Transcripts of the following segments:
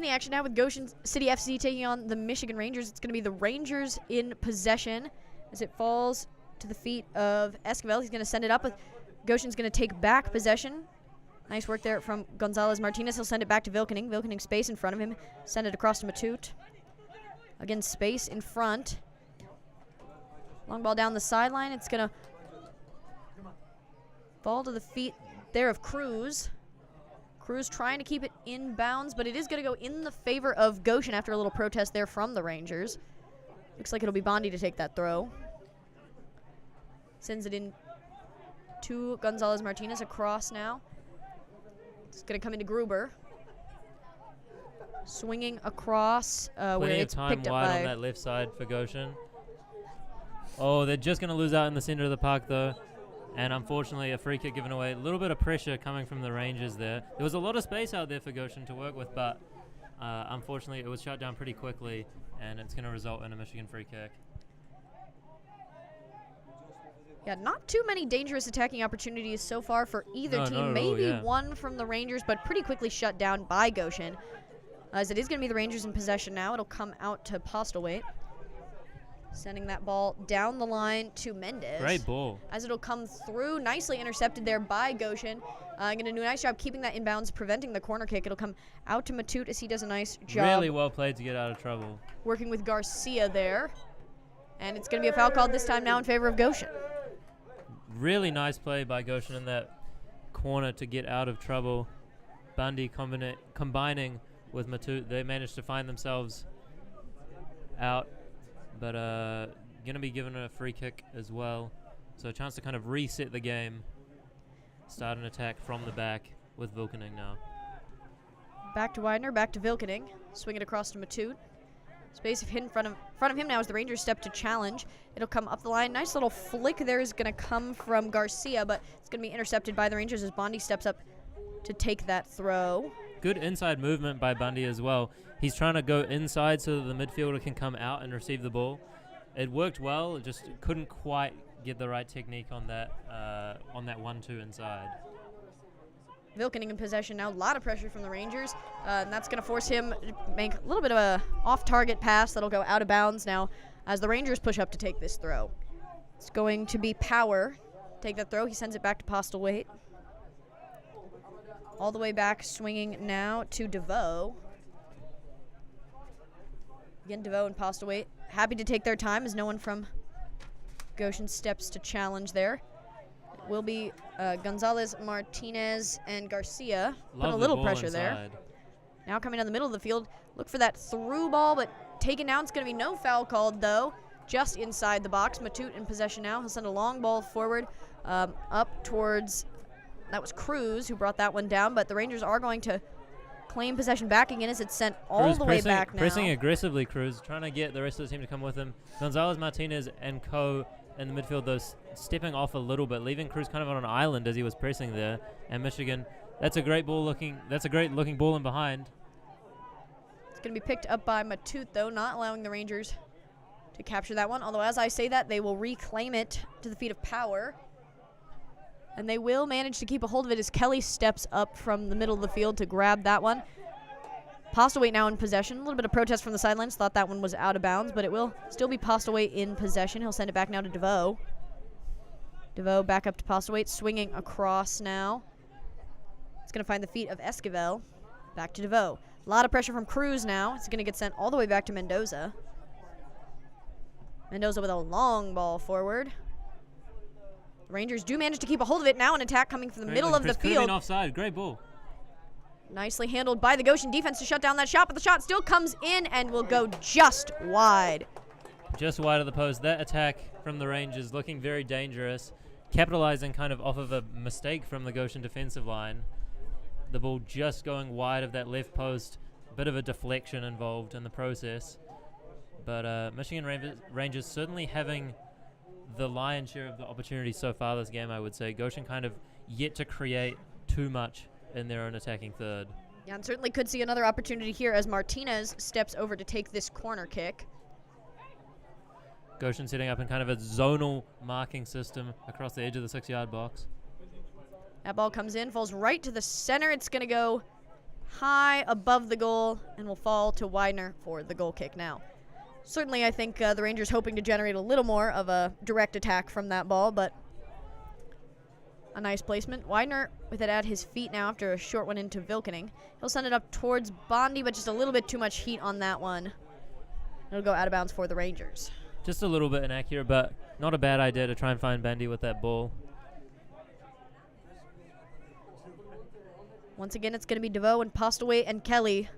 In the action now with Goshen City FC taking on the Michigan Rangers. It's going to be the Rangers in possession as it falls to the feet of Esquivel. He's going to send it up. Goshen's going to take back possession. Nice work there from Gonzalez Martinez. He'll send it back to Vilkening. Vilkening space in front of him. Send it across to Matute. Again, space in front. Long ball down the sideline. It's going to fall to the feet there of Cruz. Cruz trying to keep it in bounds, but it is going to go in the favor of Goshen after a little protest there from the Rangers. Looks like it'll be Bondi to take that throw. Sends it in to Gonzalez Martinez across now. It's going to come into Gruber. Swinging across where it's picked up by... wide on that left side for Goshen. Oh, they're just going to lose out in the center of the park, though. And unfortunately, a free kick given away. A little bit of pressure coming from the Rangers there. There was a lot of space out there for Goshen to work with, but unfortunately, it was shut down pretty quickly, and it's going to result in a Michigan free kick. Yeah, not too many dangerous attacking opportunities so far for either team. Maybe one from the Rangers, but pretty quickly shut down by Goshen. As it is going to be the Rangers in possession now. It'll come out to Postlewaite. Sending that ball down the line to Mendez. Great ball. As it'll come through, nicely intercepted there by Goshen. Going to do a nice job keeping that inbounds, preventing the corner kick. It'll come out to Matute as he does a nice job. Really well played to get out of trouble. Working with Garcia there. And it's going to be a foul called this time now in favor of Goshen. Really nice play by Goshen in that corner to get out of trouble. Bundy combining with Matute. They managed to find themselves out. But going to be given a free kick as well. So a chance to kind of reset the game. Start an attack from the back with Vilkening now. Back to Widener, back to Vilkening. Swing it across to Matute. Space in front of him now as the Rangers step to challenge. It'll come up the line. Nice little flick there is going to come from Garcia, but it's going to be intercepted by the Rangers as Bondi steps up to take that throw. Good inside movement by Bundy as well. He's trying to go inside so that the midfielder can come out and receive the ball. It worked well. It just couldn't quite get the right technique on that 1-2 inside. Vilkening in possession now. A lot of pressure from the Rangers. And that's going to force him to make a little bit of a off-target pass that'll go out of bounds now as the Rangers push up to take this throw. It's going to be Power. Take that throw. He sends it back to Postlewaite. All the way back, swinging now to DeVoe. Again, DeVoe and Postlewaite happy to take their time as no one from Goshen steps to challenge there. It will be Gonzalez, Martinez, and Garcia. Put a little pressure there. Now coming down the middle of the field. Look for that through ball, but taken down. It's going to be no foul called, though. Just inside the box. Matute in possession now. He'll send a long ball forward up towards... That was Cruz who brought that one down, but the Rangers are going to claim possession back again as it's sent all the way back now. Pressing aggressively, Cruz, trying to get the rest of the team to come with him. Gonzalez, Martinez, and Co. in the midfield, those stepping off a little bit, leaving Cruz kind of on an island as he was pressing there. And Michigan, that's a great looking ball in behind. It's going to be picked up by Matute, though, not allowing the Rangers to capture that one. Although, as I say that, they will reclaim it to the feet of Power. And they will manage to keep a hold of it as Kelly steps up from the middle of the field to grab that one. Postlewaite now in possession. A little bit of protest from the sidelines. Thought that one was out of bounds, but it will still be Postlewaite in possession. He'll send it back now to DeVoe. DeVoe back up to Postlewaite, swinging across now. It's going to find the feet of Esquivel. Back to DeVoe. A lot of pressure from Cruz now. It's going to get sent all the way back to Mendoza. Mendoza with a long ball forward. Rangers do manage to keep a hold of it. Now an attack coming from the middle of the field. Could have been offside. Great ball. Nicely handled by the Goshen defense to shut down that shot, but the shot still comes in and will go just wide. Just wide of the post. That attack from the Rangers looking very dangerous, capitalizing kind of off of a mistake from the Goshen defensive line. The ball just going wide of that left post. Bit of a deflection involved in the process. But Michigan Rangers certainly having the lion's share of the opportunities so far this game, I would say. Goshen kind of yet to create too much in their own attacking third. Yeah, and certainly could see another opportunity here as Martinez steps over to take this corner kick. Goshen setting up in kind of a zonal marking system across the edge of the 6-yard box. That ball comes in, falls right to the center. It's going to go high above the goal and will fall to Widener for the goal kick now. Certainly, I think the Rangers hoping to generate a little more of a direct attack from that ball, but a nice placement. Widener with it at his feet now after a short one into Vilkening. He'll send it up towards Bondi, but just a little bit too much heat on that one. It'll go out of bounds for the Rangers. Just a little bit inaccurate, but not a bad idea to try and find Bandy with that ball. Once again, it's going to be DeVoe and Postlewaite and Kelly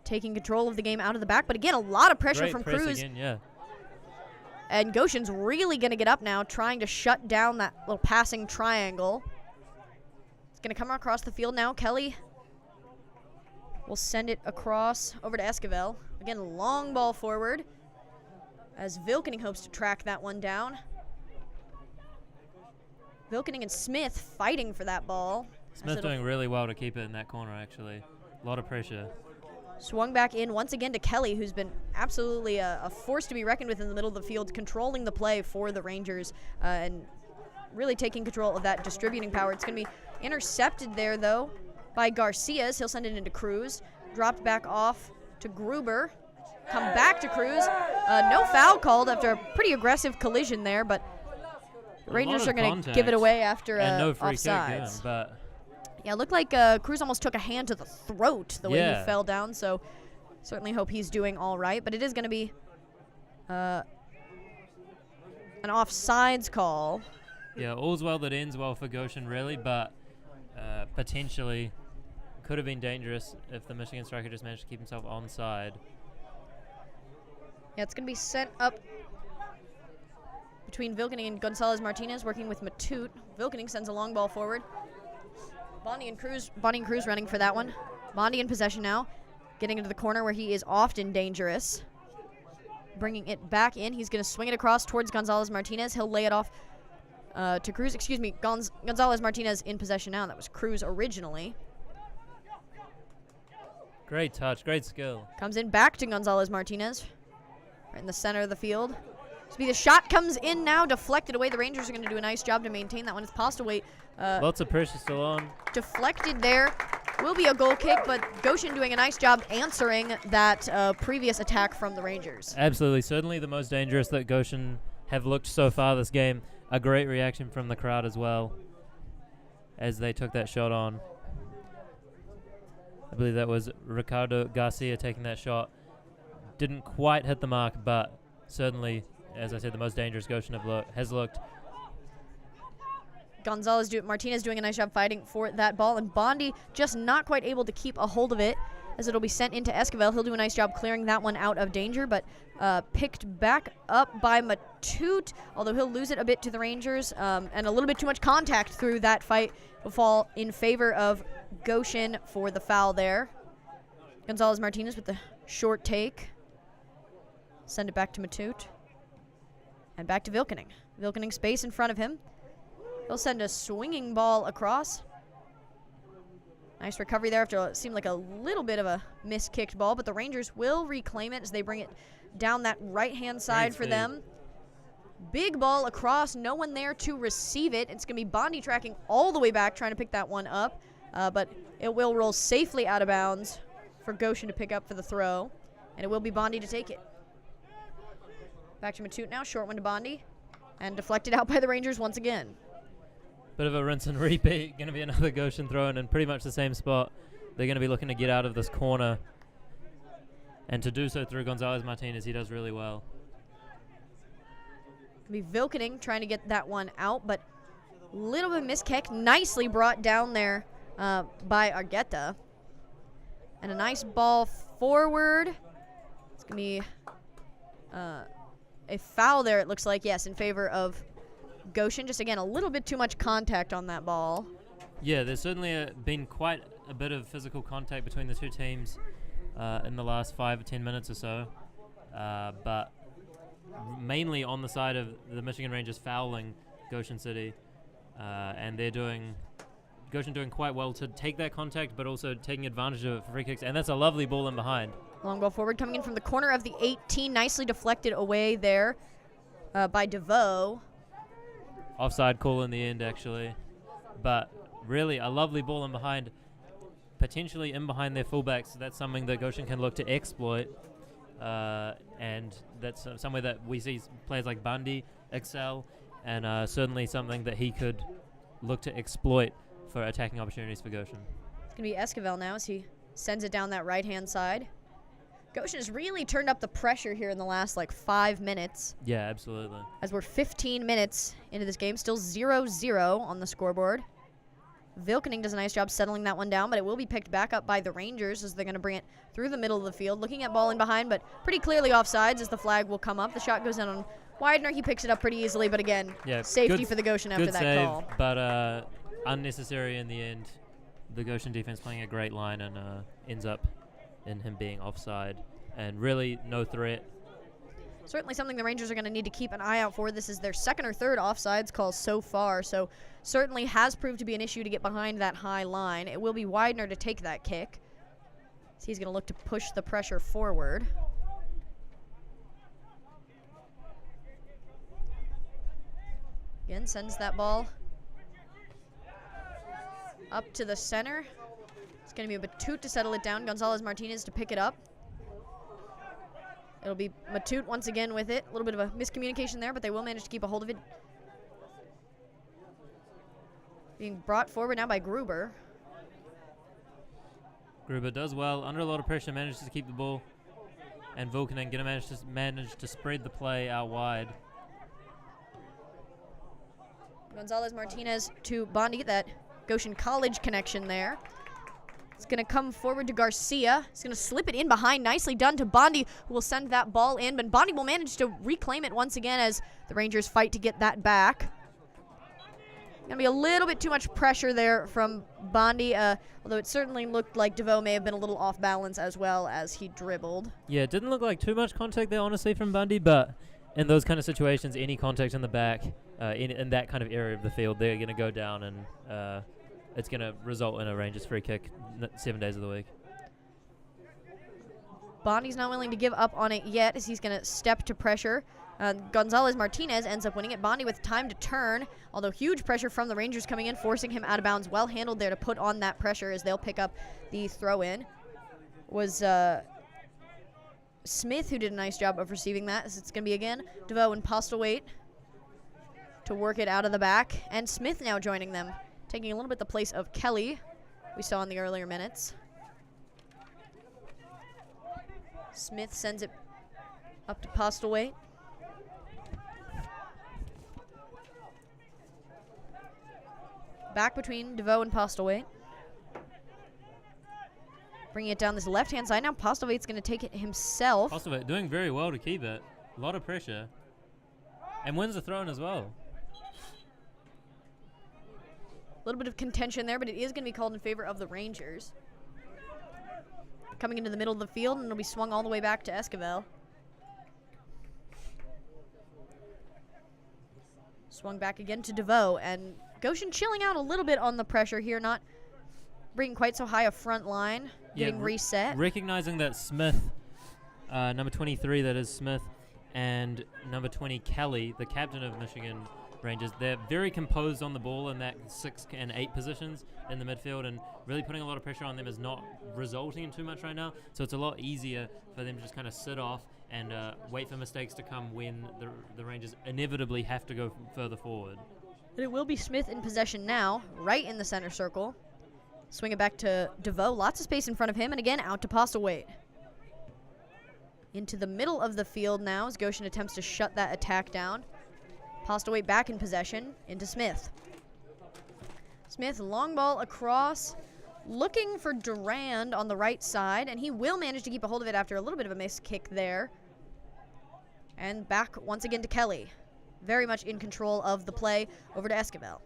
taking control of the game out of the back. But again, a lot of pressure Great from press Cruz. again, yeah. And Goshen's really going to get up now, trying to shut down that little passing triangle. It's going to come across the field now. Kelly will send it across over to Esquivel. Again, long ball forward as Vilkening hopes to track that one down. Vilkening and Smith fighting for that ball. Smith doing really well to keep it in that corner, actually. A lot of pressure. Swung back in once again to Kelly, who's been absolutely a force to be reckoned with in the middle of the field, controlling the play for the Rangers and really taking control of that distributing power. It's going to be intercepted there, though, by Garcias. He'll send it into Cruz. Dropped back off to Gruber. Come back to Cruz. No foul called after a pretty aggressive collision there, but the Rangers are going to give it away after and no free offsides. kick, but yeah, it looked like Cruz almost took a hand to the throat the way he fell down, so certainly hope he's doing all right. But it is going to be an offsides call. Yeah, all's well that ends well for Goshen, really, but potentially could have been dangerous if the Michigan striker just managed to keep himself onside. Yeah, it's going to be sent up between Vilkening and Gonzalez-Martinez, working with Matute. Vilkening sends a long ball forward. Bondi and Cruz running for that one. Bondi in possession now, getting into the corner where he is often dangerous. Bringing it back in. He's going to swing it across towards Gonzalez-Martinez. He'll lay it off to Cruz. Excuse me, Gonzalez-Martinez in possession now. That was Cruz originally. Great touch, great skill. Comes in back to Gonzalez-Martinez. Right in the center of the field. The shot comes in now, deflected away. The Rangers are going to do a nice job to maintain that one. It's Postlewaite. Lots of pressure still on. Deflected there. Will be a goal kick, but Goshen doing a nice job answering that previous attack from the Rangers. Absolutely. Certainly the most dangerous that Goshen have looked so far this game. A great reaction from the crowd as well as they took that shot on. I believe that was Ricardo Garcia taking that shot. Didn't quite hit the mark, but certainly, as I said, the most dangerous Goshen has looked. Martinez doing a nice job fighting for that ball, and Bondi just not quite able to keep a hold of it as it'll be sent into Esquivel. He'll do a nice job clearing that one out of danger, but picked back up by Matute, although he'll lose it a bit to the Rangers, and a little bit too much contact through that fight will fall in favor of Goshen for the foul there. Gonzalez-Martinez with the short take. Send it back to Matute. And back to Vilkening. Vilkening space in front of him. He'll send a swinging ball across. Nice recovery there after it seemed like a little bit of a miskicked ball, but the Rangers will reclaim it as they bring it down that right-hand side for them. Big ball across, no one there to receive it. It's going to be Bondi tracking all the way back, trying to pick that one up, but it will roll safely out of bounds for Goshen to pick up for the throw, and it will be Bondi to take it. Back to Matute now, short one to Bondi, and deflected out by the Rangers once again. Bit of a rinse and repeat. Going to be another Goshen throw in pretty much the same spot. They're going to be looking to get out of this corner, and to do so through Gonzalez-Martinez. He does really well. Be Vilkening trying to get that one out, but a little bit miskick. Nicely brought down there by Argueta. And a nice ball forward. It's going to be a foul there, it looks like, yes, in favor of Goshen. Just, again, a little bit too much contact on that ball. Yeah, there's certainly been quite a bit of physical contact between the two teams in the last 5 or 10 minutes or so. But mainly on the side of the Michigan Rangers fouling Goshen City. And Goshen doing quite well to take that contact, but also taking advantage of free kicks. And that's a lovely ball in behind. Long ball forward coming in from the corner of the 18. Nicely deflected away there by DeVoe. Offside call in the end, actually. But really a lovely ball in behind. potentially in behind their fullbacks. So that's something that Goshen can look to exploit. And that's somewhere that we see players like Bundy excel, and certainly something that he could look to exploit for attacking opportunities for Goshen. It's going to be Esquivel now as he sends it down that right-hand side. Goshen has really turned up the pressure here in the last, 5 minutes. Yeah, absolutely. As we're 15 minutes into this game, still 0-0 on the scoreboard. Vilkening does a nice job settling that one down, but it will be picked back up by the Rangers as they're going to bring it through the middle of the field. Looking at ball in behind, but pretty clearly offsides as the flag will come up. The shot goes in on Widener. He picks it up pretty easily, but again, safety for the Goshen after that save, call. But unnecessary in the end. The Goshen defense playing a great line and ends up in him being offside. And really no threat. Certainly something the Rangers are going to need to keep an eye out for. This is their second or third offsides call so far, so certainly has proved to be an issue to get behind that high line. It will be Widener to take that kick. So he's going to look to push the pressure forward. Again, sends that ball up to the center. It's going to be a Matute to settle it down. Gonzalez Martinez to pick it up. It'll be Matute once again with it. A little bit of a miscommunication there, but they will manage to keep a hold of it. Being brought forward now by Gruber. Gruber does well. Under a lot of pressure, manages to keep the ball. And Vilkening going to manage to spread the play out wide. Gonzalez Martinez to Bondi, that Goshen College connection there. It's going to come forward to Garcia. He's going to slip it in behind. Nicely done to Bondi, who will send that ball in. But Bondi will manage to reclaim it once again as the Rangers fight to get that back. Going to be a little bit too much pressure there from Bondi, although it certainly looked like DeVoe may have been a little off balance as well as he dribbled. Yeah, it didn't look like too much contact there, honestly, from Bundy, but in those kind of situations, any contact in the back, in that kind of area of the field, they're going to go down, and it's going to result in a Rangers free kick 7 days of the week. Bondi's not willing to give up on it yet as he's going to step to pressure. Gonzalez Martinez ends up winning it. Bondi with time to turn, although huge pressure from the Rangers coming in, forcing him out of bounds. Well handled there to put on that pressure as they'll pick up the throw in. Was Smith who did a nice job of receiving that, as it's going to be again DeVoe and Postlewaite to work it out of the back. And Smith now joining them, taking a little bit the place of Kelly we saw in the earlier minutes. Smith sends it up to Postlewaite. Back between DeVoe and Postlewaite. Bringing it down this left-hand side. Now Postlewaite's going to take it himself. Postlewaite doing very well to keep it. A lot of pressure. And wins the throw-in as well. A little bit of contention there, but it is going to be called in favor of the Rangers. Coming into the middle of the field, and it'll be swung all the way back to Esquivel. Swung back again to DeVoe, and Goshen chilling out a little bit on the pressure here, not bringing quite so high a front line, getting reset. Recognizing that Smith, number 23, that is Smith, and number 20, Kelly, the captain of Michigan Rangers, they're very composed on the ball in that 6 and 8 positions in the midfield, and really putting a lot of pressure on them is not resulting in too much right now. So it's a lot easier for them to just kind of sit off and wait for mistakes to come when the Rangers inevitably have to go further forward. And it will be Smith in possession now, right in the center circle. Swing it back to DeVoe. Lots of space in front of him, and again out to Postlewaite. Into the middle of the field now as Goshen attempts to shut that attack down. Postlewaite back in possession, into Smith. Smith, long ball across, looking for Durand on the right side, and he will manage to keep a hold of it after a little bit of a missed kick there. And back once again to Kelly. Very much in control of the play, over to Esquivel.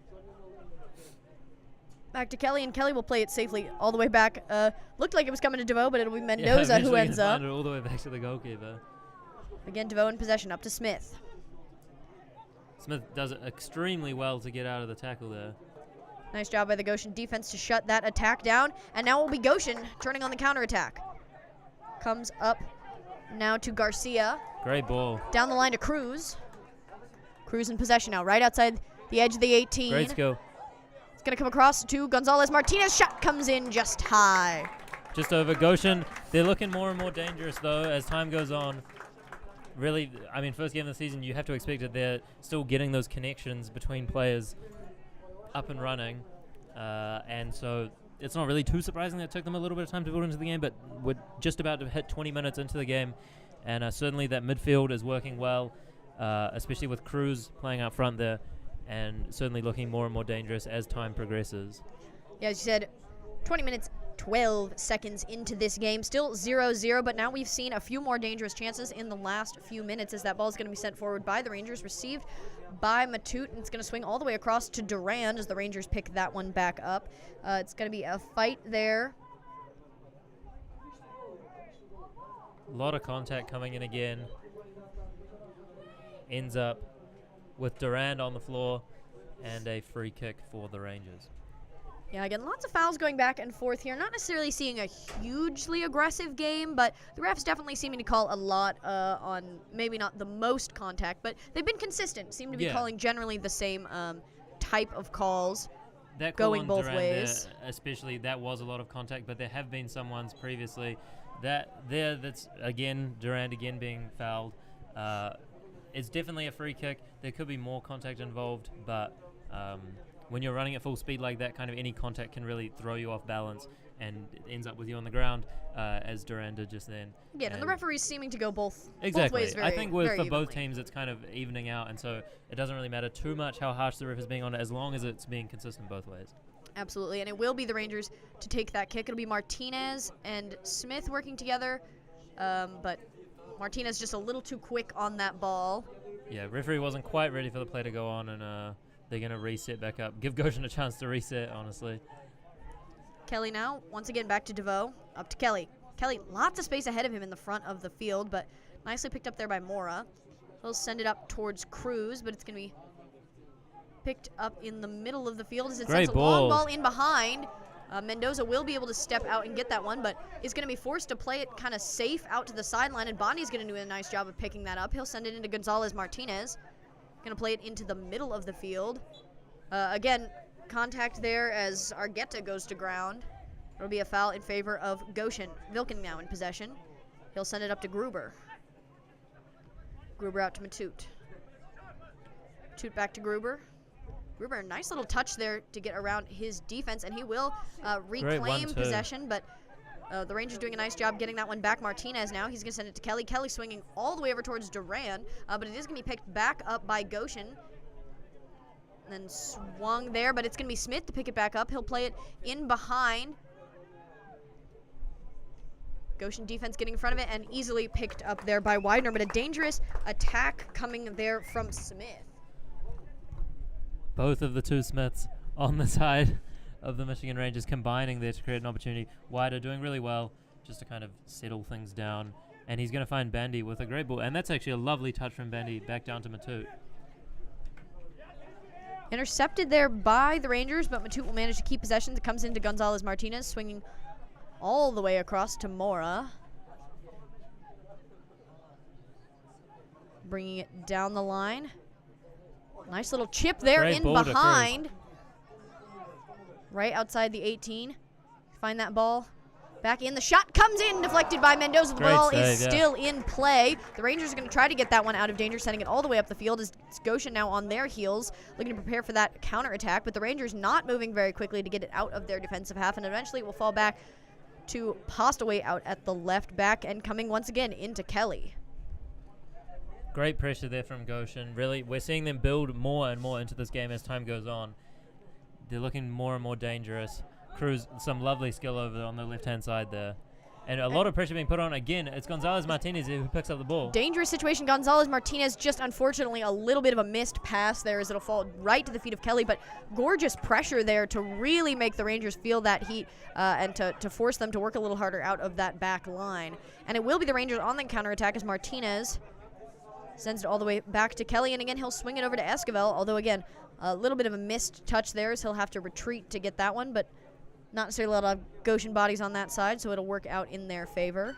Back to Kelly, and Kelly will play it safely all the way back. Looked like it was coming to DeVoe, but it'll be Mendoza who ends up. All the way back to the goalkeeper. Again, DeVoe in possession, up to Smith. Smith does it extremely well to get out of the tackle there. Nice job by the Goshen defense to shut that attack down. And now it will be Goshen turning on the counterattack. Comes up now to Garcia. Great ball. Down the line to Cruz. Cruz in possession now, right outside the edge of the 18. Great skill. It's going to come across to Gonzalez Martinez. Shot comes in just high. Just over. Goshen, they're looking more and more dangerous, though, as time goes on. Really, I mean, first game of the season, you have to expect that they're still getting those connections between players up and running. And so it's not really too surprising that it took them a little bit of time to build into the game, but we're just about to hit 20 minutes into the game. And certainly that midfield is working well, especially with Cruz playing up front there, and certainly looking more and more dangerous as time progresses. Yeah, as you said, 20 minutes, 12 seconds into this game. Still 0-0, but now we've seen a few more dangerous chances in the last few minutes as that ball is going to be sent forward by the Rangers, received by Matute, and it's going to swing all the way across to Durand as the Rangers pick that one back up. It's going to be a fight there. A lot of contact coming in again. Ends up with Durand on the floor and a free kick for the Rangers. Yeah, again, lots of fouls going back and forth here. Not necessarily seeing a hugely aggressive game, but the refs definitely seeming to call a lot on maybe not the most contact, but they've been consistent. Seem to be calling generally the same type of calls. That going on both Durand ways. There, especially, that was a lot of contact, but there have been some ones previously that's again Durand again being fouled. It's definitely a free kick. There could be more contact involved, but when you're running at full speed like that, kind of any contact can really throw you off balance, and it ends up with you on the ground, as Durand did just then. Again, and the referee's seeming to go both Exactly. ways very, I think for evenly. both teams, it's kind of evening out, and so it doesn't really matter too much how harsh the ref is being on it, as long as it's being consistent both ways. Absolutely, and it will be the Rangers to take that kick. It'll be Martinez and Smith working together, but Martinez just a little too quick on that ball. Yeah, referee wasn't quite ready for the play to go on, and they're going to reset back up. Give Goshen a chance to reset, honestly. Kelly now, once again back to DeVoe, up to Kelly. Kelly, lots of space ahead of him in the front of the field, but nicely picked up there by Mora. He'll send it up towards Cruz, but it's going to be picked up in the middle of the field as it sends a long ball in behind. Mendoza will be able to step out and get that one, but is going to be forced to play it kind of safe out to the sideline, and Bondi's going to do a nice job of picking that up. He'll send it into Gonzalez Martinez. Going to play it into the middle of the field. Again, contact there as Argueta goes to ground. It'll be a foul in favor of Goshen. Vilken now in possession. He'll send it up to Gruber. Gruber out to Matute. Matute back to Gruber. Gruber, a nice little touch there to get around his defense, and he will reclaim possession, but the Rangers doing a nice job getting that one back. Martinez now, he's going to send it to Kelly. Kelly swinging all the way over towards Durand, but it is going to be picked back up by Goshen. And then swung there, but it's going to be Smith to pick it back up. He'll play it in behind. Goshen defense getting in front of it and easily picked up there by Widener, but a dangerous attack coming there from Smith. Both of the two Smiths on the side of the Michigan Rangers combining there to create an opportunity. Wider doing really well just to kind of settle things down. And he's going to find Bandy with a great ball. And that's actually a lovely touch from Bandy back down to Matute. Intercepted there by the Rangers, but Matute will manage to keep possession. It comes into Gonzalez Martinez, swinging all the way across to Mora. Bringing it down the line. Nice little chip there in behind. Right outside the 18. Find that ball. Back in. The shot comes in. Deflected by Mendoza. The ball is still in play. The Rangers are going to try to get that one out of danger, sending it all the way up the field as Goshen now on their heels, looking to prepare for that counterattack. But the Rangers not moving very quickly to get it out of their defensive half, and eventually it will fall back to Postaway out at the left back and coming once again into Kelly. Great pressure there from Goshen. Really, we're seeing them build more and more into this game as time goes on. They're looking more and more dangerous. Cruz, some lovely skill over on the left-hand side there. And a lot of pressure being put on. Again, it's Gonzalez Martinez who picks up the ball. Dangerous situation. Gonzalez Martinez just unfortunately a little bit of a missed pass there as it'll fall right to the feet of Kelly. But gorgeous pressure there to really make the Rangers feel that heat and to force them to work a little harder out of that back line. And it will be the Rangers on the counterattack as Martinez sends it all the way back to Kelly. And again, he'll swing it over to Esquivel. Although, again, a little bit of a missed touch there as he'll have to retreat to get that one. But not necessarily a lot of Goshen bodies on that side, so it'll work out in their favor.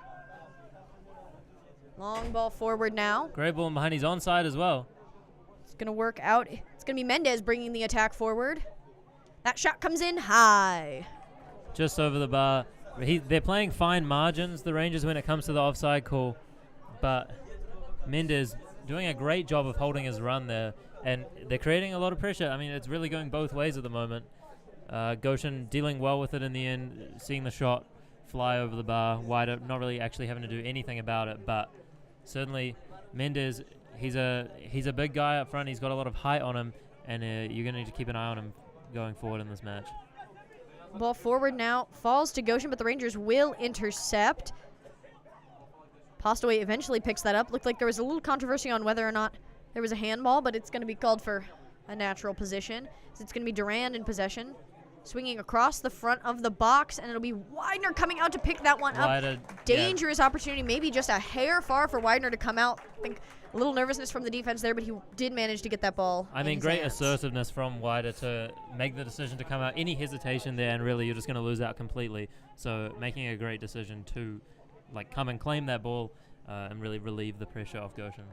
Long ball forward now. Great ball behind. He's onside as well. It's going to work out. It's going to be Mendez bringing the attack forward. That shot comes in high. Just over the bar. They're playing fine margins, the Rangers, when it comes to the offside call. But Mendez doing a great job of holding his run there. And they're creating a lot of pressure. I mean, it's really going both ways at the moment. Goshen dealing well with it in the end, seeing the shot fly over the bar, wider, not really actually having to do anything about it. But certainly Mendez, he's a big guy up front. He's got a lot of height on him. And you're going to need to keep an eye on him going forward in this match. Ball forward now, falls to Goshen, but the Rangers will intercept. Postaway eventually picks that up. Looked like there was a little controversy on whether or not there was a handball, but it's going to be called for a natural position. So it's going to be Durand in possession, swinging across the front of the box, and it'll be Widener coming out to pick that one up. Dangerous opportunity, maybe just a hair far for Widener to come out. I think a little nervousness from the defense there, but he did manage to get that ball. I mean, great assertiveness from Wider to make the decision to come out. Any hesitation there, and really you're just going to lose out completely. So making a great decision to come and claim that ball and really relieve the pressure off Goshen.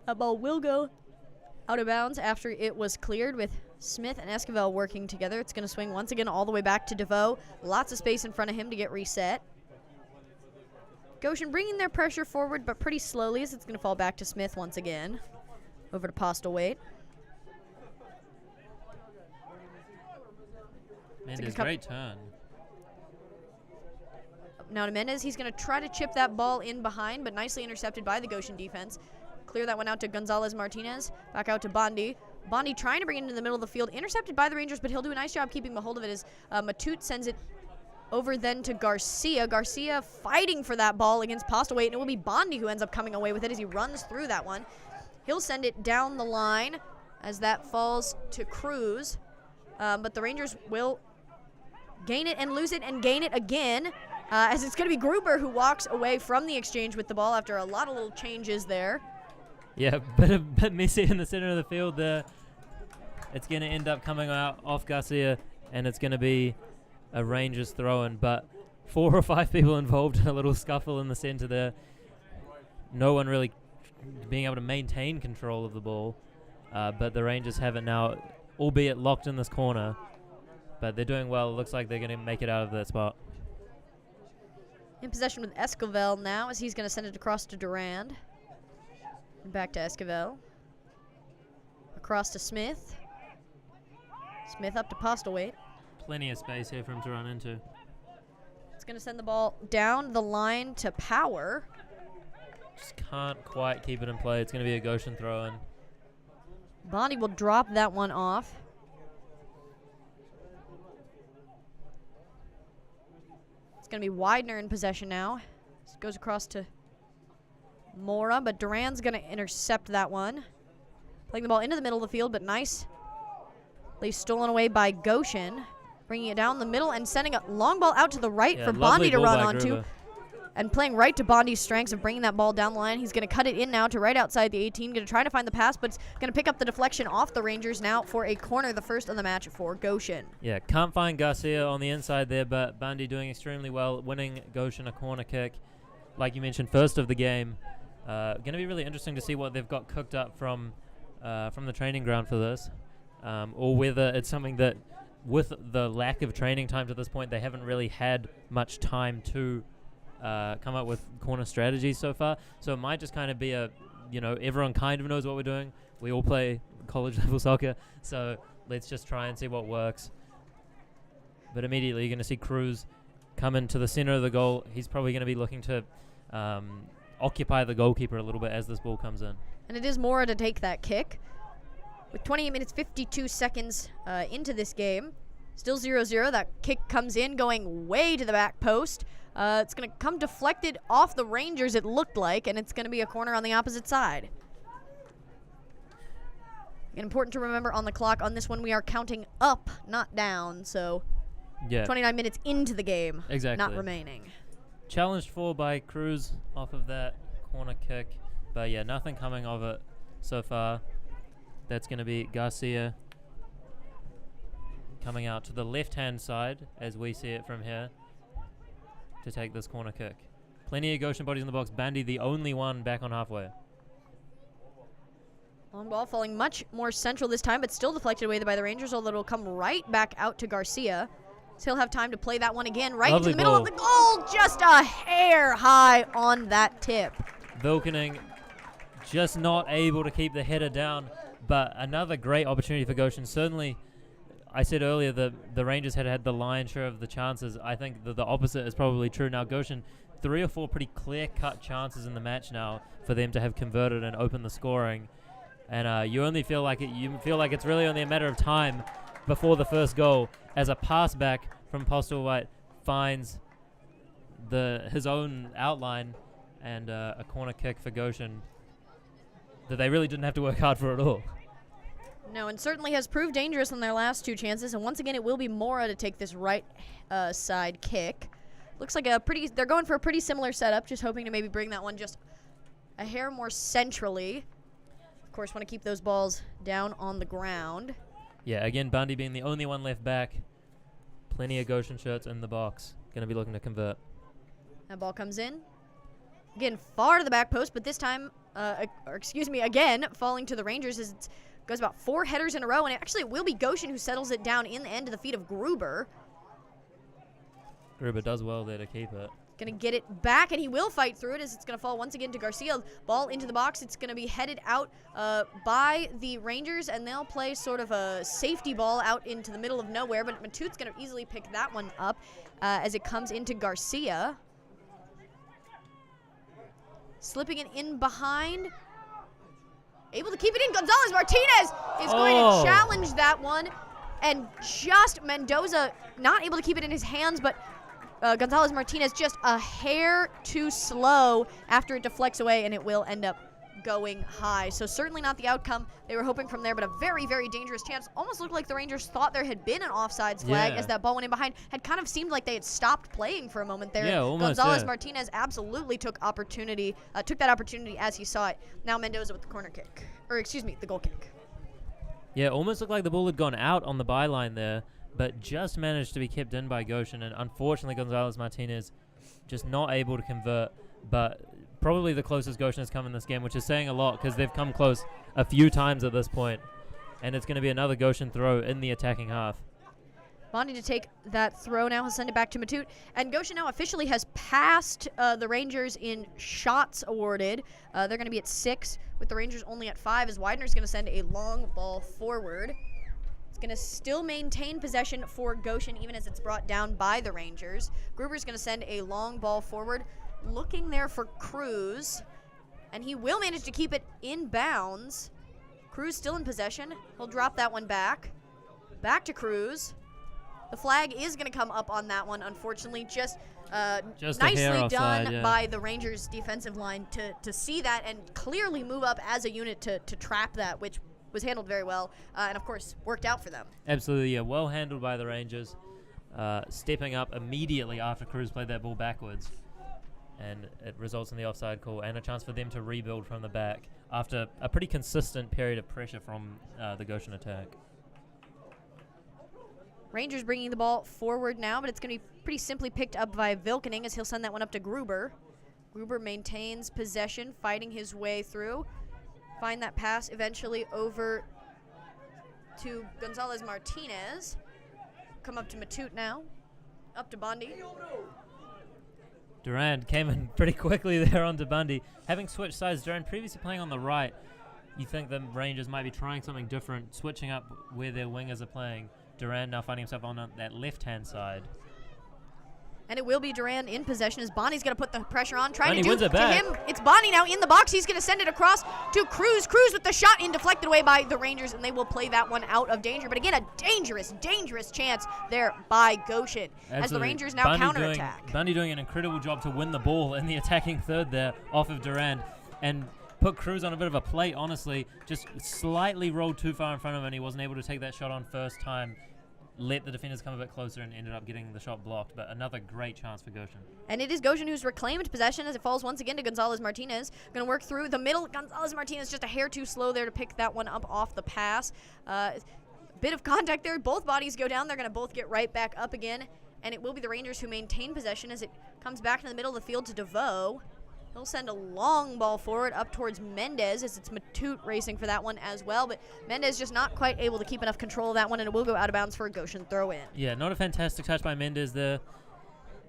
That ball will go out of bounds after it was cleared with Smith and Esquivel working together. It's going to swing once again all the way back to DeVoe. Lots of space in front of him to get reset. Goshen bringing their pressure forward, but pretty slowly, as it's going to fall back to Smith once again. Over to Postlewaite. Mendez, great turn. Now to Mendez, he's going to try to chip that ball in behind, but nicely intercepted by the Goshen defense. Clear that one out to Gonzalez-Martinez. Back out to Bondi. Bondi trying to bring it into the middle of the field. Intercepted by the Rangers, but he'll do a nice job keeping a hold of it as Matute sends it over then to Garcia. Garcia fighting for that ball against Postlewaite, and it will be Bondi who ends up coming away with it as he runs through that one. He'll send it down the line as that falls to Cruz. But the Rangers will gain it and lose it and gain it again, as it's going to be Gruber who walks away from the exchange with the ball after a lot of little changes there. Yeah, bit messy in the center of the field there. It's going to end up coming out off Garcia, and it's going to be a Rangers throw-in, but 4 or 5 people involved in a little scuffle in the center there. No one really being able to maintain control of the ball, but the Rangers have it now, albeit locked in this corner, but they're doing well. It looks like they're going to make it out of that spot. In possession with Esquivel now, as he's going to send it across to Durand. And back to Esquivel. Across to Smith. Smith up to Postlewaite. Plenty of space here for him to run into. It's going to send the ball down the line to Power. Just can't quite keep it in play. It's going to be a Goshen throw-in. Bondi will drop that one off. It's going to be Widener in possession now. This goes across to Mora, but Durand's going to intercept that one. Playing the ball into the middle of the field, but nicely stolen away by Goshen. Bringing it down the middle and sending a long ball out to the right for Bondi to run onto. And playing right to Bondi's strengths of bringing that ball down the line. He's going to cut it in now to right outside the 18. Going to try to find the pass, but it's going to pick up the deflection off the Rangers now for a corner, the first of the match for Goshen. Yeah, can't find Garcia on the inside there, but Bondi doing extremely well, winning Goshen a corner kick. Like you mentioned, first of the game. Going to be really interesting to see what they've got cooked up from the training ground for this, or whether it's something that, with the lack of training time to this point, they haven't really had much time to come up with corner strategies so far. So it might just kind of be everyone kind of knows what we're doing. We all play college level soccer, so let's just try and see what works. But immediately you're going to see Cruz come into the center of the goal. He's probably going to be looking to occupy the goalkeeper a little bit as this ball comes in. And it is Mora to take that kick. With 28 minutes, 52 seconds into this game. Still 0-0. That kick comes in, going way to the back post. It's going to come deflected off the Rangers, it looked like, and it's going to be a corner on the opposite side. And important to remember on the clock on this one, we are counting up, not down. So 29 minutes into the game, not remaining. Challenged for by Cruz off of that corner kick. But yeah, nothing coming of it so far. That's going to be Garcia coming out to the left-hand side, as we see it from here, to take this corner kick. Plenty of Goshen bodies in the box. Bandy, the only one back on halfway. Long ball falling much more central this time, but still deflected away by the Rangers, although it'll come right back out to Garcia. So he'll have time to play that one again right Lovely into the middle ball. of the goal. Just a hair high on that tip. Vilkening just not able to keep the header down, but another great opportunity for Goshen. Certainly, I said earlier that the Rangers had the lion's share of the chances. I think that the opposite is probably true. Now Goshen, 3 or 4 pretty clear-cut chances in the match now for them to have converted and opened the scoring. And you feel like it's really only a matter of time before the first goal, as a pass back from Postlewhite finds his own outline, and a corner kick for Goshen that they really didn't have to work hard for at all. No, and certainly has proved dangerous on their last 2 chances. And once again, it will be Mora to take this right side kick. Looks like they're going for a pretty similar setup, just hoping to maybe bring that one just a hair more centrally. Of course, want to keep those balls down on the ground. Yeah, again, Bundy being the only one left back. Plenty of Goshen shirts in the box. Going to be looking to convert. That ball comes in. Again, far to the back post, but this time, again, falling to the Rangers as it goes about 4 headers in a row, and it will be Goshen who settles it down in the end to the feet of Gruber. Gruber does well there to keep it. Going to get it back, and he will fight through it as it's going to fall once again to Garcia. Ball into the box. It's going to be headed out by the Rangers, and they'll play sort of a safety ball out into the middle of nowhere, but Matut's going to easily pick that one up as it comes into Garcia. Slipping it in behind. Able to keep it in. Gonzalez Martinez is going to challenge that one, and just Mendoza not able to keep it in his hands, but Gonzalez Martinez just a hair too slow after it deflects away, and it will end up going high. So certainly not the outcome they were hoping from there, but a very, very dangerous chance. Almost looked like the Rangers thought there had been an offsides flag as that ball went in behind. Had kind of seemed like they had stopped playing for a moment there. Yeah, almost, Gonzalez Martinez absolutely took that opportunity as he saw it. Now Mendoza with the corner kick, or excuse me, the goal kick. Yeah, almost looked like the ball had gone out on the byline there, but just managed to be kept in by Goshen, and unfortunately Gonzalez Martinez just not able to convert, but probably the closest Goshen has come in this game, which is saying a lot because they've come close a few times at this point, and it's going to be another Goshen throw in the attacking half. Bondi to take that throw now. He'll send it back to Matut. And Goshen now officially has passed the Rangers in shots awarded. They're going to be at 6, with the Rangers only at 5, as Widener's going to send a long ball forward. It's going to still maintain possession for Goshen, even as it's brought down by the Rangers. Gruber's going to send a long ball forward, looking there for Cruz, and he will manage to keep it in bounds. Cruz still in possession. He'll drop that one back. Back to Cruz. The flag is going to come up on that one, unfortunately. Just nicely done by the Rangers defensive line to see that and clearly move up as a unit to trap that, which was handled very well, and of course worked out for them. Absolutely, yeah, well handled by the Rangers, stepping up immediately after Cruz played that ball backwards, and it results in the offside call and a chance for them to rebuild from the back after a pretty consistent period of pressure from the Goshen attack. Rangers bringing the ball forward now, but it's going to be pretty simply picked up by Vilkening as he'll send that one up to Gruber. Gruber maintains possession, fighting his way through. Find that pass eventually over to Gonzalez Martinez. Come up to Matut now. Up to Bondi. Durand came in pretty quickly there onto Bundy. Having switched sides, Durand previously playing on the right, you think the Rangers might be trying something different, switching up where their wingers are playing. Durand now finding himself on that left-hand side. And it will be Durand in possession as Bonnie's going to put the pressure on, trying Bonnie to wins do it to back. him. It's Bonnie now in the box. He's going to send it across to Cruz. Cruz with the shot in, deflected away by the Rangers, and they will play that one out of danger. But again, a dangerous, dangerous chance there by Goshen. Absolutely. As the Rangers now counterattack. Bundy doing an incredible job to win the ball in the attacking third there off of Durand and put Cruz on a bit of a plate, honestly. Just slightly rolled too far in front of him, and he wasn't able to take that shot on first time. Let the defenders come a bit closer and ended up getting the shot blocked, but another great chance for Goshen. And it is Goshen who's reclaimed possession as it falls once again to Gonzalez Martinez. Going to work through the middle. Gonzalez Martinez just a hair too slow there to pick that one up off the pass. Bit of contact there. Both bodies go down. They're going to both get right back up again, and it will be the Rangers who maintain possession as it comes back to the middle of the field to DeVoe. He'll send a long ball forward up towards Mendez as it's Matute racing for that one as well. But Mendez just not quite able to keep enough control of that one, and it will go out of bounds for a Goshen throw in. Yeah, not a fantastic touch by Mendez there.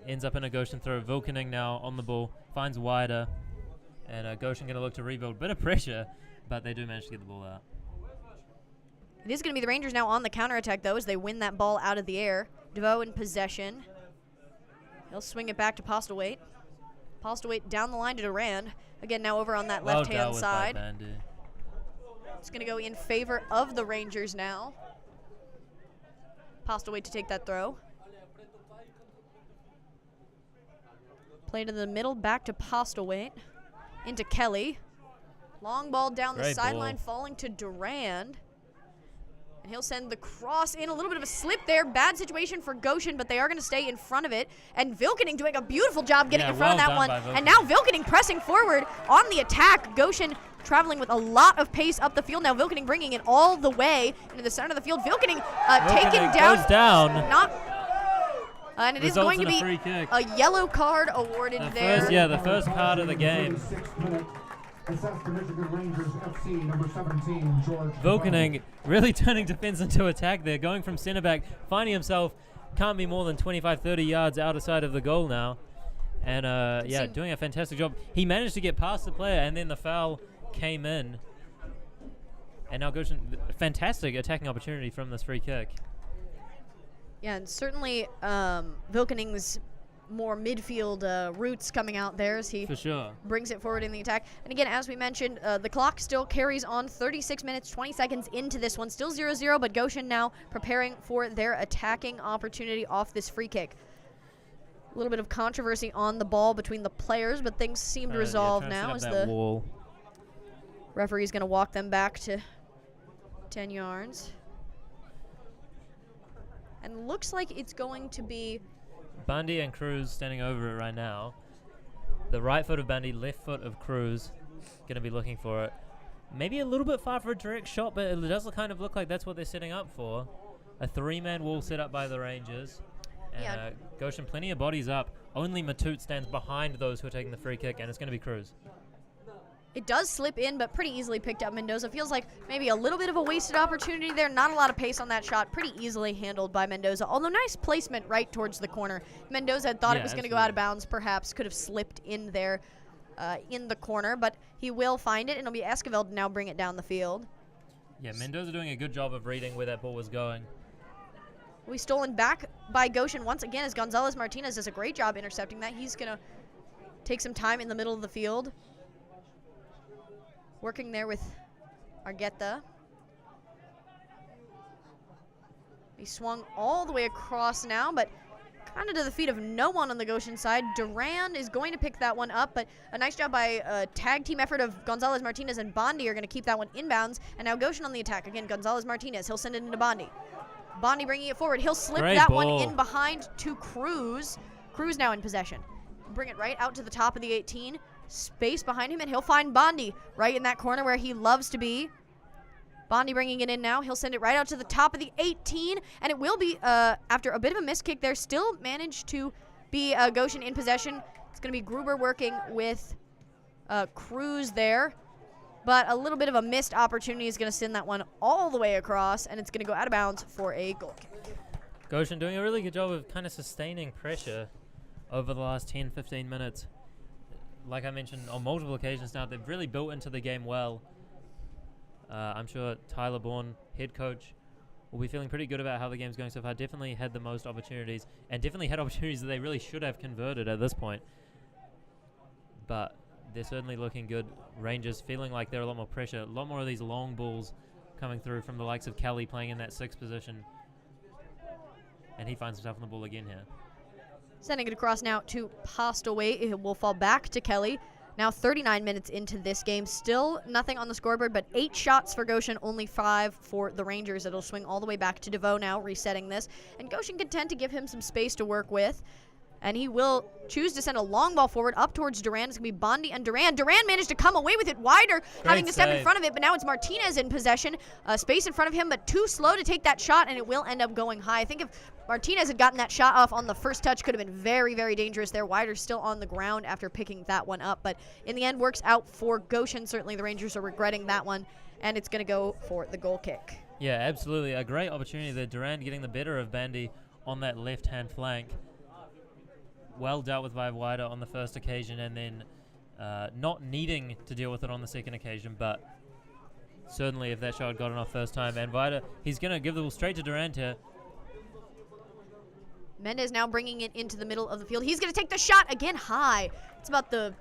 Ends up in a Goshen throw. Vilkening now on the ball, finds wider, and Goshen going to look to rebuild. Bit of pressure, but they do manage to get the ball out. It is going to be the Rangers now on the counterattack, though, as they win that ball out of the air. DeVoe in possession. He'll swing it back to Postlewaite. Postlewaite down the line to Durand. Again, now over on that left-hand side. It's going to go in favor of the Rangers now. Postlewaite to take that throw. Play to the middle, back to Postlewaite. Into Kelly. Long ball down the sideline, falling to Durand. And he'll send the cross in. A little bit of a slip there. Bad situation for Goshen, but they are going to stay in front of it. And Vilkening doing a beautiful job getting in front of that one. And now Vilkening pressing forward on the attack. Goshen traveling with a lot of pace up the field. Now Vilkening bringing it all the way into the center of the field. Vilkening taken down. Goes down. And it is going to be a yellow card awarded there. The first card of the game. Vilkening really turning defense into attack there, going from center back, finding himself can't be more than 25-30 yards outside of the goal now. And doing a fantastic job. He managed to get past the player, and then the foul came in. And now Goshen, fantastic attacking opportunity from this free kick. Yeah, and certainly Vilkening's more midfield roots coming out there as he brings it forward in the attack. And again, as we mentioned, the clock still carries on 36 minutes, 20 seconds into this one. Still 0-0, but Goshen now preparing for their attacking opportunity off this free kick. A little bit of controversy on the ball between the players, but things seem to resolve now as the referee is going to walk them back to 10 yards. And looks like it's going to be Bundy and Cruz standing over it right now. The right foot of Bundy, left foot of Cruz. Going to be looking for it. Maybe a little bit far for a direct shot, but it does kind of look like that's what they're setting up for. A three-man wall set up by the Rangers. And Goshen, plenty of bodies up. Only Matute stands behind those who are taking the free kick, and it's going to be Cruz. It does slip in, but pretty easily picked up. Mendoza feels like maybe a little bit of a wasted opportunity there. Not a lot of pace on that shot. Pretty easily handled by Mendoza, although nice placement right towards the corner. Mendoza had thought it was going to go out of bounds, perhaps. Could have slipped in there in the corner, but he will find it, and it'll be Esquivel to now bring it down the field. Yeah, Mendoza doing a good job of reading where that ball was going. We stolen back by Goshen once again as Gonzalez Martinez does a great job intercepting that. He's going to take some time in the middle of the field. Working there with Argueta. He swung all the way across now, but kind of to the feet of no one on the Goshen side. Durand is going to pick that one up, but a nice job by a tag team effort of Gonzalez Martinez and Bondi are going to keep that one inbounds. And now Goshen on the attack. Again, Gonzalez Martinez. He'll send it into Bondi. Bondi bringing it forward. He'll slip that one in behind to Cruz. Cruz now in possession. Bring it right out to the top of the 18. Space behind him, and he'll find Bondi right in that corner where he loves to be. Bondi bringing it in now. He'll send it right out to the top of the 18, and it will be, after a bit of a miss kick there, still managed to be Goshen in possession. It's going to be Gruber working with Cruz there, but a little bit of a missed opportunity is going to send that one all the way across, and it's going to go out of bounds for a goal kick. Goshen doing a really good job of kind of sustaining pressure over the last 10-15 minutes. Like I mentioned on multiple occasions now, they've really built into the game well. I'm sure Tyler Bourne, head coach, will be feeling pretty good about how the game's going so far. Definitely had the most opportunities, and definitely had opportunities that they really should have converted at this point. But they're certainly looking good. Rangers feeling like they're a lot more pressure. A lot more of these long balls coming through from the likes of Kelly playing in that 6th position. And he finds himself on the ball again here. Sending it across now to Postlewaite. It will fall back to Kelly. Now 39 minutes into this game. Still nothing on the scoreboard, but 8 shots for Goshen, only 5 for the Rangers. It'll swing all the way back to DeVoe now, resetting this. And Goshen content to give him some space to work with. And he will choose to send a long ball forward up towards Duran. It's going to be Bondi and Duran. Duran managed to come away with it wider, having to step in front of it, but now it's Martinez in possession. Space in front of him, but too slow to take that shot, and it will end up going high. I think if Martinez had gotten that shot off on the first touch, could have been very, very dangerous there. Wider's still on the ground after picking that one up, but in the end works out for Goshen. Certainly the Rangers are regretting that one, and it's going to go for the goal kick. Yeah, absolutely. A great opportunity there. Duran getting the better of Bandy on that left-hand flank. Well dealt with by Wider on the first occasion, and then not needing to deal with it on the second occasion, but certainly if that shot had gotten off first time, and Wider, he's going to give the ball straight to Durant here. Mendez now bringing it into the middle of the field. He's going to take the shot again high. It's about the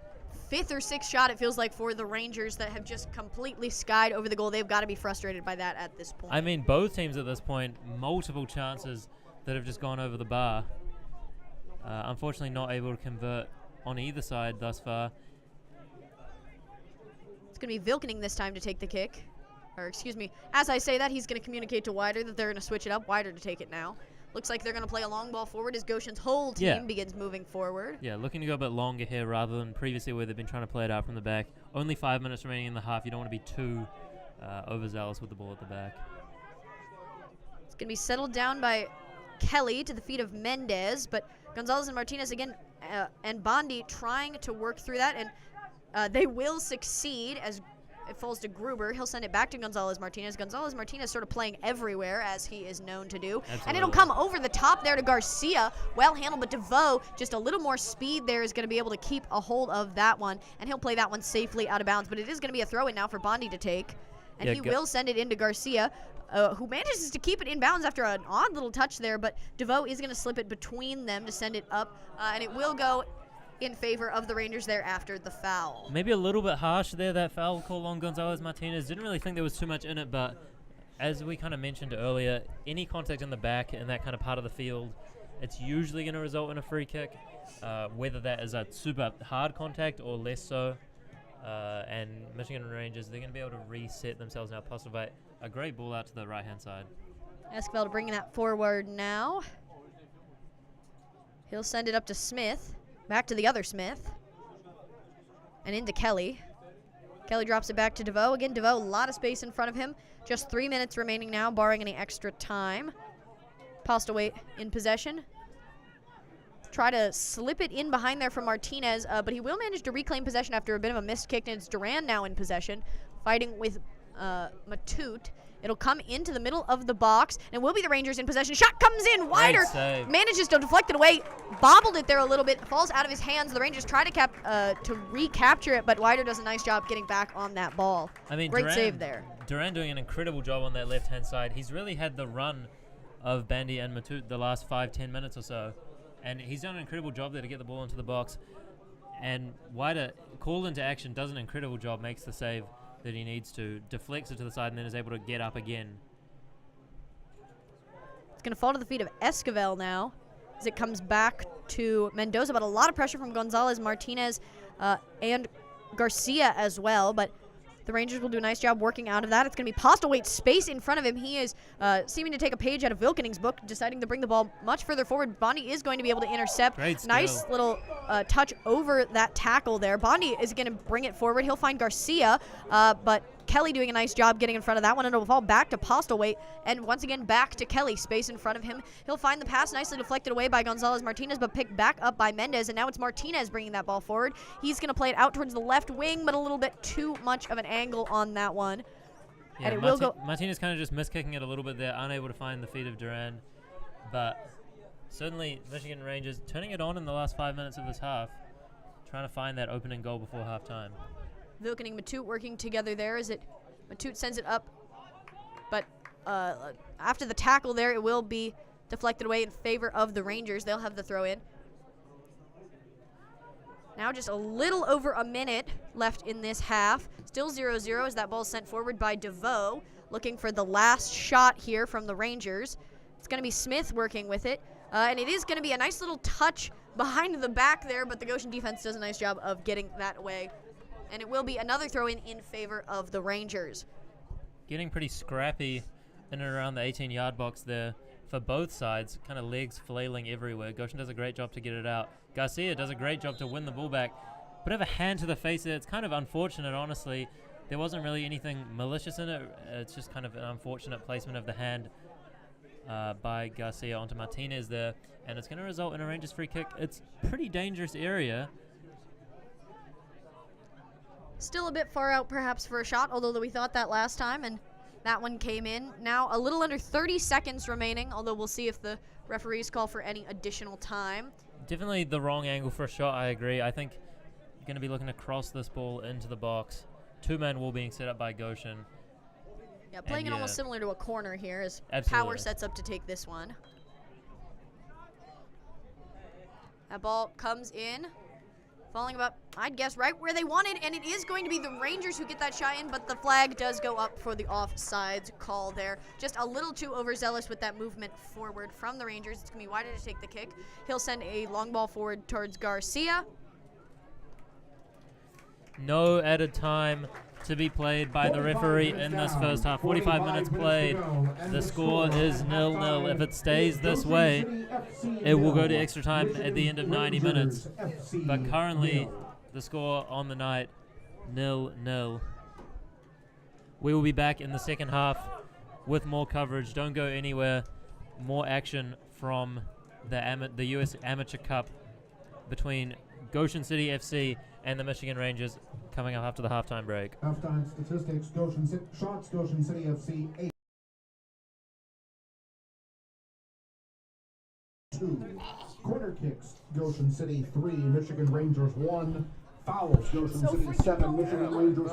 5th or 6th shot, it feels like, for the Rangers that have just completely skied over the goal. They've got to be frustrated by that at this point. I mean, both teams at this point, multiple chances that have just gone over the bar. Unfortunately not able to convert on either side thus far. It's going to be Vilkening this time to take the kick. Or, excuse me, as I say that, he's going to communicate to Wider that they're going to switch it up. Wider to take it now. Looks like they're going to play a long ball forward as Goshen's whole team begins moving forward. Yeah, looking to go a bit longer here rather than previously where they've been trying to play it out from the back. Only 5 minutes remaining in the half. You don't want to be too overzealous with the ball at the back. It's going to be settled down by Kelly to the feet of Mendez, but Gonzalez and Martinez again, and Bondi trying to work through that, and they will succeed as it falls to Gruber. He'll send it back to Gonzalez-Martinez. Gonzalez-Martinez sort of playing everywhere, as he is known to do. Absolutely. And it'll come over the top there to Garcia. Well handled, but DeVoe, just a little more speed there, is going to be able to keep a hold of that one, and he'll play that one safely out of bounds. But it is going to be a throw-in now for Bondi to take, and he will send it into Garcia, who manages to keep it in bounds after an odd little touch there, but DeVoe is going to slip it between them to send it up, and it will go in favor of the Rangers there after the foul. Maybe a little bit harsh there, that foul call on Gonzalez-Martinez. Didn't really think there was too much in it, but as we kind of mentioned earlier, any contact in the back in that kind of part of the field, it's usually going to result in a free kick, whether that is a super hard contact or less so. And Michigan Rangers, they're going to be able to reset themselves now, possibly a great ball out to the right-hand side. Esquivel bringing that forward now. He'll send it up to Smith. Back to the other Smith. And into Kelly. Kelly drops it back to DeVoe. Again, DeVoe, a lot of space in front of him. Just 3 minutes remaining now, barring any extra time. Postlewaite in possession. Try to slip it in behind there from Martinez, but he will manage to reclaim possession after a bit of a missed kick, and it's Duran now in possession, fighting with Matute. It'll come into the middle of the box, and will be the Rangers in possession. Shot comes in, Wider manages to deflect it away, bobbled it there a little bit, falls out of his hands. The Rangers try to recapture it, but Wider does a nice job getting back on that ball. I mean, great save there. Duran doing an incredible job on that left-hand side. He's really had the run of Bandy and Matute the last 5-10 minutes or so, and he's done an incredible job there to get the ball into the box. And Wider, called into action, does an incredible job, makes the save that he needs to, deflects it to the side, and then is able to get up again. It's going to fall to the feet of Esquivel now as it comes back to Mendoza, but a lot of pressure from Gonzalez, Martinez, and Garcia as well, but the Rangers will do a nice job working out of that. It's going to be Postlewaite's space in front of him. He is seeming to take a page out of Vilkening's book, deciding to bring the ball much further forward. Bondi is going to be able to intercept. Great skill. Nice little touch over that tackle there. Bondi is going to bring it forward. He'll find Garcia, but Kelly doing a nice job getting in front of that one, and it'll fall back to Postlewaite, and once again back to Kelly, space in front of him. He'll find the pass nicely deflected away by Gonzalez-Martinez, but picked back up by Mendez, and now it's Martinez bringing that ball forward. He's going to play it out towards the left wing, but a little bit too much of an angle on that one. Yeah, and it will go. Martinez kind of just miskicking it a little bit there, unable to find the feet of Duran, but certainly Michigan Rangers turning it on in the last 5 minutes of this half, trying to find that opening goal before halftime. Vilkening, Matute working together there as Matute sends it up, but after the tackle there, it will be deflected away in favor of the Rangers. They'll have the throw in. Now just a little over a minute left in this half. Still 0-0 as that ball is sent forward by DeVoe, looking for the last shot here from the Rangers. It's going to be Smith working with it, and it is going to be a nice little touch behind the back there, but the Goshen defense does a nice job of getting that away. And it will be another throw-in in favor of the Rangers. Getting pretty scrappy in and around the 18-yard box there for both sides, kind of legs flailing everywhere. Goshen does a great job to get it out. Garcia does a great job to win the ball back. Bit of a hand to the face there. It's kind of unfortunate, honestly. There wasn't really anything malicious in it. It's just kind of an unfortunate placement of the hand by Garcia onto Martinez there, and it's going to result in a Rangers free kick. It's pretty dangerous area. Still a bit far out perhaps for a shot, although we thought that last time, and that one came in. Now a little under 30 seconds remaining, although we'll see if the referees call for any additional time. Definitely the wrong angle for a shot, I agree. I think you're going to be looking to cross this ball into the box. Two-man wall being set up by Goshen. Yeah, playing it almost similar to a corner here as Absolutely. Power sets up to take this one. That ball comes in, falling about, I'd guess, right where they wanted, and it is going to be the Rangers who get that shot in, but the flag does go up for the offsides call there. Just a little too overzealous with that movement forward from the Rangers. It's going to be wider to take the kick. He'll send a long ball forward towards Garcia. No added time to be played by the referee in this first half. 45 minutes played. The score is 0-0. If it stays this way, it will go to extra time at the end of 90 minutes. But currently, the score on the night, 0-0. We will be back in the second half with more coverage. Don't go anywhere. More action from the U.S. Amateur Cup between Goshen City FC and the Michigan Rangers coming up after the halftime break. Halftime statistics: shots, Goshen City FC 8. 2. Corner kicks, Goshen City 3, Michigan Rangers 1. Fouls, Goshen City 7, Michigan Rangers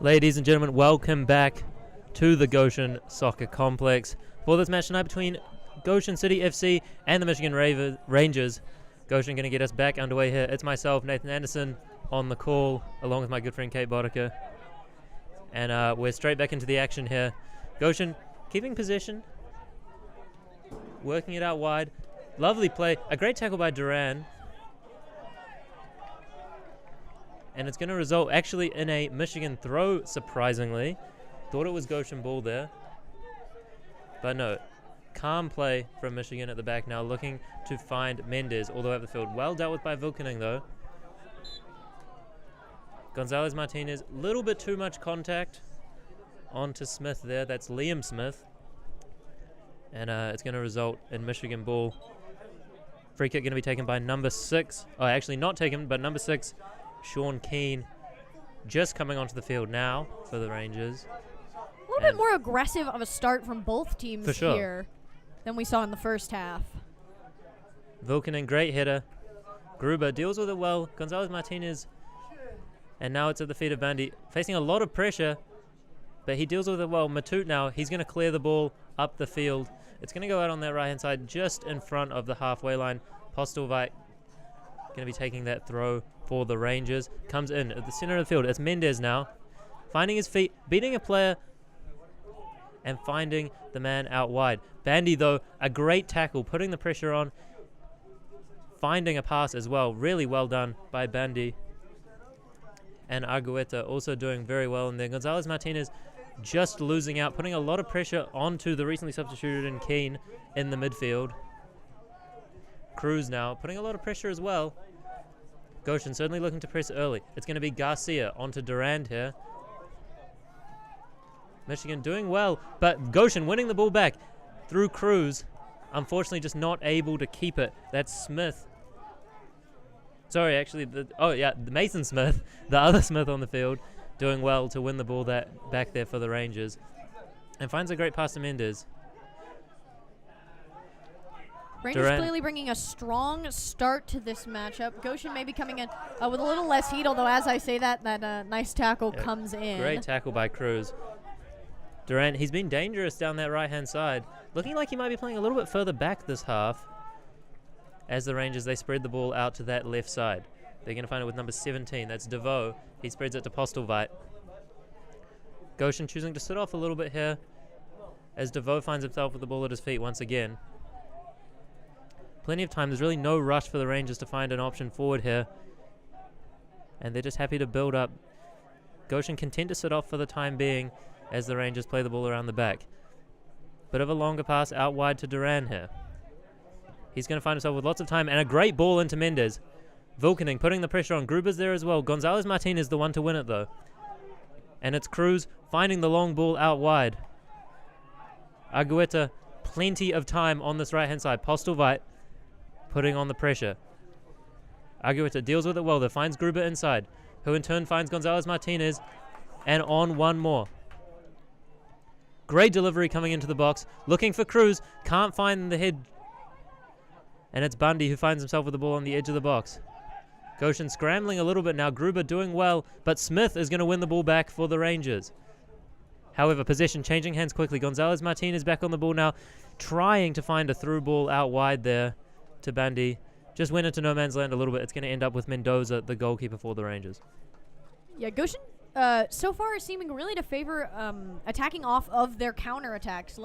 Ladies and gentlemen, welcome back to the Goshen Soccer Complex for this match tonight between Goshen City FC and the Michigan Rangers. Goshen going to get us back underway here. It's myself, Nathan Anderson, on the call, along with my good friend Kate Boddicker. And we're straight back into the action here. Goshen keeping possession, working it out wide. Lovely play. A great tackle by Duran. And it's going to result actually in a Michigan throw, surprisingly. Thought it was Goshen ball there. But no. Calm play from Michigan at the back now, looking to find Mendez all the way up the field. Well dealt with by Vilkening, though. Gonzalez Martinez, a little bit too much contact onto Smith there. That's Liam Smith. And it's going to result in Michigan ball. Free kick going to be taken by number 6. Oh, actually not taken, but number 6, Sean Keane, just coming onto the field now for the Rangers. A little bit more aggressive of a start from both teams here than we saw in the first half. Vilkening, great header. Gruber deals with it well. Gonzalez Martinez. And now it's at the feet of Bandy. Facing a lot of pressure, but he deals with it well. Matute now, he's going to clear the ball up the field. It's going to go out on that right-hand side just in front of the halfway line. Postelvite going to be taking that throw for the Rangers. Comes in at the center of the field. It's Mendez now. Finding his feet, beating a player, and finding the man out wide. Bandy, though, a great tackle, putting the pressure on. Finding a pass as well. Really well done by Bandy. And Argueta also doing very well in there. Gonzalez Martinez just losing out, putting a lot of pressure onto the recently substituted in Keane in the midfield. Cruz now putting a lot of pressure as well. Goshen certainly looking to press early. It's going to be Garcia onto Durand here. Michigan doing well, but Goshen winning the ball back through Cruz. Unfortunately, just not able to keep it. That's Smith. Sorry, actually, the Mason Smith, the other Smith on the field, doing well to win the ball back there for the Rangers. And finds a great pass to Mendez. Rangers clearly bringing a strong start to this matchup. Goshen maybe coming in with a little less heat, although as I say that nice tackle comes in. Great tackle by Cruz. Durant, he's been dangerous down that right-hand side. Looking like he might be playing a little bit further back this half. As the Rangers, they spread the ball out to that left side. They're going to find it with number 17. That's DeVoe. He spreads it to Postelvite. Goshen choosing to sit off a little bit here as DeVoe finds himself with the ball at his feet once again. Plenty of time. There's really no rush for the Rangers to find an option forward here. And they're just happy to build up. Goshen content to sit off for the time being as the Rangers play the ball around the back. Bit of a longer pass out wide to Duran here. He's going to find himself with lots of time and a great ball into Mendez. Vilkening putting the pressure on. Gruber's there as well. Gonzalez Martinez the one to win it though. And it's Cruz finding the long ball out wide. Argueta, plenty of time on this right-hand side. Postelvite putting on the pressure. Argueta deals with it well. There finds Gruber inside, who in turn finds Gonzalez Martinez and on one more. Great delivery coming into the box. Looking for Cruz. Can't find the head. And it's Bundy who finds himself with the ball on the edge of the box. Goshen scrambling a little bit now. Gruber doing well, but Smith is going to win the ball back for the Rangers. However, possession changing hands quickly. Gonzalez Martinez back on the ball now, trying to find a through ball out wide there to Bundy. Just went into no man's land a little bit. It's going to end up with Mendoza, the goalkeeper for the Rangers. Yeah, Goshen so far is seeming really to favor attacking off of their counterattacks,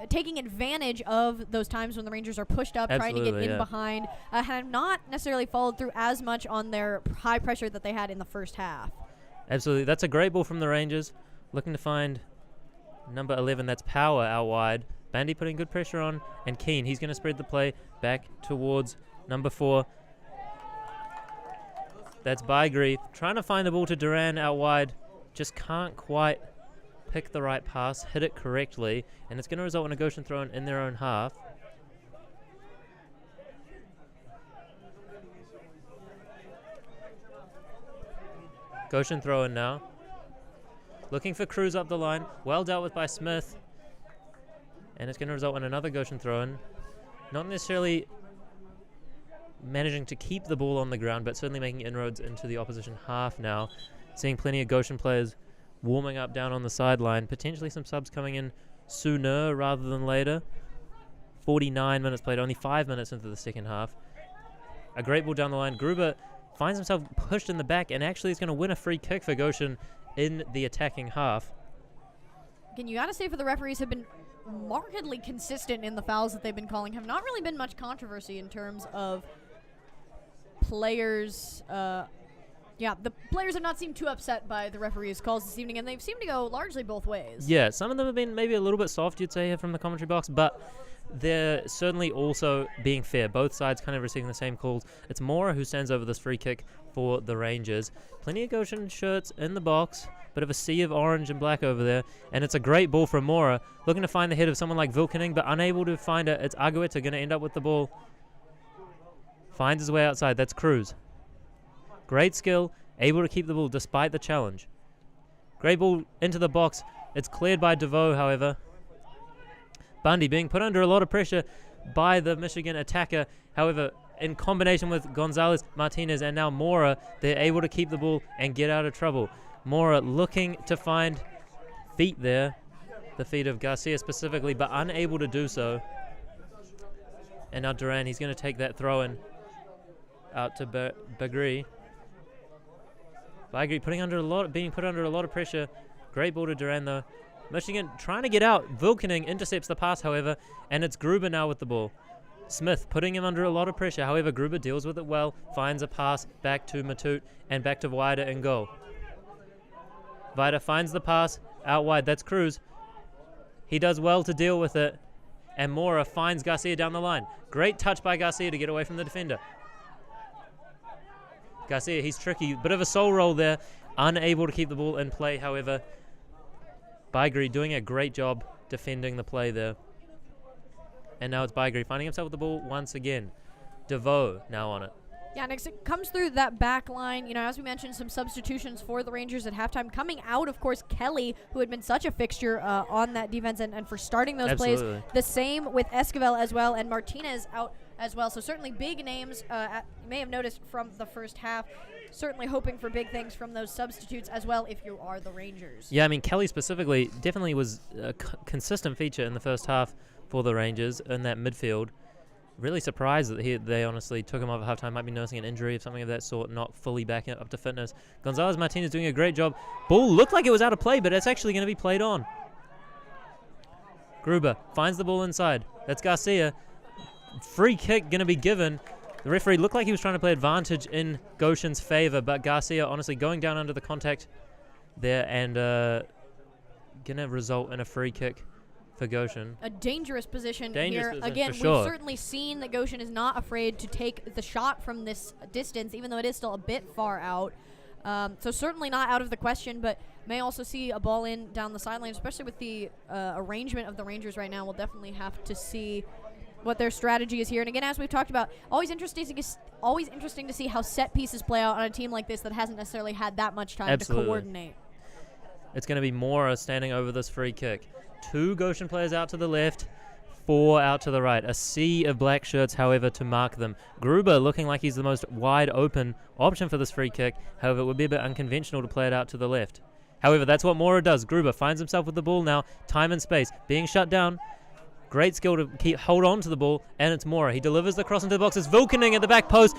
taking advantage of those times when the Rangers are pushed up, trying to get in behind, have not necessarily followed through as much on their high pressure that they had in the first half. Absolutely. That's a great ball from the Rangers. Looking to find number 11, that's Power out wide. Bandy putting good pressure on, and Keane, he's going to spread the play back towards number 4. That's Bygrieve. Trying to find the ball to Duran out wide. Just can't quite pick the right pass, hit it correctly, and it's going to result in a Goshen throw in their own half. Goshen throw in now. Looking for Cruz up the line. Well dealt with by Smith. And it's going to result in another Goshen throw in. Not necessarily managing to keep the ball on the ground, but certainly making inroads into the opposition half now. Seeing plenty of Goshen players warming up down on the sideline. Potentially some subs coming in sooner rather than later. 49 minutes played, only 5 minutes into the second half. A great ball down the line. Gruber finds himself pushed in the back and actually is going to win a free kick for Goshen in the attacking half. Again, you got to say for the referees have been markedly consistent in the fouls that they've been calling. Have not really been much controversy in terms of players. The players have not seemed too upset by the referees' calls this evening, and they've seemed to go largely both ways. Yeah, some of them have been maybe a little bit soft, you'd say, here from the commentary box, but they're certainly also being fair. Both sides kind of receiving the same calls. It's Mora who sends over this free kick for the Rangers. Plenty of Goshen shirts in the box. Bit of a sea of orange and black over there. And it's a great ball from Mora. Looking to find the head of someone like Vilkening, but unable to find it. It's Agueta going to end up with the ball. Finds his way outside. That's Cruz. Great skill. Able to keep the ball despite the challenge. Great ball into the box. It's cleared by DeVoe, however. Bundy being put under a lot of pressure by the Michigan attacker. However, in combination with Gonzalez, Martinez, and now Mora, they're able to keep the ball and get out of trouble. Mora looking to find feet there, the feet of Garcia specifically, but unable to do so. And now Duran, he's going to take that throw-in out to Bagri. Bagri being put under a lot of pressure. Great ball to Duran, though. Michigan trying to get out. Vilkening intercepts the pass, however, and it's Gruber now with the ball. Smith putting him under a lot of pressure. However, Gruber deals with it well, finds a pass back to Matut and back to Vida in goal. Vida finds the pass out wide. That's Cruz. He does well to deal with it, and Mora finds Garcia down the line. Great touch by Garcia to get away from the defender. Garcia, he's tricky. Bit of a soul roll there. Unable to keep the ball in play, however. Baigri doing a great job defending the play there. And now it's Baigri finding himself with the ball once again. DeVoe now on it. Yeah, next it comes through that back line. You know, as we mentioned, some substitutions for the Rangers at halftime. Coming out, of course, Kelly, who had been such a fixture on that defense and for starting those plays. The same with Esquivel as well, and Martinez out as well. So certainly big names, you may have noticed from the first half. Certainly hoping for big things from those substitutes as well if you are the Rangers. Yeah, I mean, Kelly specifically definitely was a consistent feature in the first half for the Rangers in that midfield. Really surprised that they honestly took him off at halftime. Might be nursing an injury of something of that sort, not fully back up to fitness. Gonzalez Martinez doing a great job. Ball looked like it was out of play, but it's actually going to be played on. Gruber finds the ball inside. That's Garcia. Free kick going to be given. The referee looked like he was trying to play advantage in Goshen's favor, but Garcia honestly going down under the contact there and going to result in a free kick for Goshen. A dangerous position here. Again, for sure. We've certainly seen that Goshen is not afraid to take the shot from this distance, even though it is still a bit far out. So certainly not out of the question, but may also see a ball in down the sideline, especially with the arrangement of the Rangers right now. We'll definitely have to see what their strategy is here. And again, as we've talked about, always interesting to see how set pieces play out on a team like this that hasn't necessarily had that much time to coordinate. It's going to be Mora standing over this free kick. 2 Goshen players out to the left, 4 out to the right. A sea of black shirts, however, to mark them. Gruber looking like he's the most wide open option for this free kick. However, it would be a bit unconventional to play it out to the left. However, that's what Mora does. Gruber finds himself with the ball now. Time and space. Being shut down. Great skill to hold on to the ball, and it's Mora. He delivers the cross into the box. It's Vilkening at the back post.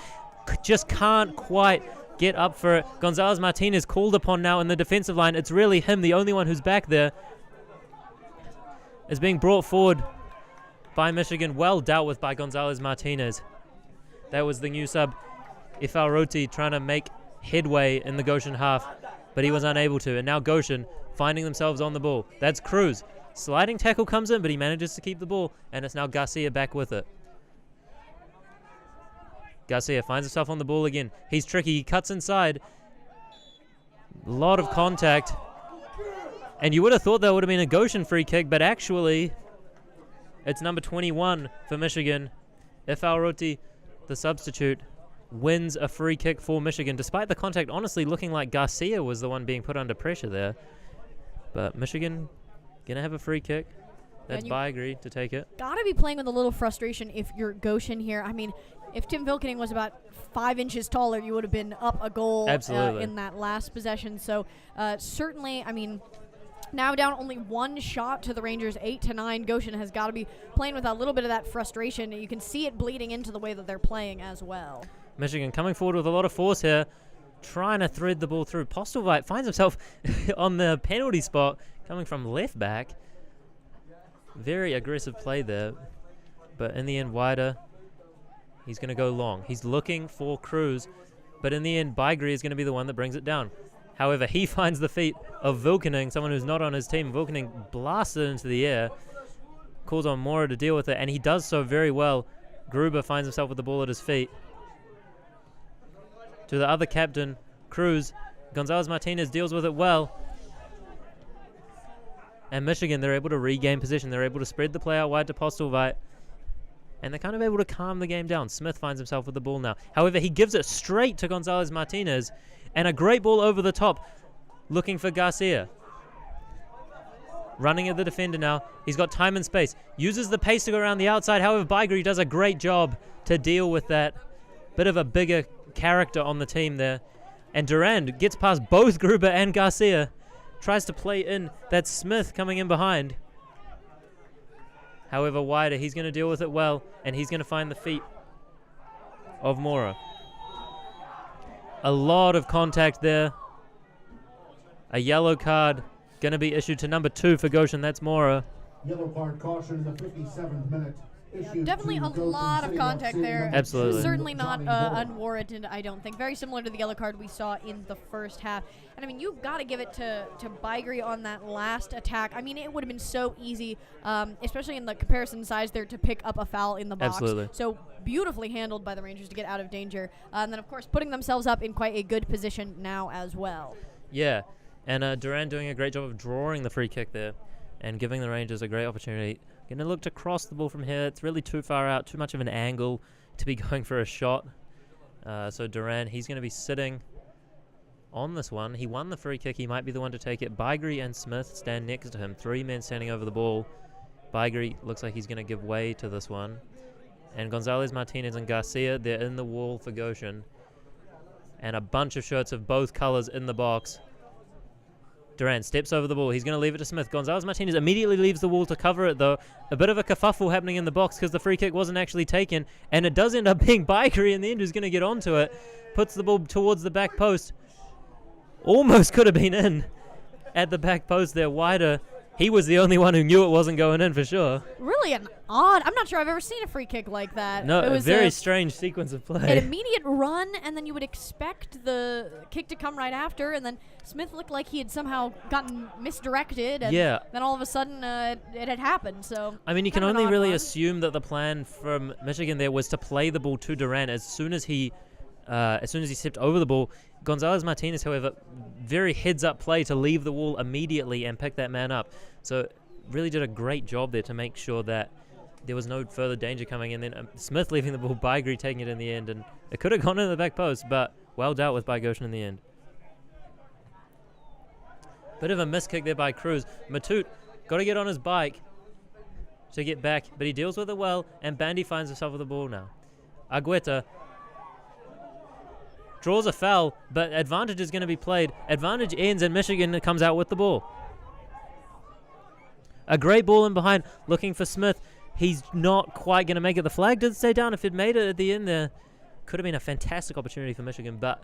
Just can't quite get up for it. Gonzalez Martinez called upon now in the defensive line. It's really him, the only one who's back there. Is being brought forward by Michigan. Well dealt with by Gonzalez Martinez. That was the new sub, Ifal Roti, trying to make headway in the Goshen half, but he was unable to. And now Goshen finding themselves on the ball. That's Cruz. Sliding tackle comes in, but he manages to keep the ball, and it's now Garcia back with it. Garcia finds himself on the ball again. He's tricky. He cuts inside. A lot of contact. And you would have thought that would have been a Goshen free kick, but actually it's number 21 for Michigan. Ifal Roti, the substitute, wins a free kick for Michigan, despite the contact honestly looking like Garcia was the one being put under pressure there. But Michigan going to have a free kick. That's Baigri to take it. Gotta be playing with a little frustration if you're Goshen here. I mean, if Tim Vilkening was about 5 inches taller, you would have been up a goal in that last possession. So certainly, I mean, now down only 1 shot to the Rangers, 8-9. Goshen has got to be playing with a little bit of that frustration. You can see it bleeding into the way that they're playing as well. Michigan coming forward with a lot of force here, trying to thread the ball through. Postelvite finds himself on the penalty spot, coming from left back. Very aggressive play there, but in the end, wider. He's going to go long. He's looking for Cruz, but in the end, Bygri is going to be the one that brings it down. However, he finds the feet of Vilkening, someone who's not on his team. Vilkening blasts it into the air, calls on Mora to deal with it, and he does so very well. Gruber finds himself with the ball at his feet. To the other captain, Cruz. Gonzalez-Martinez deals with it well. And Michigan, they're able to regain position. They're able to spread the play out wide to Postelvite. And they're kind of able to calm the game down. Smith finds himself with the ball now. However, he gives it straight to Gonzalez-Martinez. And a great ball over the top, looking for Garcia. Running at the defender now. He's got time and space. Uses the pace to go around the outside. However, Bygri does a great job to deal with that. Bit of a bigger character on the team there. And Durand gets past both Gruber and Garcia. Tries to play in. That's Smith coming in behind. However, wider. He's going to deal with it well. And he's going to find the feet of Mora. A lot of contact there. A yellow card going to be issued to number 2 for Goshen. That's Mora. Yellow card caution in the 57th minute. Definitely a lot of contact there. Absolutely. Certainly not unwarranted, I don't think. Very similar to the yellow card we saw in the first half. And, I mean, you've got to give it to Bygri on that last attack. I mean, it would have been so easy, especially in the comparison size there, to pick up a foul in the box. Absolutely. So beautifully handled by the Rangers to get out of danger. And then, of course, putting themselves up in quite a good position now as well. Yeah. And Durand doing a great job of drawing the free kick there and giving the Rangers a great opportunity. Going to look to cross the ball from here. It's really too far out, too much of an angle to be going for a shot. So Durand, he's going to be sitting on this one. He won the free kick. He might be the one to take it. Bygri and Smith stand next to him. 3 men standing over the ball. Bygri looks like he's going to give way to this one. And Gonzalez-Martinez and Garcia, they're in the wall for Goshen. And a bunch of shirts of both colors in the box. Durand steps over the ball. He's going to leave it to Smith. Gonzalez-Martinez immediately leaves the wall to cover it, though. A bit of a kerfuffle happening in the box because the free kick wasn't actually taken. And it does end up being Bygri in the end who's going to get onto it. Puts the ball towards the back post. Almost could have been in at the back post there. Wider. He was the only one who knew it wasn't going in for sure. Really an odd. I'm not sure I've ever seen a free kick like that. No, it was a very strange sequence of play. An immediate run, and then you would expect the kick to come right after, and then Smith looked like he had somehow gotten misdirected, and then all of a sudden it had happened. So I mean, you can only really assume that the plan from Michigan there was to play the ball to Durand as soon as he stepped over the ball. Gonzalez-Martinez, however, very heads-up play to leave the wall immediately and pick that man up. So really did a great job there to make sure that there was no further danger coming in. Then Smith leaving the ball, Bygri taking it in the end, and it could have gone in the back post, but well dealt with by Goshen in the end. Bit of a miss kick there by Cruz. Matute got to get on his bike to get back, but he deals with it well, and Bandy finds himself with the ball now. Argueta draws a foul, but advantage is going to be played. Advantage ends, and Michigan comes out with the ball. A great ball in behind, looking for Smith. He's not quite going to make it. The flag did stay down. If it made it at the end there, could have been a fantastic opportunity for Michigan, but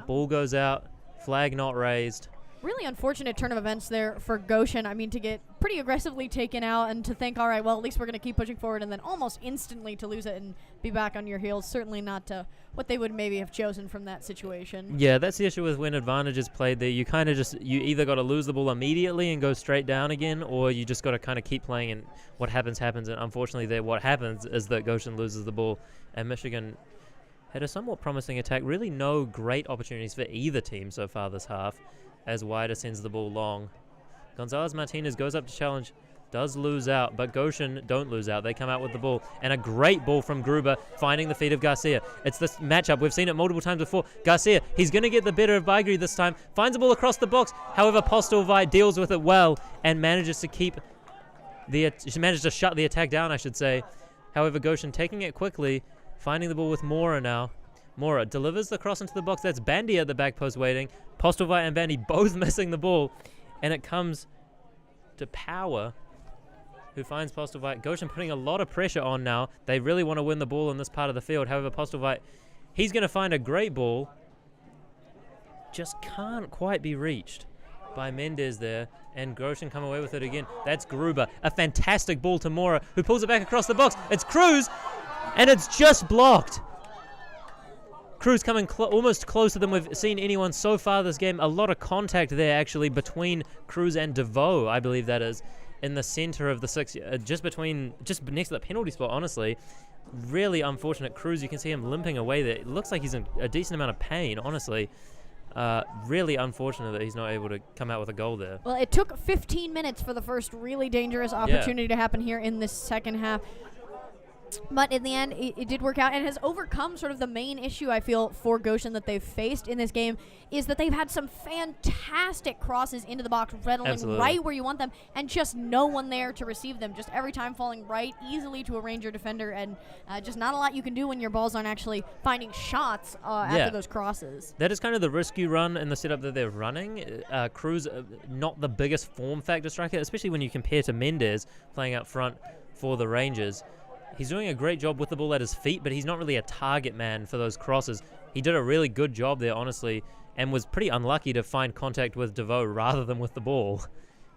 ball goes out, flag not raised. Really unfortunate turn of events there for Goshen. I mean, to get pretty aggressively taken out and to think, all right, well, at least we're going to keep pushing forward, and then almost instantly to lose it and be back on your heels. Certainly not what they would maybe have chosen from that situation. Yeah, that's the issue with when advantage is played there. You kind of you either got to lose the ball immediately and go straight down again, or you just got to kind of keep playing, and what happens. And unfortunately there, what happens is that Goshen loses the ball, and Michigan had a somewhat promising attack. Really no great opportunities for either team so far this half, as Wider sends the ball long. Gonzalez-Martinez goes up to challenge, does lose out, but Goshen don't lose out. They come out with the ball, and a great ball from Gruber, finding the feet of Garcia. It's this matchup. We've seen it multiple times before. Garcia, he's going to get the better of Bygri this time, finds the ball across the box. However, Postelvite deals with it well and manages to shut the attack down, I should say. However, Goshen taking it quickly, finding the ball with Mora now. Mora delivers the cross into the box. That's Bandy at the back post waiting. Postelvite and Bandy both missing the ball. And it comes to Power, who finds Postelvite. Goshen putting a lot of pressure on now. They really want to win the ball in this part of the field. However, Postelvite, he's going to find a great ball. Just can't quite be reached by Mendez there. And Goshen come away with it again. That's Gruber. A fantastic ball to Mora, who pulls it back across the box. It's Cruz, and it's just blocked. Cruz coming almost closer than we've seen anyone so far this game. A lot of contact there, actually, between Cruz and DeVoe, I believe that is, in the center of the 6, just next to the penalty spot, honestly. Really unfortunate. Cruz, you can see him limping away there. It looks like he's in a decent amount of pain, honestly. Really unfortunate that he's not able to come out with a goal there. Well, it took 15 minutes for the first really dangerous opportunity to happen here in this second half. But in the end, it did work out and has overcome sort of the main issue, I feel, for Goshen that they've faced in this game, is that they've had some fantastic crosses into the box, rattling right where you want them, and just no one there to receive them. Just every time falling right easily to a Ranger defender, and just not a lot you can do when your balls aren't actually finding shots after those crosses. That is kind of the risk you run in the setup that they're running. Cruz, not the biggest form factor striker, especially when you compare to Mendez playing up front for the Rangers. He's doing a great job with the ball at his feet, but he's not really a target man for those crosses. He did a really good job there, honestly, and was pretty unlucky to find contact with DeVoe rather than with the ball.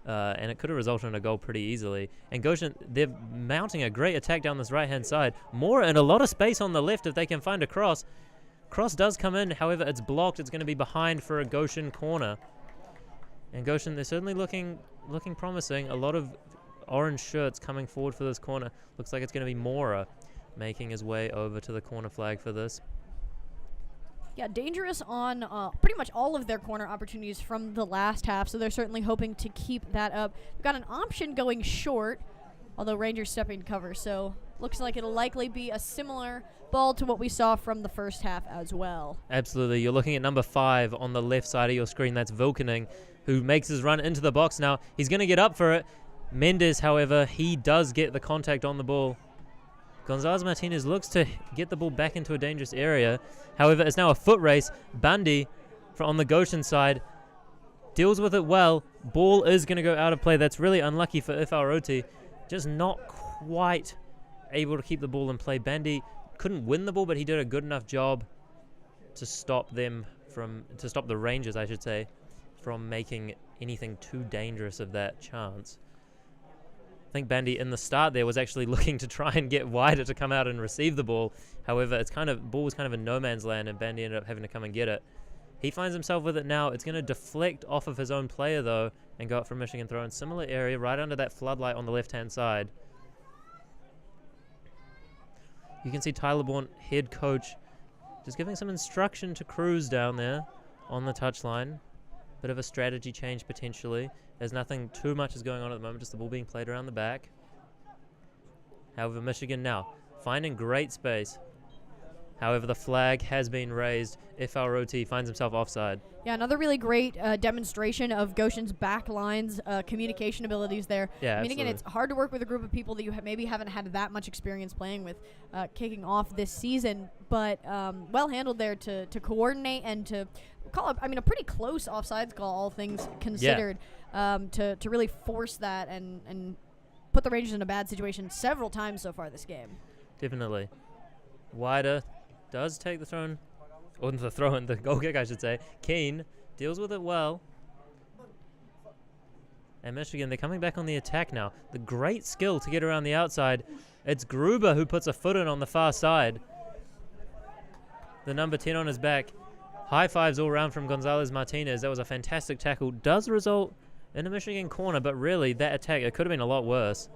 And it could have resulted in a goal pretty easily. And Goshen, they're mounting a great attack down this right-hand side. Mora in a lot of space on the left if they can find a cross. Cross does come in, however, it's blocked. It's going to be behind for a Goshen corner. And Goshen, they're certainly looking promising. A lot of orange shirts coming forward for this corner. Looks like it's going to be Mora making his way over to the corner flag for this. Yeah, dangerous on pretty much all of their corner opportunities from the last half, so they're certainly hoping to keep that up. We've got an option going short, although Rangers stepping to cover, so looks like it'll likely be a similar ball to what we saw from the first half as well. Absolutely. You're looking at number 5 on the left side of your screen. That's Vilkening, who makes his run into the box now. He's going to get up for it. Mendez, however, he does get the contact on the ball. Gonzalez Martinez looks to get the ball back into a dangerous area. However, it's now a foot race. Bundy on the Goshen side deals with it well. Ball is going to go out of play. That's really unlucky for Ifaroti. Just not quite able to keep the ball in play. Bandy couldn't win the ball, but he did a good enough job to stop the Rangers, I should say, from making anything too dangerous of that chance. I think Bandy in the start there was actually looking to try and get wider to come out and receive the ball. However, ball was kind of in no man's land, and Bandy ended up having to come and get it. He finds himself with it now. It's going to deflect off of his own player, though, and go up for a Michigan throw in similar area, right under that floodlight on the left-hand side. You can see Tyler Bourne, head coach, just giving some instruction to Cruz down there on the touchline. Bit of a strategy change potentially. There's nothing too much is going on at the moment, just the ball being played around the back. However, Michigan now finding great space. However, the flag has been raised. Ifaroti finds himself offside. Yeah, another really great demonstration of Goshen's back line's communication abilities there. Yeah, I mean, again, it's hard to work with a group of people that you maybe haven't had that much experience playing with kicking off this season, but well handled there to coordinate and to call up, a pretty close offsides call, all things considered, to really force that and put the Rangers in a bad situation several times so far this game. Definitely. Wider does take the the goal kick, I should say. Keane deals with it well. And Michigan, they're coming back on the attack now. The great skill to get around the outside. It's Gruber who puts a foot in on the far side. The number 10 on his back. High fives all around from Gonzalez Martinez. That was a fantastic tackle. Does result in a Michigan corner, but really that attack, it could have been a lot worse.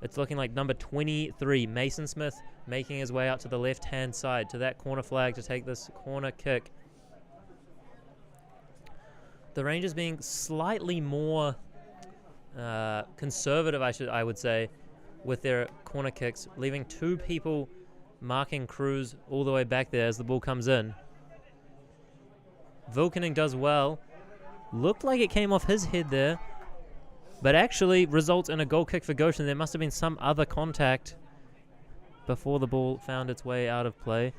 It's looking like number 23, Mason Smith, making his way out to the left-hand side to that corner flag to take this corner kick. The Rangers being slightly more conservative, I would say, with their corner kicks, leaving 2 people marking Cruz all the way back there as the ball comes in. Vilkening does well. Looked like it came off his head there, but actually results in a goal kick for Goshen. There must have been some other contact before the ball found its way out of play.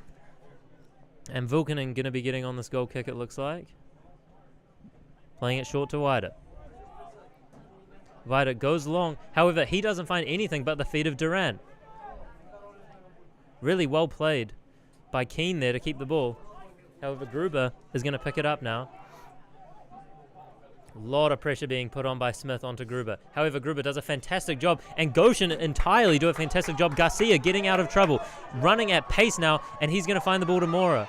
And Vulcanen going to be getting on this goal kick, it looks like. Playing it short to Vida. Vida goes long. However, he doesn't find anything but the feet of Duran. Really well played by Keane there to keep the ball. However, Gruber is going to pick it up now. A lot of pressure being put on by Smith onto Gruber. However, Gruber does a fantastic job, and Goshen entirely do a fantastic job. Garcia getting out of trouble, running at pace now, and he's going to find the ball to Mora.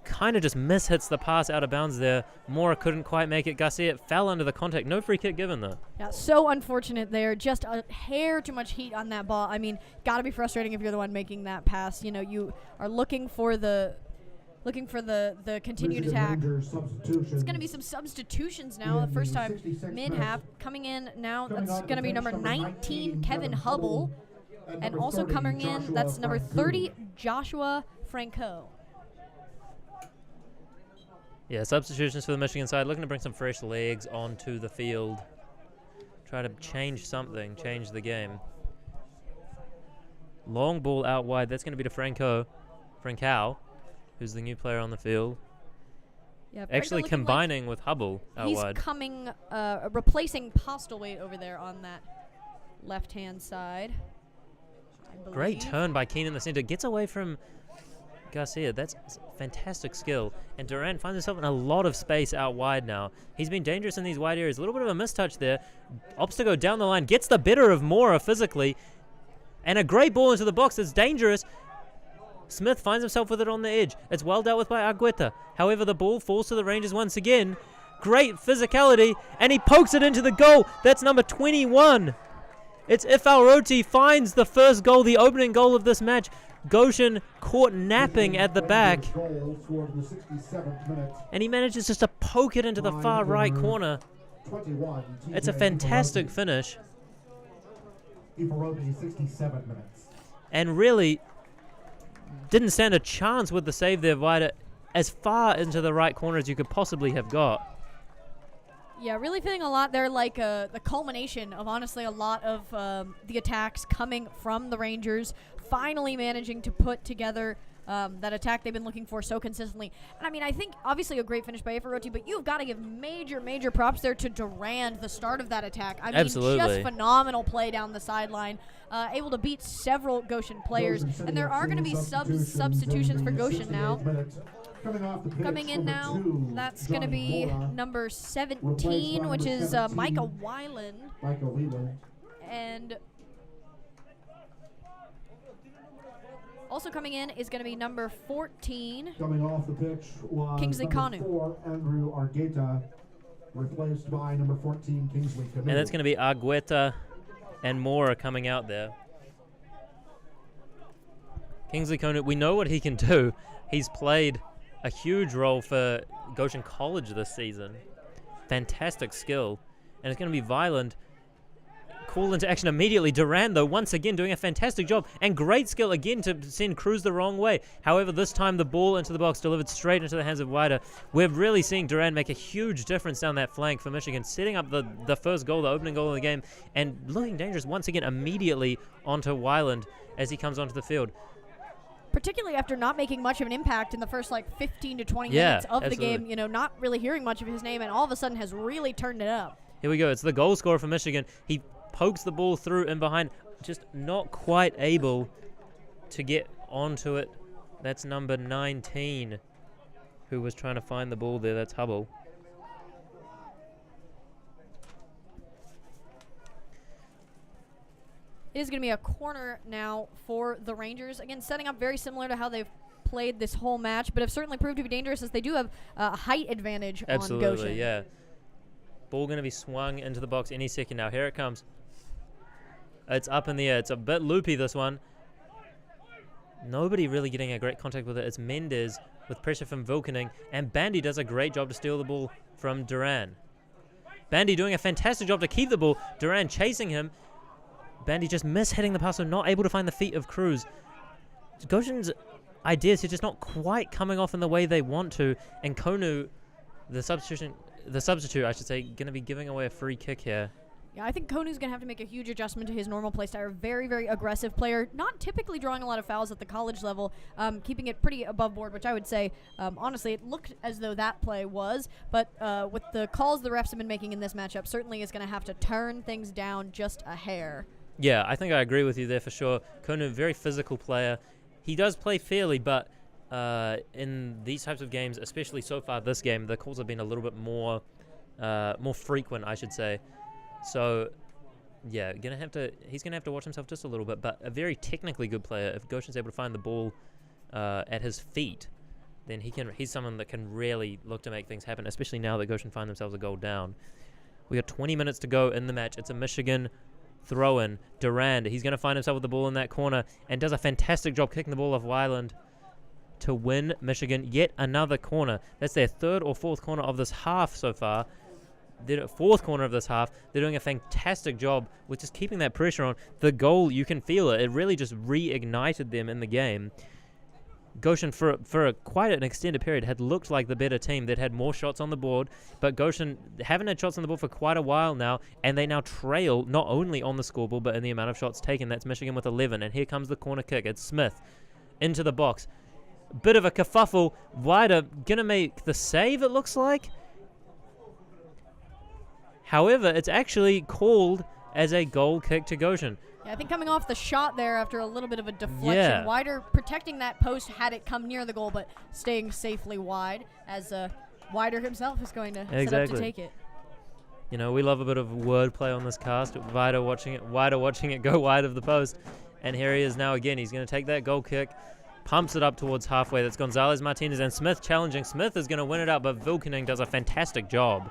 Kind of just mishits the pass out of bounds there. Mora couldn't quite make it. Garcia fell under the contact. No free kick given, though. Yeah, so unfortunate there. Just a hair too much heat on that ball. I mean, got to be frustrating if you're the one making that pass. You know, you are looking for the continued attack. It's going to be some substitutions now. The first time mid-half. Coming in now, that's going to be number 19, Kevin Hubble. And also coming in, that's number 30, Joshua Franco. Yeah, substitutions for the Michigan side. Looking to bring some fresh legs onto the field. Try to change something, change the game. Long ball out wide. That's going to be to Francao, who's the new player on the field. Yeah, actually combining with Hubble out wide. He's coming, replacing Postlethwaite over there on that left-hand side. Great turn by Keane in the center. Gets away from Garcia. That's fantastic skill. And Duran finds himself in a lot of space out wide now. He's been dangerous in these wide areas. A little bit of a mistouch there. Opts to go down the line. Gets the better of Mora physically. And a great ball into the box. It's dangerous. Smith finds himself with it on the edge. It's well dealt with by Argueta. However, the ball falls to the Rangers once again. Great physicality. And he pokes it into the goal. That's number 21. It's Ifal Roti finds the first goal, the opening goal of this match. Goshen caught napping at the back. And he manages just to poke it into the far right corner. It's a fantastic finish. And really didn't stand a chance with the save there, Vida, as far into the right corner as you could possibly have got. Yeah, really feeling a lot there like the culmination of, honestly, a lot of the attacks coming from the Rangers, finally managing to put together that attack they've been looking for so consistently. And, I mean, I think, obviously, a great finish by Eferoti, but you've got to give major props there to Durand, the start of that attack. I mean, just phenomenal play down the sideline, able to beat several Goshen players. And there are going to be substitutions for Goshen now. Coming in now, that's going to be number 17, which is Micah Weiland. And also coming in is going to be number 14, coming off the pitch was Kingsley Kanu. 4, Andrew Argueta, replaced by number 14, Kingsley Kanu. And that's going to be Argueta and Mora coming out there. Kingsley Kanu, we know what he can do. He's played a huge role for Goshen College this season. Fantastic skill. And it's going to be Violent. Call into action immediately. Duran, though, once again doing a fantastic job. And great skill again to send Cruz the wrong way. However, this time the ball into the box delivered straight into the hands of Vida. We're really seeing Duran make a huge difference down that flank for Michigan, setting up the first goal, the opening goal of the game, and looking dangerous once again immediately onto Weiland as he comes onto the field. Particularly after not making much of an impact in the first, 15 to 20 minutes of the game, not really hearing much of his name, and all of a sudden has really turned it up. Here we go. It's the goal scorer for Michigan. He pokes the ball through and behind, just not quite able to get onto it. That's number 19 who was trying to find the ball there. That's Hubble. It is going to be a corner now for the Rangers. Again, setting up very similar to how they've played this whole match, but have certainly proved to be dangerous as they do have a height advantage on Goshen. Absolutely, yeah. Ball going to be swung into the box any second now. Here it comes. It's up in the air. It's a bit loopy, this one. Nobody really getting a great contact with it. It's Mendez with pressure from Vulcaning, and Bandy does a great job to steal the ball from Duran. Bandy doing a fantastic job to keep the ball. Duran chasing him. Bandy just mishitting the pass, so not able to find the feet of Cruz. Goshen's ideas are just not quite coming off in the way they want to, and Konu, the substitute, I should say, going to be giving away a free kick here. Yeah, I think Konu's going to have to make a huge adjustment to his normal play style. Very, very aggressive player. Not typically drawing a lot of fouls at the college level, keeping it pretty above board, which I would say, honestly, it looked as though that play was. But with the calls the refs have been making in this matchup, certainly is going to have to turn things down just a hair. Yeah, I think I agree with you there for sure. Konu, very physical player. He does play fairly, but in these types of games, especially so far this game, the calls have been a little bit more frequent, I should say. So, yeah, he's gonna have to watch himself just a little bit. But a very technically good player. If Goshen's able to find the ball at his feet, then he's someone that can really look to make things happen. Especially now that Goshen find themselves a goal down. We got 20 minutes to go in the match. It's a Michigan throw-in. Durand, he's gonna find himself with the ball in that corner and does a fantastic job kicking the ball off Weiland to win Michigan yet another corner. That's their third or fourth corner of this half so far. They're fourth corner of this half. They're doing a fantastic job with just keeping that pressure on. The goal, you can feel it. It really just reignited them in the game. Goshen, for quite an extended period, had looked like the better team that had more shots on the board. But Goshen haven't had shots on the board for quite a while now, and they now trail not only on the scoreboard, but in the amount of shots taken. That's Michigan with 11, and here comes the corner kick. It's Smith into the box. Bit of a kerfuffle. Wider gonna make the save, it looks like. However, it's actually called as a goal kick to Goshen. Yeah, I think coming off the shot there after a little bit of a deflection, Yeah. Wider protecting that post had it come near the goal, but staying safely wide as Wider himself is going to set up to take it. You know, we love a bit of wordplay on this cast. Wider watching it go wide of the post. And here he is now again. He's going to take that goal kick, pumps it up towards halfway. That's Gonzalez Martinez and Smith challenging. Smith is going to win it out, but Vilkening does a fantastic job.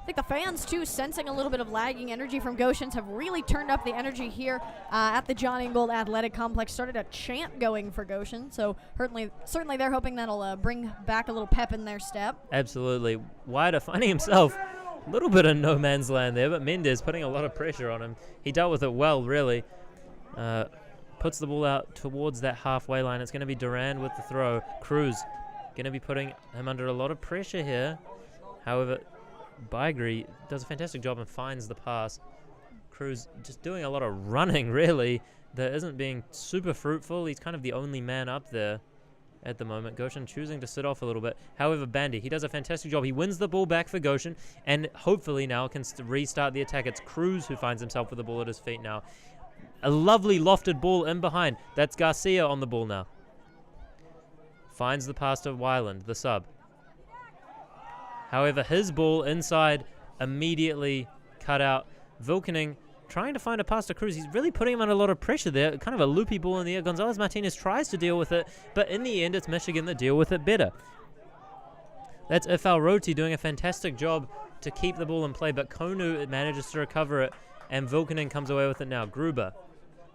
I think the fans, too, sensing a little bit of lagging energy from Goshen's, have really turned up the energy here at the John Ingold Athletic Complex. Started a chant going for Goshen, so certainly they're hoping that'll bring back a little pep in their step. Absolutely. Wider finding himself a little bit of no man's land there, but Mendez putting a lot of pressure on him. He dealt with it well, really. Puts the ball out towards that halfway line. It's going to be Durand with the throw. Cruz going to be putting him under a lot of pressure here. However, Bygri does a fantastic job and finds the pass. Cruz just doing a lot of running, really, that isn't being super fruitful. He's kind of the only man up there at the moment. Goshen choosing to sit off a little bit. However, Bandy, he does a fantastic job. He wins the ball back for Goshen and hopefully now can restart the attack. It's Cruz who finds himself with the ball at his feet now. A lovely lofted ball in behind. That's Garcia on the ball now. Finds the pass to Weiland, the sub. However, his ball inside immediately cut out. Vilkening trying to find a pass to Cruz. He's really putting him under a lot of pressure there. Kind of a loopy ball in the air. Gonzalez Martinez tries to deal with it, but in the end, it's Michigan that deal with it better. That's Ifal Roti doing a fantastic job to keep the ball in play, but Konu manages to recover it, and Vilkening comes away with it now. Gruber.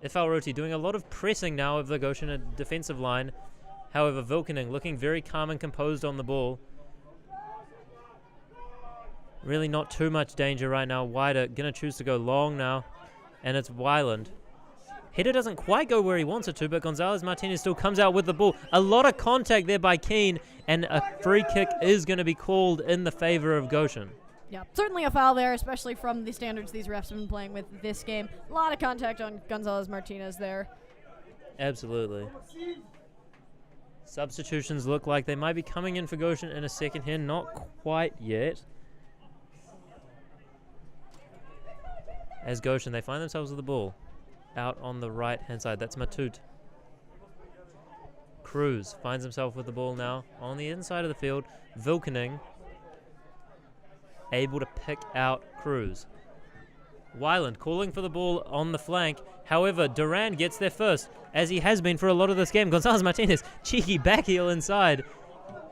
Ifal Roti doing a lot of pressing now of the Goshen defensive line. However, Vilkening looking very calm and composed on the ball. Really not too much danger right now. Wider going to choose to go long now, and it's Weiland. Header doesn't quite go where he wants it to, but Gonzalez Martinez still comes out with the ball. A lot of contact there by Keane, and a free kick is going to be called in the favor of Goshen. Yeah, certainly a foul there, especially from the standards these refs have been playing with this game. A lot of contact on Gonzalez Martinez there. Absolutely. Substitutions look like they might be coming in for Goshen in a second here. Not quite yet. As Goshen, they find themselves with the ball out on the right-hand side. That's Matut. Cruz finds himself with the ball now on the inside of the field. Vilkening able to pick out Cruz. Weiland calling for the ball on the flank. However, Durand gets there first, as he has been for a lot of this game. Gonzalez Martinez, cheeky back heel inside.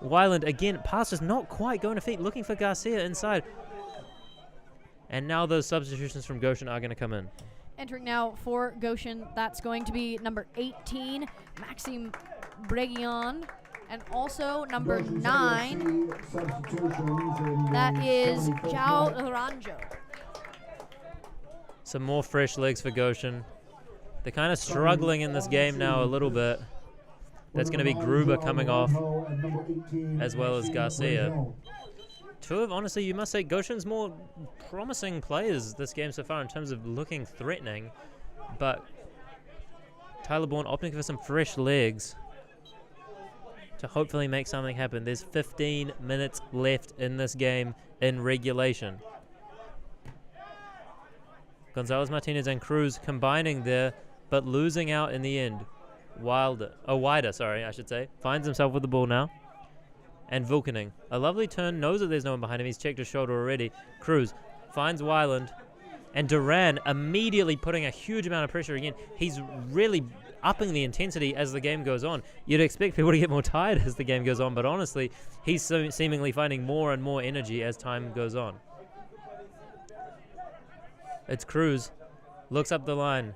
Weiland, again, pass is not quite going to feet, looking for Garcia inside. And now those substitutions from Goshen are going to come in. Entering now for Goshen, that's going to be number 18, Maxime Breguion, and also number 9, that is Jao Laranjo. Some more fresh legs for Goshen. They're kind of struggling in this game now a little bit. That's going to be Gruber coming off, as well as Garcia. two of, honestly, you must say, Goshen's more promising players this game so far in terms of looking threatening. But Tyler Bourne opting for some fresh legs to hopefully make something happen. There's 15 minutes left in this game in regulation. Gonzalez Martinez and Cruz combining there, but losing out in the end. Wider, I should say, finds himself with the ball now. And Vulcaning, a lovely turn, knows that there's no one behind him. He's checked his shoulder already. Cruz finds Weiland. And Duran immediately putting a huge amount of pressure again. He's really upping the intensity as the game goes on. You'd expect people to get more tired as the game goes on, but honestly, he's seemingly finding more and more energy as time goes on. It's Cruz. Looks up the line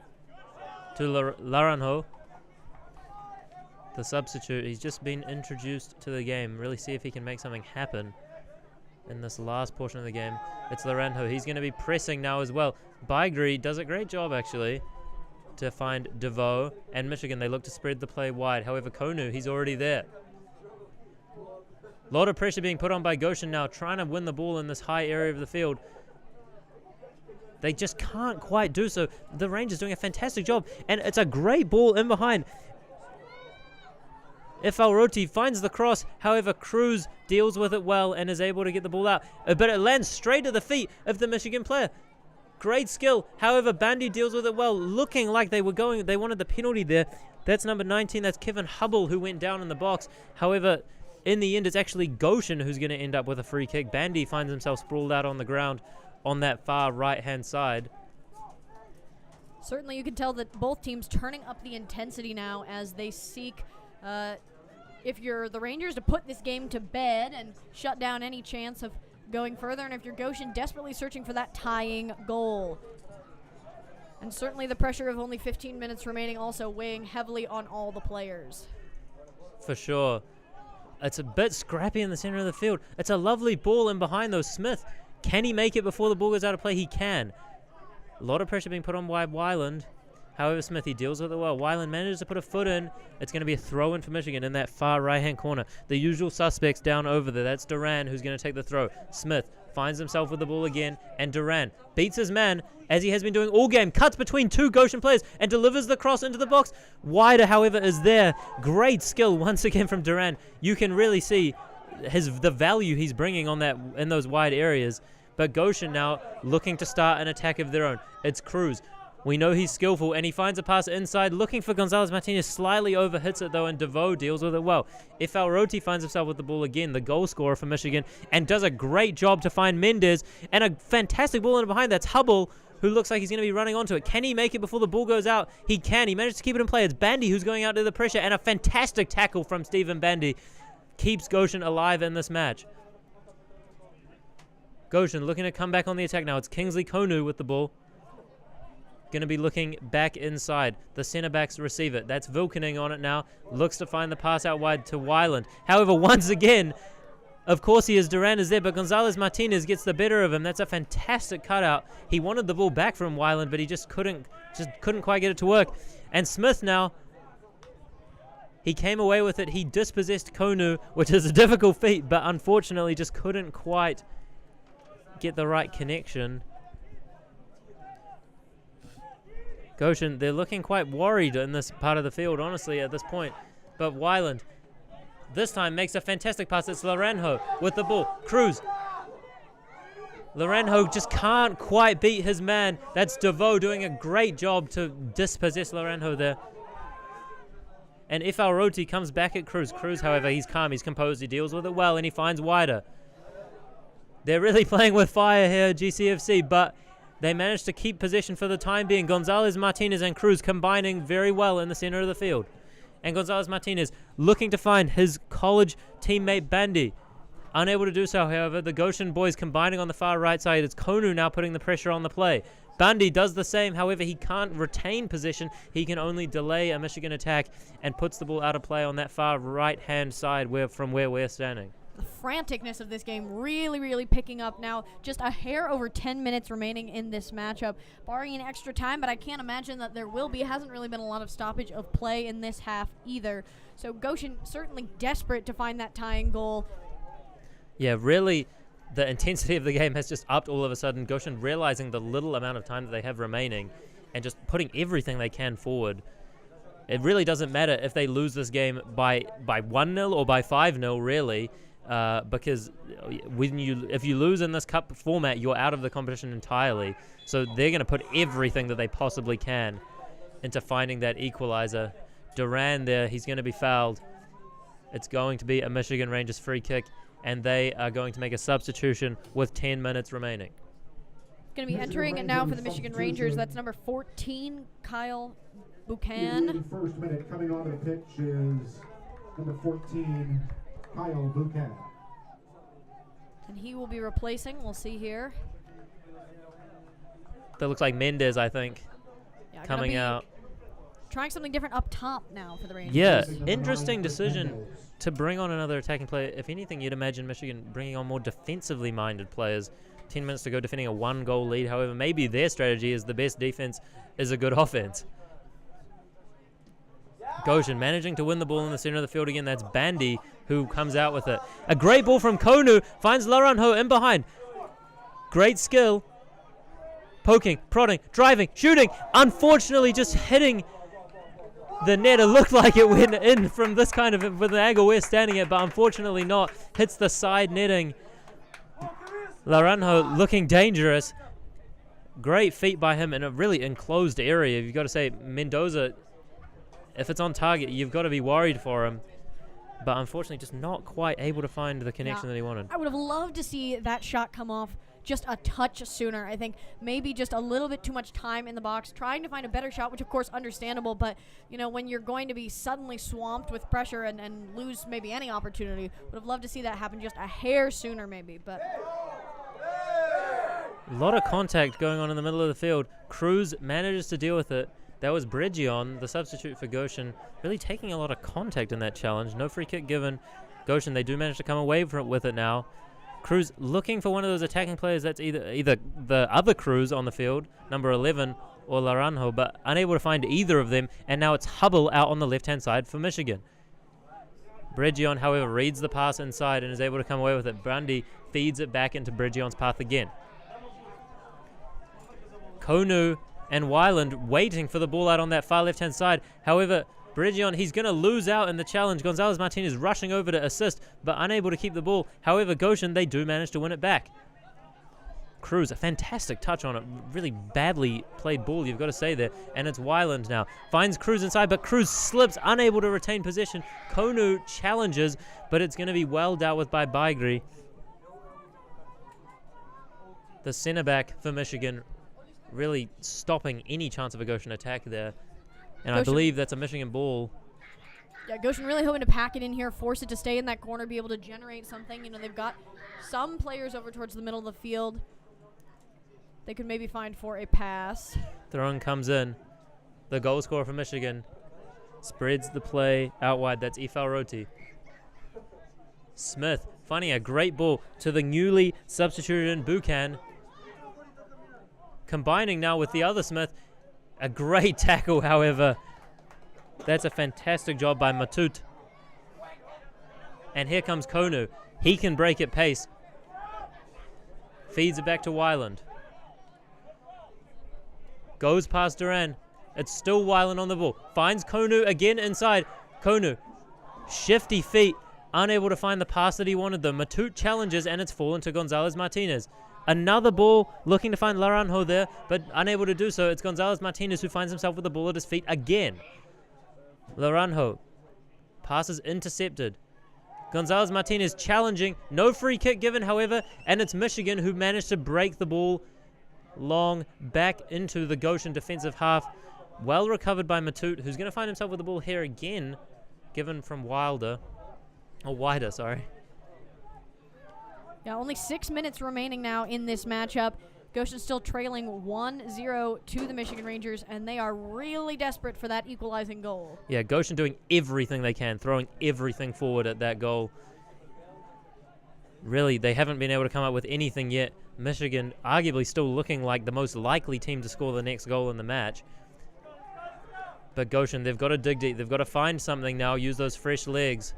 to Laranjo. The substitute. He's just been introduced to the game. Really see if he can make something happen in this last portion of the game. It's Laranjo. He's going to be pressing now as well. Baigri does a great job, actually, to find DeVoe and Michigan. They look to spread the play wide. However, Konu, he's already there. A lot of pressure being put on by Goshen now, trying to win the ball in this high area of the field. They just can't quite do so. The Rangers doing a fantastic job, and it's a great ball in behind. Ifalroti finds the cross, however, Cruz deals with it well and is able to get the ball out. But it lands straight at the feet of the Michigan player. Great skill. However, Bandy deals with it well, looking like they wanted the penalty there. That's number 19. That's Kevin Hubble, who went down in the box. However, in the end, it's actually Goshen who's going to end up with a free kick. Bandy finds himself sprawled out on the ground on that far right-hand side. Certainly you can tell that both teams turning up the intensity now as they seek, if you're the Rangers, to put this game to bed and shut down any chance of going further, and if you're Goshen, desperately searching for that tying goal. And certainly the pressure of only 15 minutes remaining also weighing heavily on all the players. For sure. It's a bit scrappy in the center of the field. It's a lovely ball in behind, though. Smith, can he make it before the ball goes out of play? He can. A lot of pressure being put on by Weiland. However, Smith, he deals with it well. Weiland manages to put a foot in. It's going to be a throw-in for Michigan in that far right-hand corner. The usual suspects down over there. That's Duran who's going to take the throw. Smith finds himself with the ball again, and Duran beats his man, as he has been doing all game. Cuts between two Goshen players and delivers the cross into the box. Wider, however, is there. Great skill once again from Duran. You can really see the value he's bringing on that in those wide areas. But Goshen now looking to start an attack of their own. It's Cruz. We know he's skillful, and he finds a pass inside, looking for Gonzalez Martinez, slightly overhits it though, and DeVoe deals with it well. Ifalroti finds himself with the ball again, the goal scorer for Michigan, and does a great job to find Mendez, and a fantastic ball in behind. That's Hubble, who looks like he's going to be running onto it. Can he make it before the ball goes out? He can. He managed to keep it in play. It's Bandy who's going out to the pressure, and a fantastic tackle from Stephen Bandy keeps Goshen alive in this match. Goshen looking to come back on the attack now. It's Kingsley Konu with the ball. Going to be looking back inside. The center backs receive it. That's Vilkening on it now. Looks to find the pass out wide to Weiland. However, once again, of course Duran is there, but Gonzalez Martinez gets the better of him. That's a fantastic cutout. He wanted the ball back from Weiland, but he just couldn't quite get it to work. And Smith now, he came away with it. He dispossessed Konu, which is a difficult feat, but unfortunately just couldn't quite get the right connection. Goshen, they're looking quite worried in this part of the field, honestly, at this point. But Weiland, this time, makes a fantastic pass. It's Laranjo with the ball. Cruz. Laranjo just can't quite beat his man. That's DeVoe doing a great job to dispossess Laranjo there. And Ifalroti comes back at Cruz. Cruz, however, he's calm, he's composed, he deals with it well, and he finds Wider. They're really playing with fire here, GCFC, but they managed to keep possession for the time being. Gonzalez Martinez and Cruz combining very well in the center of the field. And Gonzalez Martinez looking to find his college teammate Bandy. Unable to do so, however, the Goshen boys combining on the far right side. It's Konu now putting the pressure on the play. Bandy does the same, however, he can't retain possession. He can only delay a Michigan attack and puts the ball out of play on that far right-hand side from where we're standing. The franticness of this game really picking up now. Just a hair over 10 minutes remaining in this matchup, barring an extra time, but I can't imagine that there will be. It hasn't really been a lot of stoppage of play in this half either. So Goshen certainly desperate to find that tying goal. Yeah, really the intensity of the game has just upped all of a sudden. Goshen realizing the little amount of time that they have remaining and just putting everything they can forward. It really doesn't matter if they lose this game by 1-0 or by 5-0, really, because if you lose in this cup format, you're out of the competition entirely. So they're going to put everything that they possibly can into finding that equalizer. Duran there, he's going to be fouled. It's going to be a Michigan Rangers free kick, and they are going to make a substitution with 10 minutes remaining. Going to be entering it now for the Michigan Rangers. That's number 14, Kyle Buchan. First minute coming onto the pitch is number 14, Kyle Buchan. And he will be replacing. We'll see here. That looks like Mendez, I think, Yeah, coming out. Trying something different up top now for the Rangers. Yeah, interesting decision to bring on another attacking player. If anything, you'd imagine Michigan bringing on more defensively minded players. 10 minutes to go, defending a 1-goal lead. However, maybe their strategy is the best defense is a good offense. Goshen managing to win the ball in the center of the field again. That's Bandy who comes out with it. A great ball from Konu. Finds Laranjo in behind. Great skill. Poking, prodding, driving, shooting. Unfortunately, just hitting the net. It looked like it went in from this kind of with the angle we're standing at, but unfortunately not. Hits the side netting. Laranjo looking dangerous. Great feat by him in a really enclosed area. You've got to say, Mendoza, if it's on target, you've got to be worried for him. But unfortunately, just not quite able to find the connection that he wanted. I would have loved to see that shot come off just a touch sooner. I think maybe just a little bit too much time in the box, trying to find a better shot, which of course understandable, but you know, when you're going to be suddenly swamped with pressure and lose maybe any opportunity, would have loved to see that happen just a hair sooner maybe, but... A lot of contact going on in the middle of the field. Cruz manages to deal with it. That was Bridgion, the substitute for Goshen, really taking a lot of contact in that challenge. No free kick given. Goshen, they do manage to come away with it now. Cruz looking for one of those attacking players that's either the other Cruz on the field, number 11, or Laranjo, but unable to find either of them, and now it's Hubble out on the left-hand side for Michigan. Bridgion, however, reads the pass inside and is able to come away with it. Brandy feeds it back into Bridgion's path again. Konu and Weiland waiting for the ball out on that far left-hand side. However, Bridgion, he's going to lose out in the challenge. Gonzalez-Martinez rushing over to assist, but unable to keep the ball. However, Goshen, they do manage to win it back. Cruz, a fantastic touch on it. Really badly played ball, you've got to say there. And it's Weiland now. Finds Cruz inside, but Cruz slips, unable to retain possession. Konu challenges, but it's going to be well dealt with by Baigri. The center back for Michigan really stopping any chance of a Goshen attack there. And Goshen, I believe that's a Michigan ball. Yeah, Goshen really hoping to pack it in here, force it to stay in that corner, be able to generate something. You know, they've got some players over towards the middle of the field. They could maybe find for a pass. Throw-in comes in. The goal scorer for Michigan spreads the play out wide. That's Ifal Roti. Smith finding a great ball to the newly substituted in Buchan. Combining now with the other Smith. A great tackle, however. That's a fantastic job by Matut. And here comes Konu. He can break at pace. Feeds it back to Weiland. Goes past Duran. It's still Weiland on the ball. Finds Konu again inside. Konu, shifty feet, unable to find the pass that he wanted. The Matut challenges, and it's fallen to Gonzalez-Martinez. Another ball, looking to find Laranjo there, but unable to do so. It's Gonzalez-Martinez who finds himself with the ball at his feet again. Laranjo. Passes intercepted. Gonzalez-Martinez challenging. No free kick given, however, and it's Michigan who managed to break the ball long back into the Goshen defensive half. Well recovered by Matut, who's going to find himself with the ball here again, given from Wider, sorry. Yeah, only 6 minutes remaining now in this matchup. Goshen still trailing 1-0 to the Michigan Rangers, and they are really desperate for that equalizing goal. Yeah, Goshen doing everything they can, throwing everything forward at that goal. Really, they haven't been able to come up with anything yet. Michigan arguably still looking like the most likely team to score the next goal in the match. But Goshen, they've got to dig deep. They've got to find something now, use those fresh legs.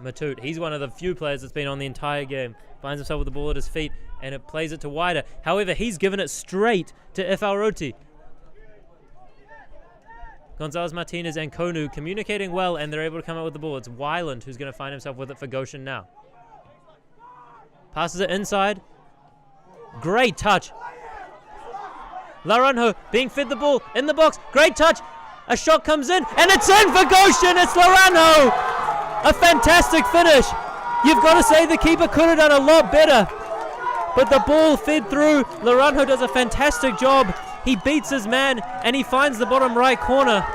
Matut, he's one of the few players that's been on the entire game. Finds himself with the ball at his feet, and it plays it to wider. However, he's given it straight to Ifalroti. Gonzalez Martinez and Konu communicating well, and they're able to come out with the ball. It's Weiland who's going to find himself with it for Goshen now. Passes it inside. Great touch. Laranjo being fed the ball in the box. Great touch. A shot comes in, and it's in for Goshen. It's Laranjo. A fantastic finish. You've got to say the keeper could have done a lot better. But the ball fed through. Laranjo does a fantastic job. He beats his man, and he finds the bottom right corner.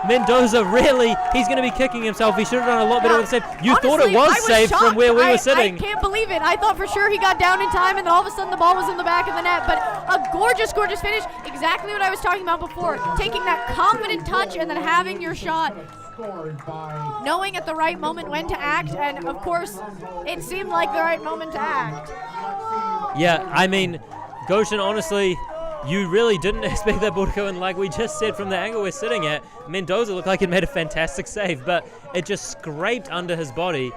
Mendoza, really, he's going to be kicking himself. He should have done a lot better with the save. You Honestly, thought it was safe shocked. from where we were sitting. I can't believe it. I thought for sure he got down in time, and then all of a sudden the ball was in the back of the net. But a gorgeous, gorgeous finish. Exactly what I was talking about before. Taking that confident touch and then having your shot. Knowing at the right moment when to act, and of course, it seemed like the right moment to act. Yeah, I mean, Goshen, honestly, you really didn't expect that ball to go in. Like we just said, from the angle we're sitting at, Mendoza looked like it made a fantastic save, but it just scraped under his body.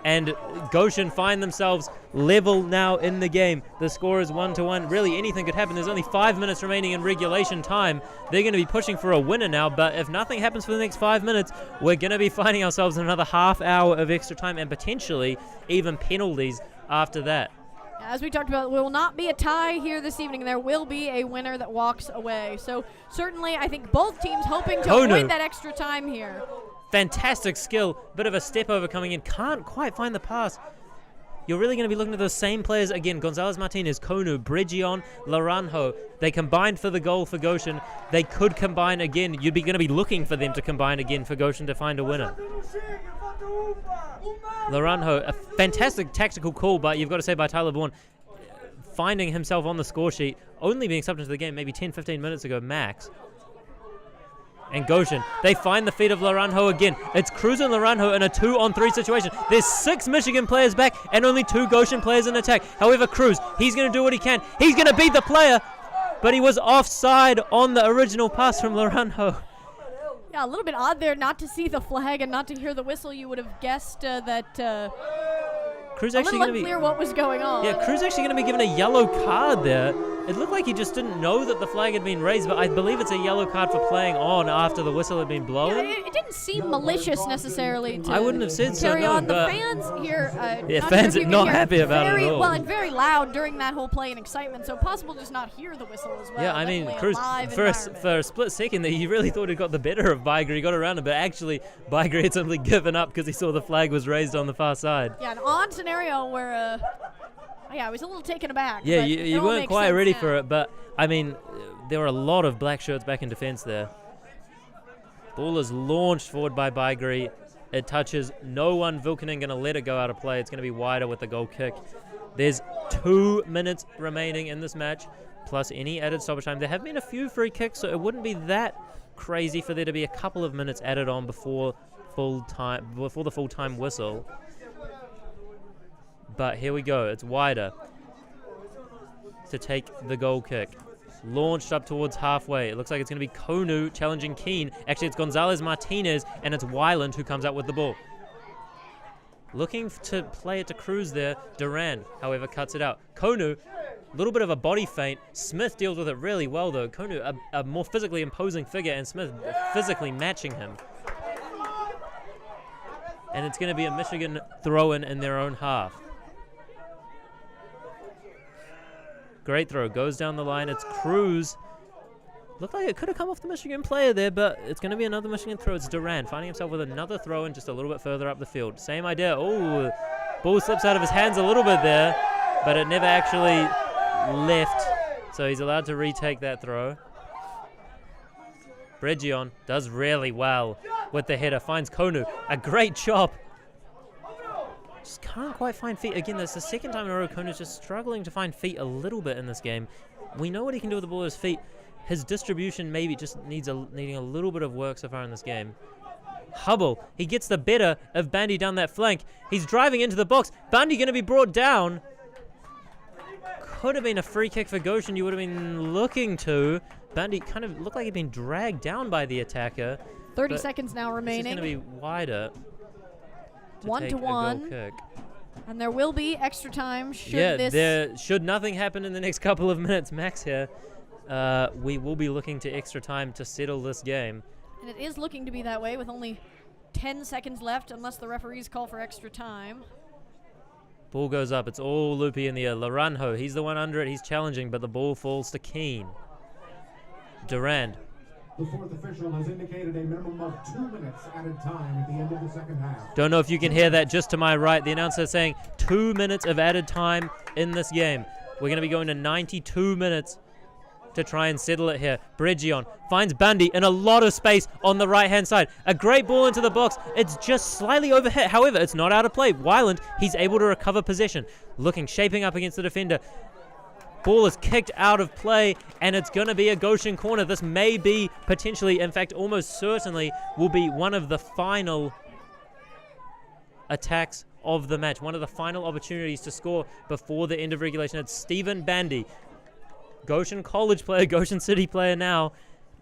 And Goshen find themselves level now in the game. The score is 1-1. Really, anything could happen. There's only 5 minutes remaining in regulation time. They're going to be pushing for a winner now, but if nothing happens for the next 5 minutes, we're going to be finding ourselves in another half hour of extra time and potentially even penalties after that. As we talked about, there will not be a tie here this evening. There will be a winner that walks away. So certainly, I think both teams hoping to avoid that extra time here. Fantastic skill. Bit of a step over coming in. Can't quite find the pass. You're really going to be looking at those same players again. Gonzalez Martinez, Konu, Bridgion, Laranjo. They combined for the goal for Goshen. They could combine again. You'd be going to be looking for them to combine again for Goshen to find a winner. Laranjo, a fantastic tactical call, but you've got to say by Tyler Bourne, finding himself on the score sheet, only being subbed into the game maybe 10-15 minutes ago max. And Goshen, they find the feet of Laranjo again. It's Cruz and Laranjo in a 2-on-3 situation. There's 6 Michigan players back and only 2 Goshen players in attack. However, Cruz, he's going to do what he can. He's going to beat the player, but he was offside on the original pass from Laranjo. Yeah, a little bit odd there not to see the flag and not to hear the whistle. You would have guessed that Cruz a actually little going to be unclear what was going on. Yeah, Cruz actually going to be given a yellow card there. It looked like he just didn't know that the flag had been raised, but I believe it's a yellow card for playing on after the whistle had been blown. Yeah, it didn't seem malicious necessarily to I wouldn't have said so, carry no, on. The but fans here, yeah, fans are not happy about it at all. Well, and very loud during that whole play and excitement, so possible to just not hear the whistle as well. Yeah, I mean, Cruz, for a split second there, you really thought he got the better of Biger. He got around it, but actually Biger had simply given up because he saw the flag was raised on the far side. Yeah, an odd scenario where, I was a little taken aback. Yeah, you weren't quite ready for it, but, I mean, there were a lot of black shirts back in defense there. Ball is launched forward by Biger. It touches no one. Vilkanen going to let it go out of play. It's going to be wider with the goal kick. There's 2 minutes remaining in this match, plus any added stoppage time. There have been a few free kicks, so it wouldn't be that crazy for there to be a couple of minutes added on before the full-time whistle. But here we go. It's wider to take the goal kick. Launched up towards halfway. It looks like it's going to be Konu challenging Keane. Actually, it's Gonzalez Martinez, and it's Weiland who comes out with the ball. Looking to play it to Cruz there. Duran, however, cuts it out. Konu, a little bit of a body feint. Smith deals with it really well, though. Konu, a more physically imposing figure, and Smith physically matching him. And it's going to be a Michigan throw-in in their own half. Great throw. Goes down the line. It's Cruz. Looked like it could have come off the Michigan player there, but it's going to be another Michigan throw. It's Duran finding himself with another throw in just a little bit further up the field. Same idea. Oh, ball slips out of his hands a little bit there, but it never actually left, so he's allowed to retake that throw. Bridgion does really well with the header. Finds Konu. A great chop. Just can't quite find feet. Again, that's the second time in a row Konu's just struggling to find feet a little bit in this game. We know what he can do with the ball at his feet. His distribution maybe just needing a little bit of work so far in this game. Hubble, he gets the better of Bandy down that flank. He's driving into the box. Bandy going to be brought down. Could have been a free kick for Goshen. You would have been looking to. Bandy kind of looked like he'd been dragged down by the attacker. 30 seconds now remaining. It's going to be wider. to 1 take to a goal 1. kick. And there will be extra time should Yeah, this. there should nothing happen in the next couple of minutes max here. We will be looking to extra time to settle this game. And it is looking to be that way with only 10 seconds left unless the referees call for extra time. Ball goes up. It's all loopy in the air. Laranjo, he's the one under it. He's challenging, but the ball falls to Keane. Durand. The fourth official has indicated a minimum of 2 minutes added time at the end of the second half. Don't know if you can hear that just to my right. The announcer saying 2 minutes of added time in this game. We're going to be going to 92 minutes to try and settle it here. Bregion finds Bundy in a lot of space on the right-hand side. A great ball into the box. It's just slightly overhit. However, it's not out of play. Weiland, he's able to recover possession. Shaping up against the defender. Ball is kicked out of play, and it's going to be a Goshen corner. This may be potentially, in fact, almost certainly, will be one of the final attacks of the match. One of the final opportunities to score before the end of regulation. It's Stephen Bandy, Goshen College player, Goshen City player now,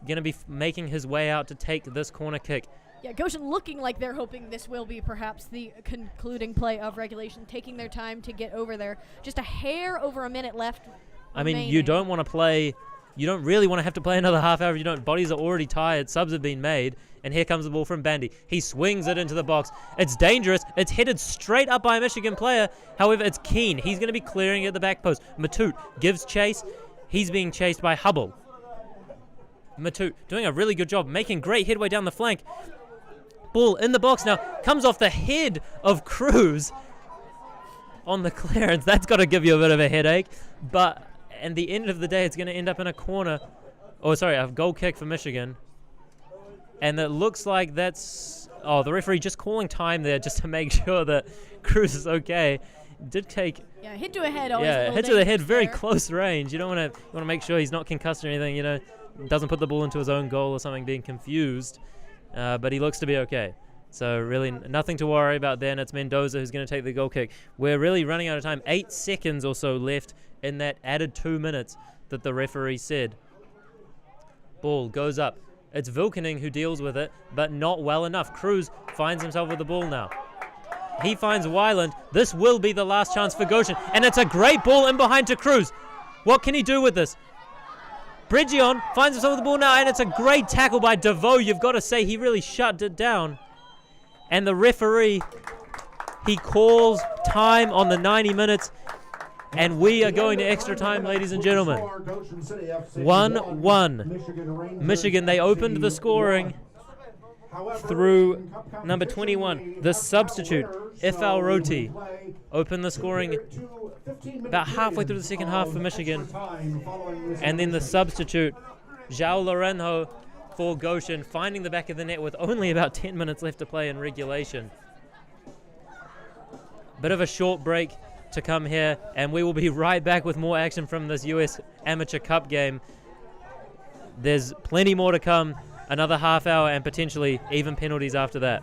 going to be making his way out to take this corner kick. Yeah, Goshen looking like they're hoping this will be perhaps the concluding play of regulation, taking their time to get over there. Just a hair over a minute left. I mean, you don't want to play, you don't really want to have to play another half hour. You don't. Bodies are already tired. Subs have been made. And here comes the ball from Bandy. He swings it into the box. It's dangerous. It's headed straight up by a Michigan player. However, it's Keane. He's going to be clearing at the back post. Matute gives chase. He's being chased by Hubble. Matute doing a really good job, making great headway down the flank. Ball in the box now. Comes off the head of Cruz on the clearance. That's got to give you a bit of a headache. But at the end of the day, it's going to end up in a corner. Oh, sorry, a goal kick for Michigan. And it looks like that's... Oh, the referee just calling time there just to make sure that Cruz is okay. Did take... Yeah, hit to a head. Hit to the head, very close range. You don't want to make sure he's not concussed or anything, you know. Doesn't put the ball into his own goal or something, being confused. But he looks to be okay. So really nothing to worry about there, and it's Mendoza who's going to take the goal kick. We're really running out of time. 8 seconds or so left in that added 2 minutes that the referee said. Ball goes up. It's Vilkening who deals with it, but not well enough. Cruz finds himself with the ball now. He finds Weiland. This will be the last chance for Goshen, and it's a great ball in behind to Cruz. What can he do with this? Bregion finds himself with the ball now, and it's a great tackle by DeVoe. You've got to say he really shut it down. And the referee, he calls time on the 90 minutes, and we are going to extra time, ladies and gentlemen. 1-1. Michigan, they opened the scoring through number 21, the substitute, Ifal Roti. Opened the scoring about halfway through the second half for Michigan. And then the substitute, João Lourenço, for Goshen, finding the back of the net with only about 10 minutes left to play in regulation. Bit of a short break to come here, and we will be right back with more action from this US Amateur Cup game. There's plenty more to come, another half hour, and potentially even penalties after that.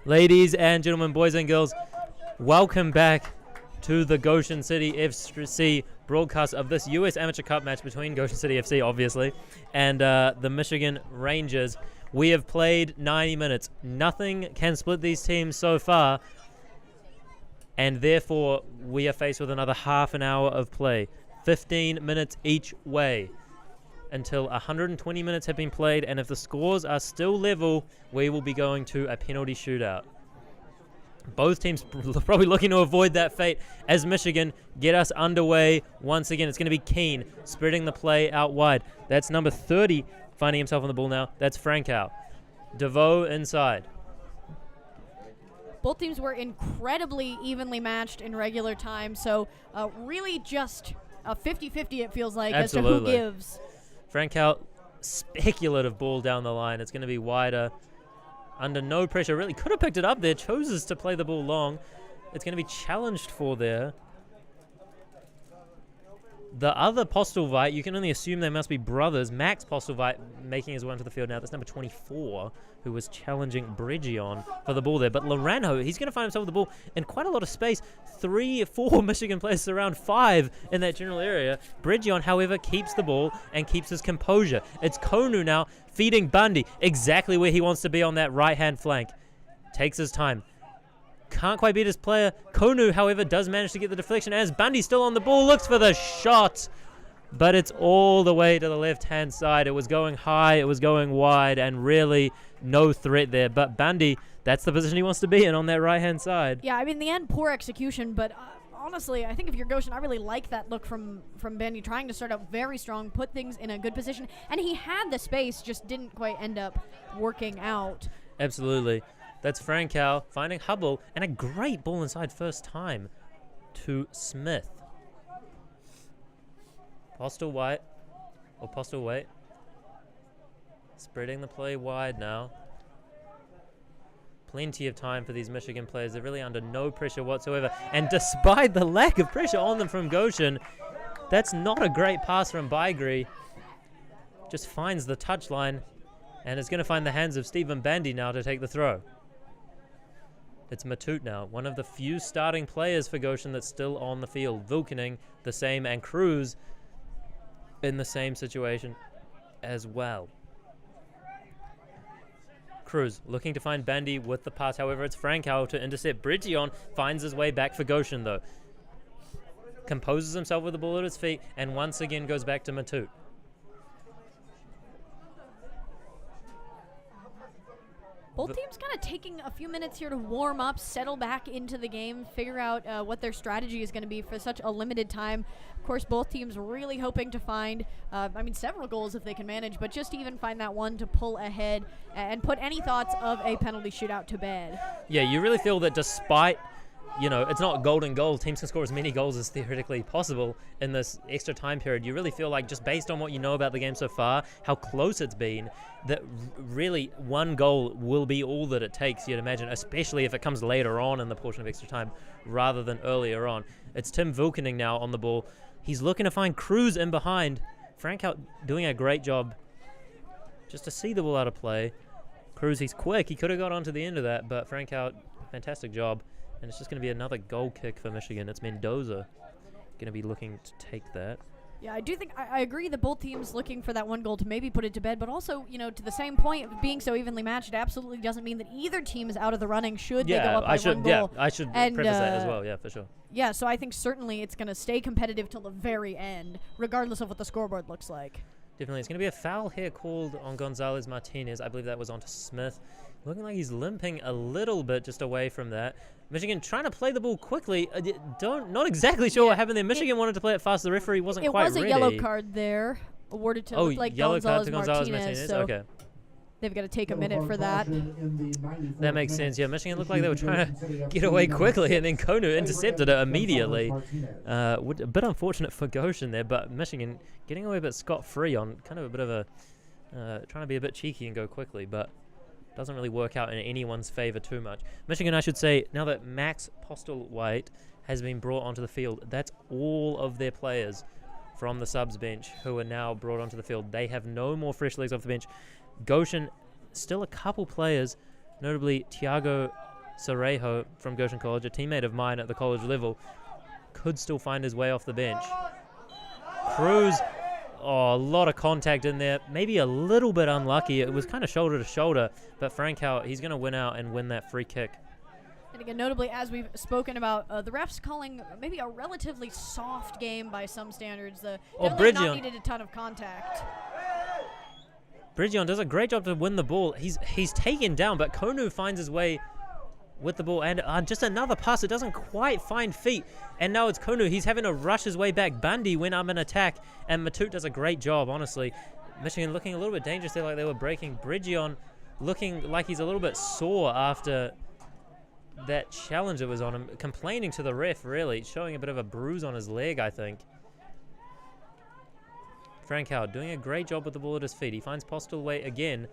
Ladies and gentlemen, boys and girls, welcome back to the Goshen City FC broadcast of this U.S. Amateur Cup match between Goshen City FC, obviously, and the Michigan Rangers. We have played 90 minutes. Nothing can split these teams so far, and therefore we are faced with another half an hour of play. 15 minutes each way until 120 minutes have been played, and if the scores are still level, we will be going to a penalty shootout. Both teams probably looking to avoid that fate as Michigan get us underway once again. It's going to be Keane spreading the play out wide. That's number 30 finding himself on the ball now. That's Frankow. DeVoe inside. Both teams were incredibly evenly matched in regular time, so really just a 50-50 it feels like. Absolutely. As to who gives. Frankow, speculative ball down the line. It's going to be wider. Under no pressure, really could have picked it up there, chooses to play the ball long. It's going to be challenged for there. The other Postelvite, you can only assume they must be brothers. Max Postelvite making his way onto the field now. That's number 24, who was challenging Bridgion for the ball there. But Loranjo, he's going to find himself with the ball in quite a lot of space. 3-4 Michigan players around 5 in that general area. Bridgion, however, keeps the ball and keeps his composure. It's Konu now feeding Bundy exactly where he wants to be on that right-hand flank. Takes his time. Can't quite beat his player. Konu, however, does manage to get the deflection as Bundy still on the ball, looks for the shot. But it's all the way to the left-hand side. It was going high, it was going wide, and really no threat there. But Bundy, that's the position he wants to be in on that right-hand side. Yeah, I mean, in the end, poor execution, but honestly, I think if you're Goshen, I really like that look from Bundy, trying to start out very strong, put things in a good position. And he had the space, just didn't quite end up working out. Absolutely. That's Frankow finding Hubble, and a great ball inside first time to Smith. Postelwaite, spreading the play wide now. Plenty of time for these Michigan players. They're really under no pressure whatsoever. And despite the lack of pressure on them from Goshen, that's not a great pass from Baigri. Just finds the touchline, and it's going to find the hands of Stephen Bandy now to take the throw. It's Matute now, one of the few starting players for Goshen that's still on the field. Vulcaning the same, and Cruz in the same situation as well. Cruz looking to find Bandy with the pass. However, it's Frankow to intercept. Bridgion finds his way back for Goshen, though. Composes himself with the ball at his feet, and once again goes back to Matute. Both teams kind of taking a few minutes here to warm up, settle back into the game, figure out what their strategy is going to be for such a limited time. Of course, both teams really hoping to find, several goals if they can manage, but just to even find that one to pull ahead and put any thoughts of a penalty shootout to bed. Yeah, you really feel that despite, it's not golden goal. Teams can score as many goals as theoretically possible in this extra time period. You really feel like, just based on what you know about the game so far, how close it's been, that really one goal will be all that it takes, you'd imagine, especially if it comes later on in the portion of extra time rather than earlier on. It's Tim Vulcaning now on the ball. He's looking to find Cruz in behind. Frankow doing a great job just to see the ball out of play. Cruz, he's quick. He could have got onto the end of that, but Frankow, fantastic job. And it's just going to be another goal kick for Michigan. It's Mendoza going to be looking to take that. Yeah, I do think I agree that both teams looking for that one goal to maybe put it to bed, but also, to the same point of being so evenly matched, it absolutely doesn't mean that either team is out of the running should they go up by one goal. Yeah, I should preface that as well, yeah, for sure. Yeah, so I think certainly it's going to stay competitive till the very end, regardless of what the scoreboard looks like. Definitely. It's going to be a foul here called on Gonzalez Martinez. I believe that was onto Smith. Looking like he's limping a little bit just away from that. Michigan trying to play the ball quickly. Not exactly sure what happened there. Michigan wanted to play it fast. The referee wasn't quite ready. It was a yellow card there awarded to yellow card to Gonzalez Martinez. So okay. They've got to take a minute for that. That makes sense. Yeah, Michigan looked like they were trying to get away quickly, and then Konu intercepted it immediately. A bit unfortunate for Goshen there, but Michigan getting away a bit scot-free on kind of a bit of a trying to be a bit cheeky and go quickly, but doesn't really work out in anyone's favor too much. Michigan, I should say, now that Max Postelwaite has been brought onto the field, that's all of their players from the subs bench who are now brought onto the field. They have no more fresh legs off the bench. Goshen still a couple players, notably Tiago Cerejo from Goshen College, a teammate of mine at the college level, could still find his way off the bench. Cruz, a lot of contact in there, maybe a little bit unlucky. It was kind of shoulder to shoulder, but Frankow, he's going to win out and win that free kick. And again, notably, as we've spoken about, the refs calling maybe a relatively soft game by some standards. Definitely not needed a ton of contact. Bridgion does a great job to win the ball. He's taken down, but Konu finds his way with the ball, and just another pass. It doesn't quite find feet, and now it's Konu. He's having to rush his way back. Bundy went up in attack, and Matut does a great job, honestly. Michigan looking a little bit dangerous there, like they were breaking. Bridgion looking like he's a little bit sore after that challenge that was on him, complaining to the ref, really, showing a bit of a bruise on his leg, I think. Frankow doing a great job with the ball at his feet. He finds Postleway again.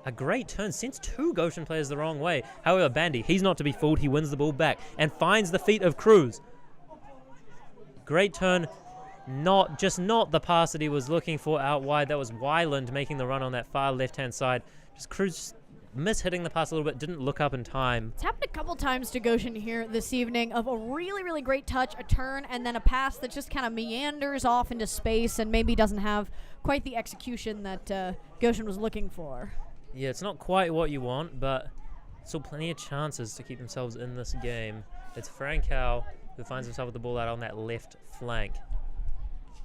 A great turn, sends 2 Goshen players the wrong way. However, Bandy, he's not to be fooled. He wins the ball back and finds the feet of Cruz. Great turn. Not the pass that he was looking for out wide. That was Weiland making the run on that far left-hand side. Just Cruz mishitting the pass a little bit, didn't look up in time. It's happened a couple times to Goshen here this evening of a really, really great touch, a turn, and then a pass that just kind of meanders off into space and maybe doesn't have quite the execution that Goshen was looking for. Yeah, it's not quite what you want, but still plenty of chances to keep themselves in this game. It's Frankow who finds himself with the ball out on that left flank.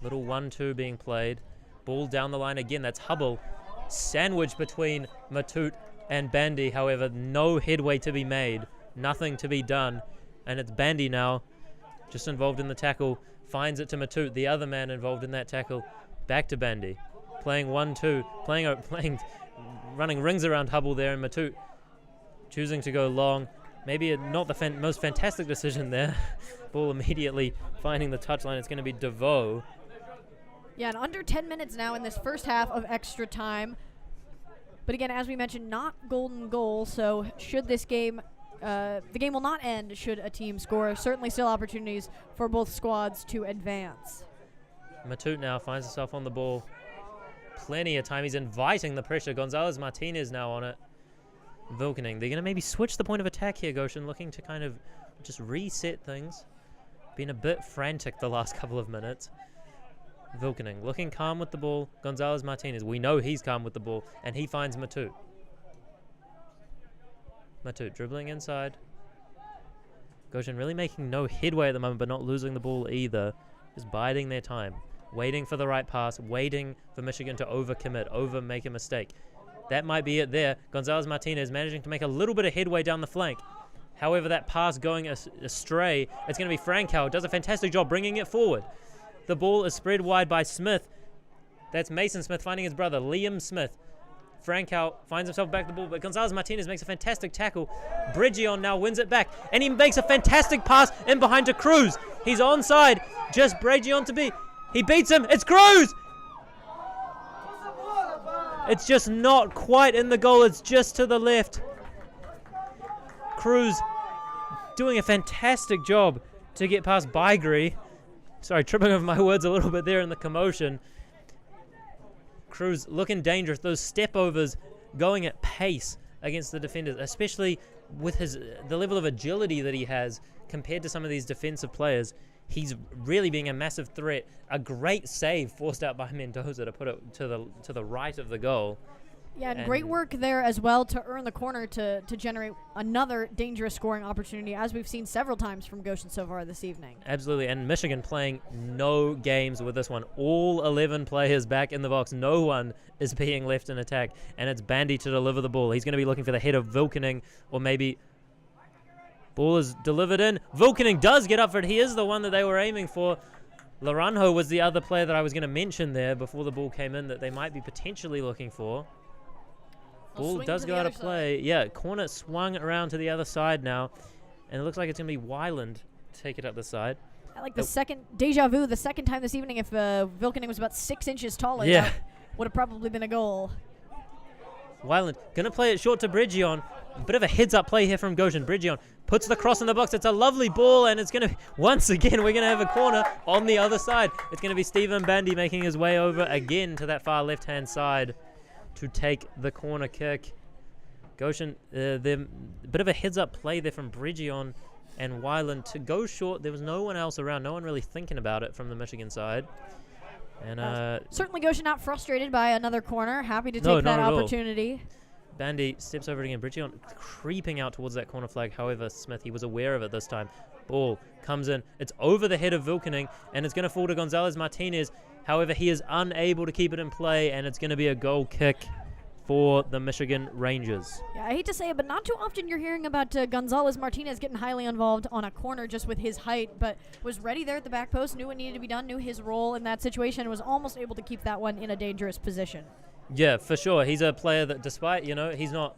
Little 1-2 being played. Ball down the line again. That's Hubble. Sandwich between Matut and Bandy. However, no headway to be made. Nothing to be done. And it's Bandy now, just involved in the tackle. Finds it to Matut, the other man involved in that tackle. Back to Bandy. Playing 1-2. Running rings around Hubble there, and Matut choosing to go long. Maybe not the most fantastic decision there. Ball immediately finding the touchline. It's going to be DeVoe. Yeah, and under 10 minutes now in this first half of extra time. But again, as we mentioned, not golden goal. So should this game, the game will not end should a team score. Certainly still opportunities for both squads to advance. Matut now finds himself on the ball. Plenty of time. He's inviting the pressure. Gonzalez Martinez now on it. Vilkening. They're going to maybe switch the point of attack here, Goshen, looking to kind of just reset things. Been a bit frantic the last couple of minutes. Vilkening looking calm with the ball. Gonzalez Martinez. We know he's calm with the ball, and he finds Matut. Matut dribbling inside. Goshen really making no headway at the moment, but not losing the ball either. Just biding their time. Waiting for the right pass, waiting for Michigan to overcommit, make a mistake. That might be it there. Gonzalez Martinez managing to make a little bit of headway down the flank. However, that pass going astray. It's going to be Frankow. Does a fantastic job bringing it forward. The ball is spread wide by Smith. That's Mason Smith finding his brother, Liam Smith. Frankow finds himself back to the ball, but Gonzalez Martinez makes a fantastic tackle. Bridgion now wins it back, and he makes a fantastic pass in behind to Cruz. He's onside. Just Bridgion to be. He beats him. It's Cruz. It's just not quite in the goal. It's just to the left. Cruz doing a fantastic job to get past Bygri. Sorry, tripping over my words a little bit there in the commotion. Cruz looking dangerous. Those step overs going at pace against the defenders, especially with the level of agility that he has compared to some of these defensive players. He's really being a massive threat. A great save forced out by Mendoza to put it to the right of the goal. Yeah, and great work there as well to earn the corner to generate another dangerous scoring opportunity, as we've seen several times from Goshen so far this evening. Absolutely, and Michigan playing no games with this one. All 11 players back in the box. No one is being left in attack, and it's Bandy to deliver the ball. He's going to be looking for the head of Vilkening, or maybe ball is delivered in. Vilkening does get up for it. He is the one that they were aiming for. Laranjo was the other player that I was going to mention there before the ball came in that they might be potentially looking for. Ball does go out of play. Yeah, corner swung around to the other side now. And it looks like it's going to be Weiland to take it up the side. I like the second, deja vu, the second time this evening, if Vilkening was about 6 inches taller, yeah, that would have probably been a goal. Weiland going to play it short to Bridgion. A bit of a heads-up play here from Goshen. Bridgion puts the cross in the box. It's a lovely ball, and it's going to, once again, we're going to have a corner on the other side. It's going to be Stephen Bandy making his way over again to that far left-hand side to take the corner kick. Goshen, a bit of a heads-up play there from Bridgion and Weiland to go short. There was no one else around, no one really thinking about it from the Michigan side. And certainly Goshen not frustrated by another corner. Happy to No, take that not at all. opportunity. Bandy steps over it again. Bridgion creeping out towards that corner flag. However, Smith, he was aware of it this time. Ball comes in. It's over the head of Vilkening, and it's going to fall to Gonzalez Martinez. However, he is unable to keep it in play, and it's going to be a goal kick for the Michigan Rangers. Yeah, I hate to say it, but not too often you're hearing about Gonzalez Martinez getting highly involved on a corner just with his height, but was ready there at the back post, knew what needed to be done, knew his role in that situation, and was almost able to keep that one in a dangerous position. Yeah, for sure. He's a player that, despite, he's not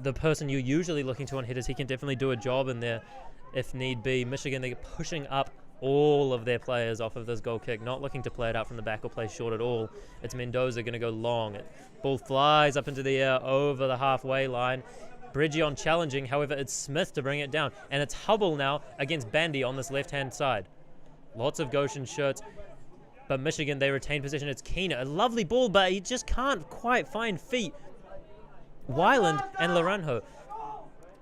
the person you're usually looking to on headers, he can definitely do a job in there if need be. Michigan, they're pushing up all of their players off of this goal kick, not looking to play it out from the back or play short at all. It's Mendoza going to go long. Ball flies up into the air over the halfway line. Bridgion challenging, however, it's Smith to bring it down. And it's Hubble now against Bandy on this left-hand side. Lots of Goshen shirts, but Michigan, they retain position. It's Keener, a lovely ball, but he just can't quite find feet. Weiland and Laranjo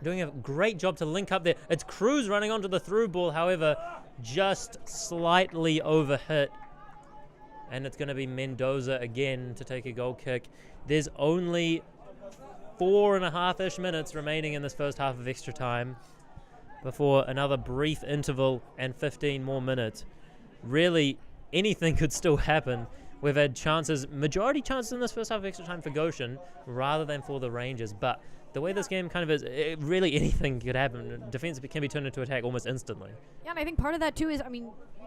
doing a great job to link up there. It's Cruz running onto the through ball, however, just slightly overhit. And it's going to be Mendoza again to take a goal kick. There's only 4.5-ish minutes remaining in this first half of extra time before another brief interval and 15 more minutes. Really, anything could still happen. We've had chances, majority chances in this first half of extra time for Goshen rather than for the Rangers. But the way this game kind of is, really anything could happen. Defense can be turned into attack almost instantly. Yeah, and I think part of that, too, is,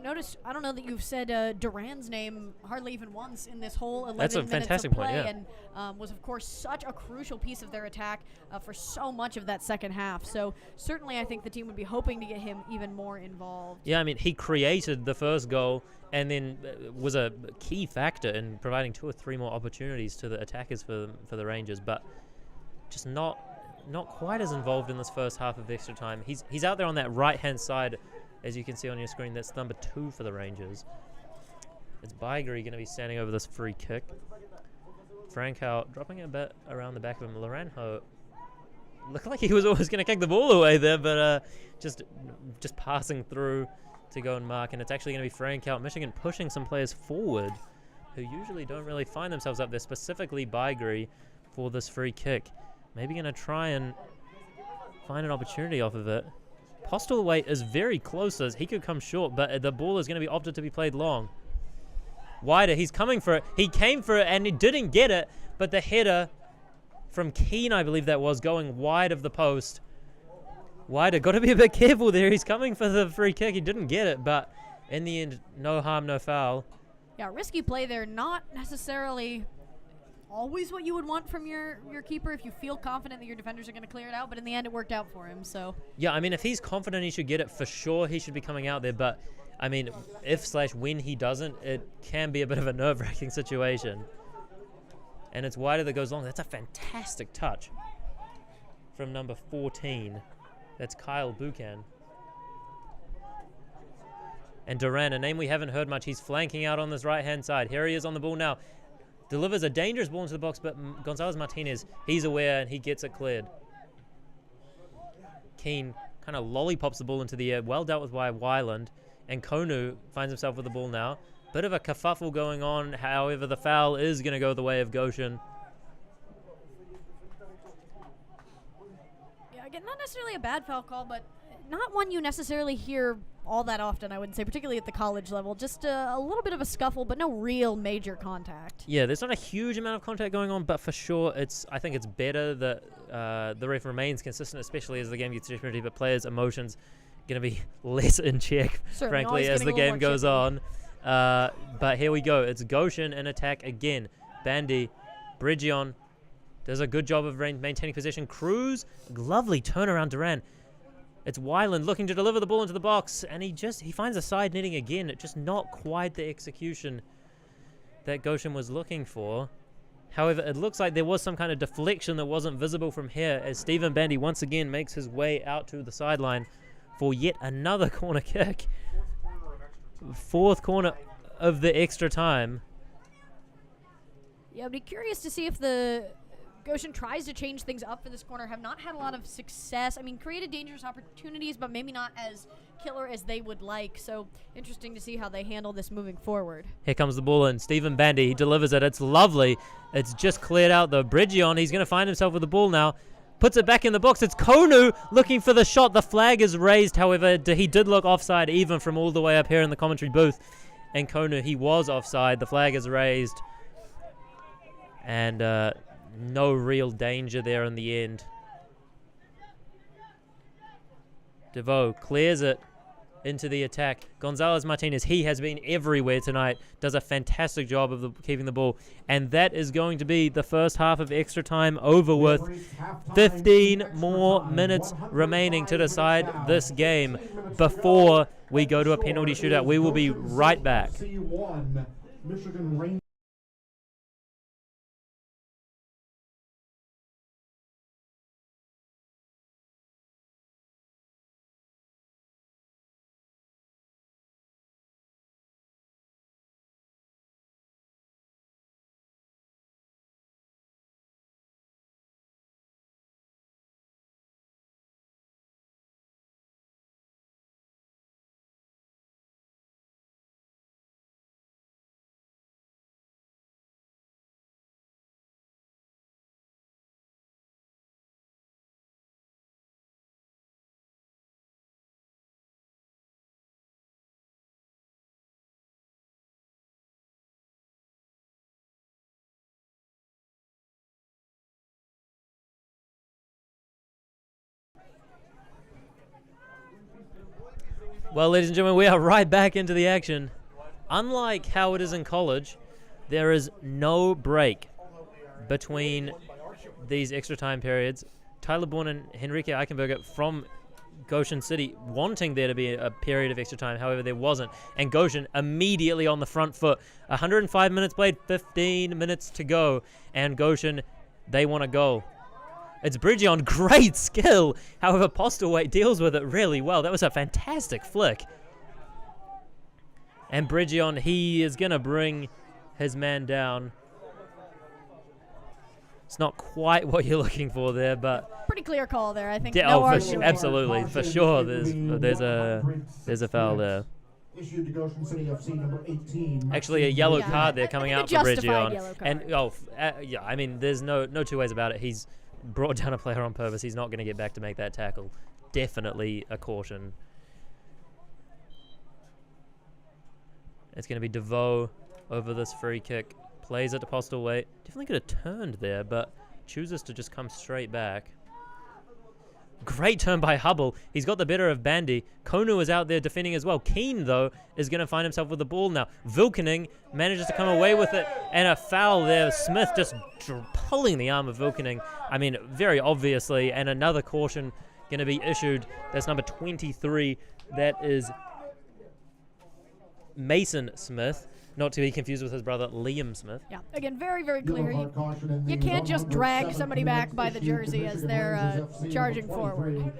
notice, I don't know that you've said Duran's name hardly even once in this whole 11 That's a minutes fantastic of play, point, yeah. and was, of course, such a crucial piece of their attack for so much of that second half. So certainly I think the team would be hoping to get him even more involved. Yeah, I mean, he created the first goal and then was a key factor in providing 2 or 3 more opportunities to the attackers for the Rangers, but just not quite as involved in this first half of extra time. He's out there on that right-hand side, as you can see on your screen. That's number 2 for the Rangers. It's Bygary going to be standing over this free kick. Frankow dropping a bit around the back of him. Laranjo looked like he was always going to kick the ball away there, but just passing through to go and mark. And it's actually going to be Frankow. Michigan pushing some players forward who usually don't really find themselves up there, specifically Bygary, for this free kick. Maybe going to try and find an opportunity off of it. Postlethwaite is very close. He could come short, but the ball is going to be opted to be played long. Wider, he's coming for it. He came for it and he didn't get it, but the header from Keane, I believe that was, going wide of the post. Wider, got to be a bit careful there. He's coming for the free kick. He didn't get it, but in the end, no harm, no foul. Yeah, risky play there. Not necessarily always what you would want from your keeper if you feel confident that your defenders are going to clear it out, but in the end it worked out for him. So yeah, I mean, if he's confident he should get it, for sure he should be coming out there, but I mean, if/when he doesn't, it can be a bit of a nerve-wracking situation. And it's Wider that goes long. That's a fantastic touch from number 14. That's Kyle Buchan. And Duran, a name we haven't heard much. He's flanking out on this right-hand side. Here he is on the ball now. Delivers a dangerous ball into the box, but Gonzalez Martinez, he's aware and he gets it cleared. Keane kind of lollipops the ball into the air. Well dealt with by Weiland. And Konu finds himself with the ball now. Bit of a kerfuffle going on. However, the foul is going to go the way of Goshen. Yeah, again, not necessarily a bad foul call, but not one you necessarily hear all that often, I wouldn't say, particularly at the college level. Just a little bit of a scuffle, but no real major contact. Yeah, there's not a huge amount of contact going on, but for sure, I think it's better that the ref remains consistent, especially as the game gets different, but players' emotions going to be less in check, Certainly, frankly, as the game goes on. But here we go. It's Goshen in attack again. Bandy, Bridgion does a good job of maintaining possession. Cruz, lovely turnaround Duran. It's Weiland looking to deliver the ball into the box, and he finds a side netting again. Just not quite the execution that Goshen was looking for. However, it looks like there was some kind of deflection that wasn't visible from here as Stephen Bandy once again makes his way out to the sideline for yet another corner kick. 4th corner of the extra time. Yeah, I'd be curious to see if the Goshen tries to change things up for this corner, have not had a lot of success. I mean, created dangerous opportunities, but maybe not as killer as they would like. So interesting to see how they handle this moving forward. Here comes the ball in. Stephen Bandy, he delivers it. It's lovely. It's just cleared out though. Bridgion, he's going to find himself with the ball now. Puts it back in the box. It's Konu looking for the shot. The flag is raised. However, he did look offside even from all the way up here in the commentary booth. And Konu, he was offside. The flag is raised. And no real danger there in the end. DeVoe clears it into the attack. Gonzalez Martinez, he has been everywhere tonight. Does a fantastic job of keeping the ball. And that is going to be the first half of extra time over with 15 more minutes remaining to decide this game before we go to a penalty shootout. We will be right back. Well, ladies and gentlemen, we are right back into the action. Unlike how it is in college, there is no break between these extra time periods. Tyler Bourne and Henrique Eichenberger from Goshen City wanting there to be a period of extra time. However, there wasn't. And Goshen immediately on the front foot. 105 minutes played, 15 minutes to go. And Goshen, they want to go. It's Bridgion, great skill. However, Postlethwaite deals with it really well. That was a fantastic flick. And Bridgion, he is going to bring his man down. It's not quite what you're looking for there, but pretty clear call there, I think. Yeah, absolutely, for sure. There's a foul there. Issued to Goshen City FC number 18. Actually, a yellow card there coming out for Bridgion. And yeah, I mean, there's no two ways about it. He's brought down a player on purpose. He's not going to get back to make that tackle. Definitely a caution. It's going to be DeVoe over this free kick. Plays it to Postlethwaite. Definitely could have turned there, but chooses to just come straight back. Great turn by Hubble. He's got the better of Bandy. Konu is out there defending as well. Keane, though, is going to find himself with the ball now. Vilkening manages to come away with it, and a foul there. Smith just pulling the arm of Vilkening. I mean, very obviously, and another caution going to be issued. That's number 23. That is Mason Smith. Not to be confused with his brother, Liam Smith. Yeah, again, very, very clear. You can't just drag somebody back by the jersey as they're charging forward.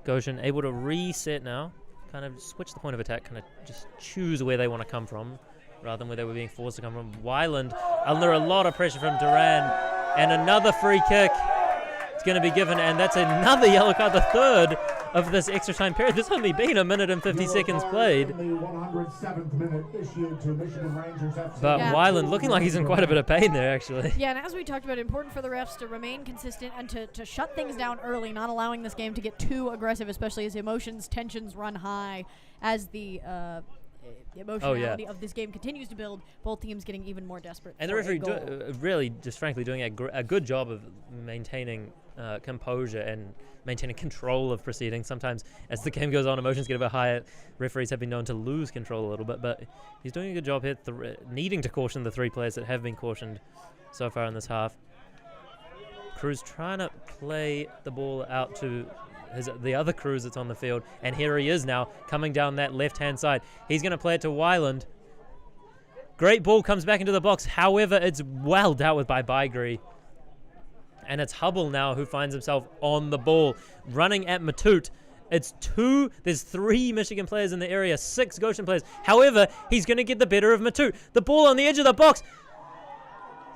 Goshen able to reset now. Kind of switch the point of attack, kind of just choose where they want to come from rather than where they were being forced to come from. Weiland under a lot of pressure from Duran. And another free kick is going to be given, and that's another yellow card, the third of this extra time period. There's only been a minute and 50 seconds played. But Weiland looking like he's in quite a bit of pain there, actually. Yeah, and as we talked about, important for the refs to remain consistent and to shut things down early, not allowing this game to get too aggressive, especially as tensions run high as the emotionality of this game continues to build, both teams getting even more desperate. And the referee really, just frankly, doing a good job of maintaining composure and maintaining control of proceedings. Sometimes as the game goes on, emotions get a bit higher. Referees have been known to lose control a little bit, but he's doing a good job here, needing to caution the three players that have been cautioned so far in this half. Cruz trying to play the ball out to the other Cruz that's on the field, and here he is now coming down that left-hand side. He's going to play it to Weiland. Great ball comes back into the box. However, it's well dealt with by Bygri. And it's Hubble now who finds himself on the ball. Running at Matute There's 3 Michigan players in the area, 6 Goshen players. However, he's going to get the better of Matute. The ball on the edge of the box.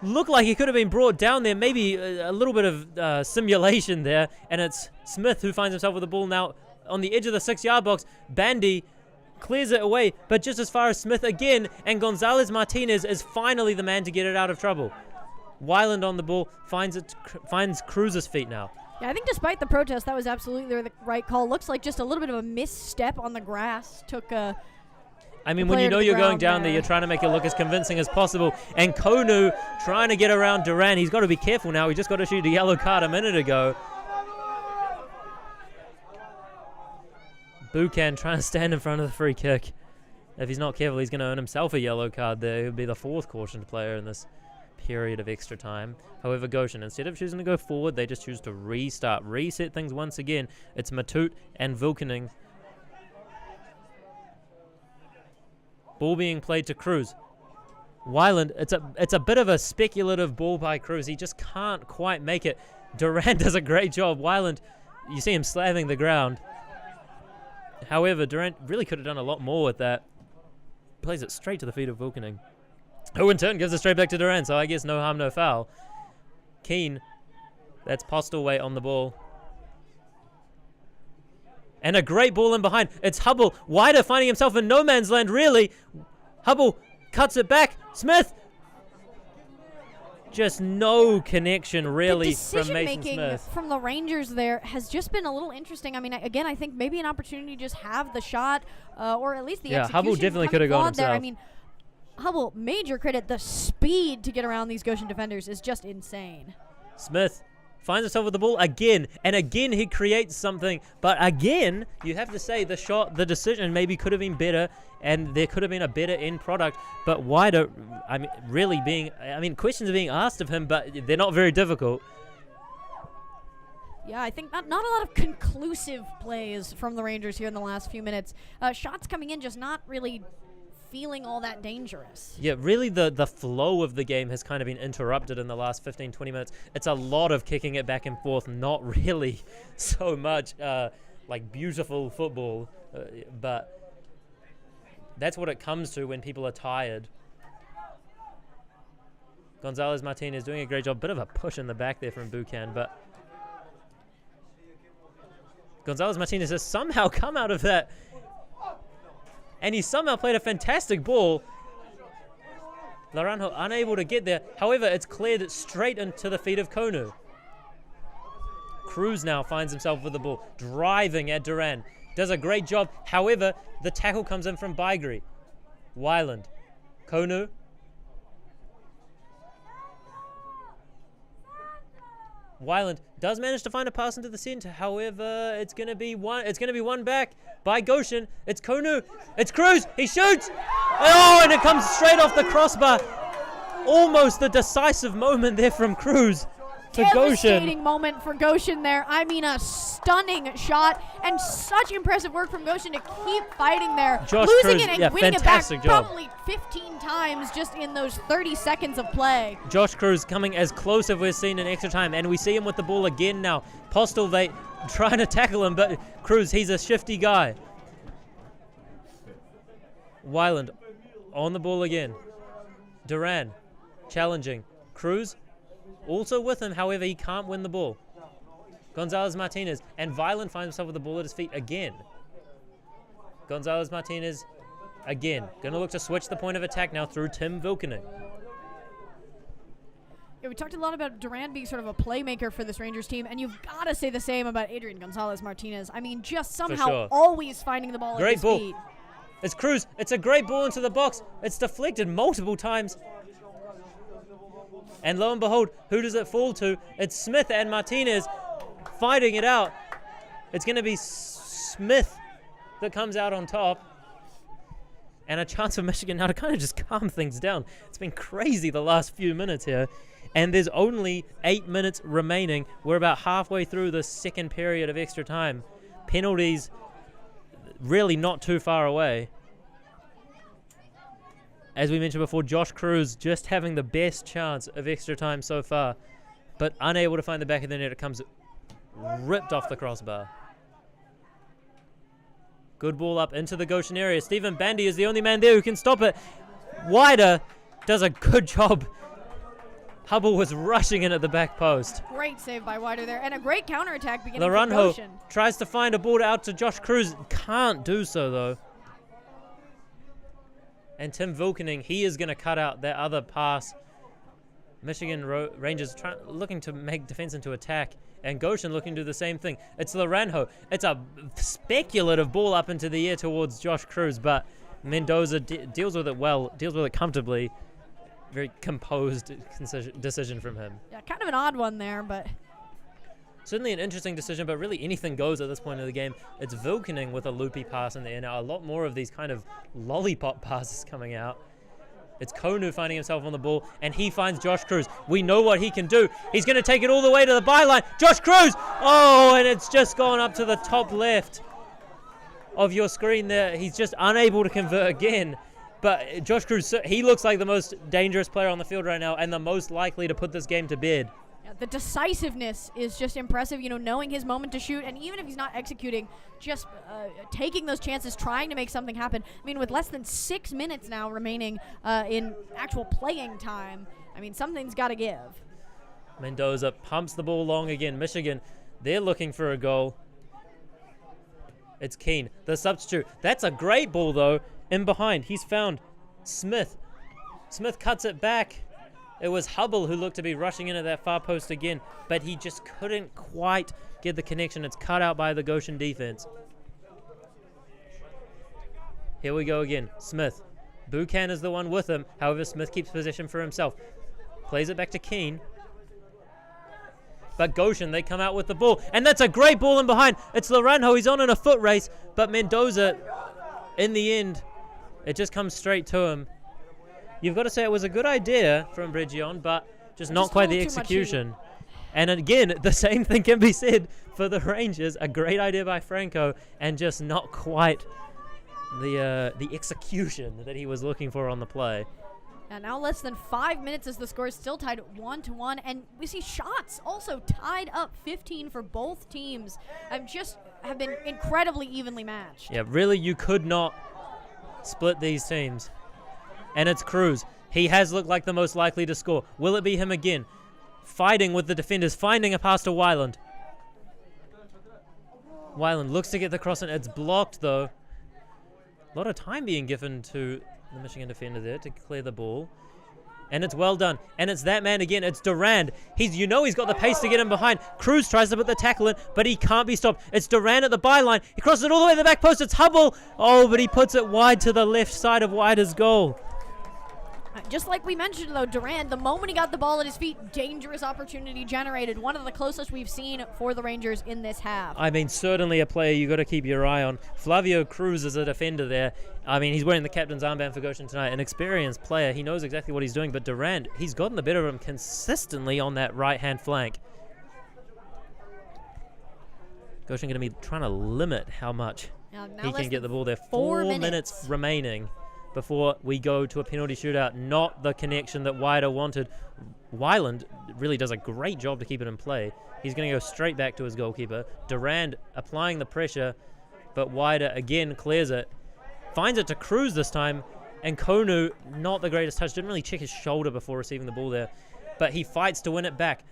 Looked like he could have been brought down there. Maybe a little bit of simulation there. And it's Smith who finds himself with the ball now on the edge of the 6-yard box. Bandy clears it away, but just as far as Smith again. And Gonzalez Martinez is finally the man to get it out of trouble. Weiland on the ball finds Cruz's feet now. Yeah, I think despite the protest, that was absolutely the right call. Looks like just a little bit of a misstep on the grass. I mean, when you know you're going down there, you're trying to make it look as convincing as possible. And Konu trying to get around Duran. He's got to be careful now. He just got to shoot a yellow card a minute ago. Buchan trying to stand in front of the free kick. If he's not careful, he's going to earn himself a yellow card there. He'll be the 4th cautioned player in this period of extra time. However, Goshen, instead of choosing to go forward, they just choose to reset things once again. It's Matute and Vilkening. Ball being played to Cruz. Weiland, it's a bit of a speculative ball by Cruz. He just can't quite make it. Durant does a great job. Weiland, you see him slamming the ground. However, Durant really could have done a lot more with that. Plays it straight to the feet of Vilkening, who in turn gives it straight back to Durant, so I guess no harm, no foul. Keane, that's Postleway on the ball. And a great ball in behind. It's Hubble, wider, finding himself in no man's land, really. Hubble cuts it back. Smith. Just no connection, really, from Mason Smith. From the Rangers there has just been a little interesting. I mean, again, I think maybe an opportunity to just have the shot, or at least the execution. Hubble definitely could have gone himself. There. I mean, Hubble, major credit. The speed to get around these Goshen defenders is just insane. Smith finds himself with the ball again, and again he creates something. But again, you have to say the decision maybe could have been better, and there could have been a better end product. But wider, questions are being asked of him, but they're not very difficult. Yeah, I think not a lot of conclusive plays from the Rangers here in the last few minutes. Shots coming in, just not really feeling all that dangerous. Yeah, really the flow of the game has kind of been interrupted in the last 15, 20 minutes. It's a lot of kicking it back and forth, not really so much like beautiful football, but that's what it comes to when people are tired. Gonzalez Martinez doing a great job. Bit of a push in the back there from Buchan, but Gonzalez Martinez has somehow come out of that, and he somehow played a fantastic ball. Laranjo unable to get there. However, it's cleared straight into the feet of Konu. Cruz now finds himself with the ball, driving at Duran. Does a great job. However, the tackle comes in from Baigri. Weiland. Konu. Weiland does manage to find a pass into the center. However, it's going to be one back by Goshen. It's Konu. It's Cruz. He shoots. Oh, and it comes straight off the crossbar. Almost the decisive moment there from Cruz to Goshen. Devastating moment for Goshen there. I mean, a stunning shot and such impressive work from Goshen to keep fighting there. Josh Losing Cruz, it and winning it back job. probably 15 times just in those 30 seconds of play. Josh Cruz coming as close as we've seen in extra time, and we see him with the ball again now. Postlevate trying to tackle him, but Cruz, he's a shifty guy. Weiland on the ball again. Duran challenging. Cruz also with him, however, he can't win the ball. Gonzalez Martinez, and Weiland finds himself with the ball at his feet again. Gonzalez Martinez again. Going to look to switch the point of attack now through Tim Vilkening. Yeah, we talked a lot about Durant being sort of a playmaker for this Rangers team, and you've got to say the same about Adrian Gonzalez Martinez. I mean, just somehow always finding the ball at his feet. It's Cruz. It's a great ball into the box. It's deflected multiple times. And lo and behold, who does it fall to? It's Smith and Martinez fighting it out. It's going to be Smith that comes out on top. And a chance for Michigan now to kind of just calm things down. It's been crazy the last few minutes here. And there's only 8 minutes remaining. We're about halfway through the second period of extra time. Penalties really not too far away. As we mentioned before, Josh Cruz just having the best chance of extra time so far, but unable to find the back of the net. It comes ripped off the crossbar. Good ball up into the Goshen area. Stephen Bandy is the only man there who can stop it. Wider does a good job. Hubble was rushing in at the back post. Great save by Wider there, and a great counterattack beginning from Laranjo Goshen. tries to find a ball out to Josh Cruz. Can't do so, though. And Tim Vilkening, he is going to cut out that other pass. Michigan Rangers looking to make defense into attack, and Goshen looking to do the same thing. It's Laranjo. It's a speculative ball up into the air towards Josh Cruz, but Mendoza deals with it well, deals with it comfortably. Very composed decision from him. Yeah, kind of an odd one there, but certainly an interesting decision, but really anything goes at this point in the game. It's Vilkening with a loopy pass in the air now. A lot more of these kind of lollipop passes coming out. It's Konu finding himself on the ball, and he finds Josh Cruz. We know what he can do. He's going to take it all the way to the byline. Josh Cruz! Oh, and it's just gone up to the top left of your screen there. He's just unable to convert again. But Josh Cruz, he looks like the most dangerous player on the field right now and the most likely to put this game to bed. yeah, the decisiveness is just impressive, you know, knowing his moment to shoot, and even if he's not executing, just taking those chances, trying to make something happen. I mean, with less than 6 minutes now remaining in actual playing time, I mean, something's got to give. Mendoza pumps the ball long again. Michigan, they're looking for a goal. It's Keane, the substitute. That's a great ball, though. In behind, he's found Smith. Smith cuts it back. It was Hubble who looked to be rushing into that far post again, but he just couldn't quite get the connection. It's cut out by the Goshen defense. Here we go again. Smith. Buchan is the one with him. However, Smith keeps possession for himself. Plays it back to Keane. But Goshen, they come out with the ball. And that's a great ball in behind. It's Laranjo. He's on in a foot race. But Mendoza, in the end, it just comes straight to him. You've got to say it was a good idea from Bridgion, but just not quite the execution. And again, the same thing can be said for the Rangers. A great idea by Franco, and just not quite the execution that he was looking for on the play. And now less than 5 minutes as the score is still tied 1-1, and we see shots also tied up 15 for both teams. Just have been incredibly evenly matched. Yeah, really, you could not split these teams. And it's Cruz. He has looked like the most likely to score. Will it be him again? Fighting with the defenders, finding a pass to Weiland. Weiland looks to get the cross, and it's blocked, though. A lot of time being given to the Michigan defender there to clear the ball. And it's well done. And it's that man again. It's Durand. He's got the pace to get him behind. Cruz tries to put the tackle in, but he can't be stopped. It's Durand at the byline. He crosses it all the way to the back post. It's Hubble. Oh, but he puts it wide to the left side of Wider's goal. Just like we mentioned, though, Durand, the moment he got the ball at his feet, dangerous opportunity generated. One of the closest we've seen for the Rangers in this half. I mean, certainly a player you got to keep your eye on. Flavio Cruz is a defender there. I mean, he's wearing the captain's armband for Goshen tonight. An experienced player. He knows exactly what he's doing. But Durand, he's gotten the better of him consistently on that right-hand flank. Goshen going to be trying to limit how much he can get the ball there. 4 minutes remaining before we go to a penalty shootout. Not the connection that Wider wanted. Weiland really does a great job to keep it in play. He's going to go straight back to his goalkeeper. Durand applying the pressure, but Wider again clears it. Finds it to Cruz this time, and Konu, not the greatest touch. Didn't really check his shoulder before receiving the ball there, but he fights to win it back.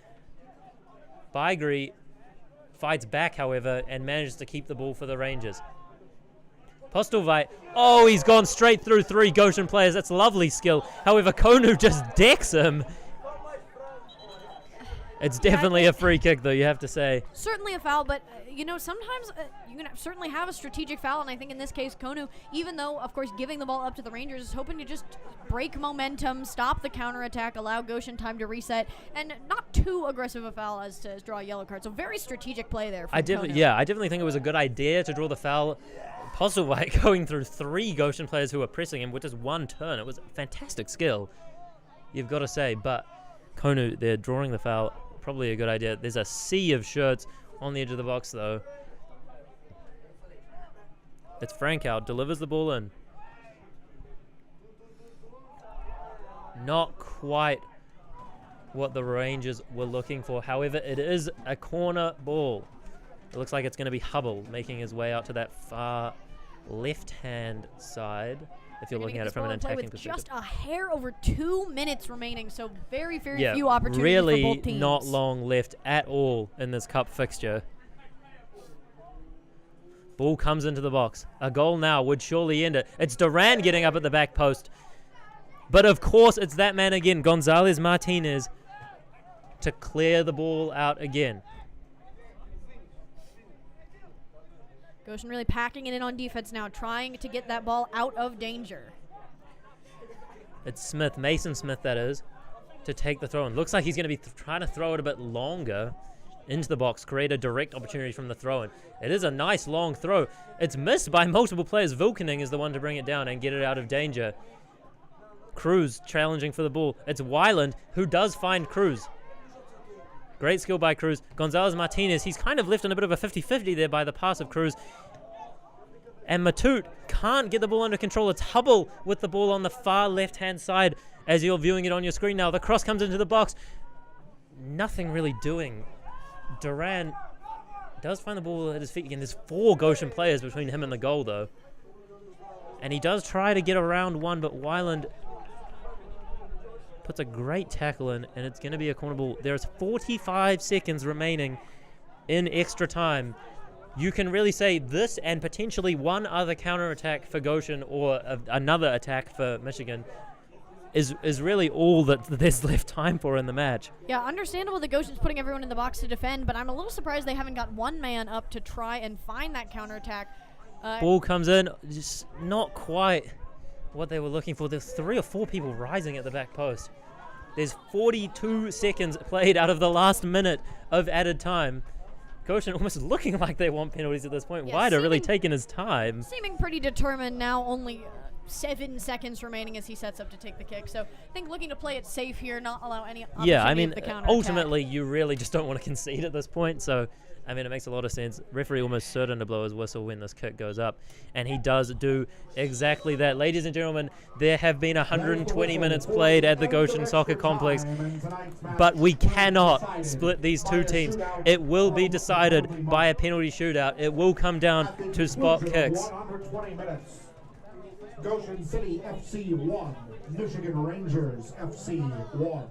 Baigri fights back, however, and manages to keep the ball for the Rangers. Postelveit, oh, he's gone straight through 3 Goshen players. That's lovely skill. However, Konu just decks him. It's definitely a free kick, though, you have to say. Certainly a foul, but, you know, sometimes you can certainly have a strategic foul, and I think in this case, Konu, even though, of course, giving the ball up to the Rangers, is hoping to just break momentum, stop the counterattack, allow Goshen time to reset, and not too aggressive a foul as to draw a yellow card. So very strategic play there from Konu. Yeah, I definitely think it was a good idea to draw the foul. Postelveit going through 3 Goshen players who were pressing him with just 1 turn. It was fantastic skill, you've got to say. But Konu, they're drawing the foul. Probably a good idea. There's a sea of shirts on the edge of the box, though. It's Frankout, delivers the ball in. Not quite what the Rangers were looking for. However, it is a corner ball. It looks like it's going to be Hubble making his way out to that far left-hand side, if you're Gonna looking get at it this from ball an in play attacking with perspective. just a hair over 2 minutes remaining, so very, very Yeah, few opportunities really for both teams. not long left at all in this cup fixture. Ball comes into the box. A goal now would surely end it. It's Duran getting up at the back post. But of course, it's that man again, Gonzalez Martinez, to clear the ball out again. Goshen really packing it in on defense now, trying to get that ball out of danger. It's Smith, Mason Smith that is, to take the throw in. Looks like he's going to be trying to throw it a bit longer into the box, create a direct opportunity from the throw in. It is a nice long throw. It's missed by multiple players. Vilkening is the one to bring it down and get it out of danger. Cruz challenging for the ball. It's Weiland who does find Cruz. Great skill by Cruz. Gonzalez Martinez, he's kind of left in a bit of a 50-50 there by the pass of Cruz. And Matute can't get the ball under control. It's Hubble with the ball on the far left-hand side as you're viewing it on your screen now. The cross comes into the box. Nothing really doing. Duran does find the ball at his feet again. There's 4 Goshen players between him and the goal, though. And he does try to get around one, but Weiland puts a great tackle in, and it's going to be a corner ball. There's 45 seconds remaining in extra time. You can really say this and potentially one other counterattack for Goshen or another attack for Michigan is really all that there's left time for in the match. Yeah, understandable that Goshen's putting everyone in the box to defend, but I'm a little surprised they haven't got one man up to try and find that counterattack. Ball comes in, just not quite what they were looking for. There's 3 or 4 people rising at the back post. There's 42 seconds played out of the last minute of added time. Goshen almost looking like they want penalties at this point. Yeah, Weider really taking his time. Seeming pretty determined now, only 7 seconds remaining as he sets up to take the kick. So I think looking to play it safe here, not allow any opportunity Yeah, I mean, of the counterattack. ultimately, you really just don't want to concede at this point. So, I mean, it makes a lot of sense. Referee almost certain to blow his whistle when this kick goes up. And he does do exactly that. Ladies and gentlemen, there have been 120 minutes played at the Goshen Soccer Complex. But we cannot split these two teams. It will be decided by a penalty shootout. It will come down to spot kicks. 120 minutes. Goshen City FC 1, Michigan Rangers FC 1.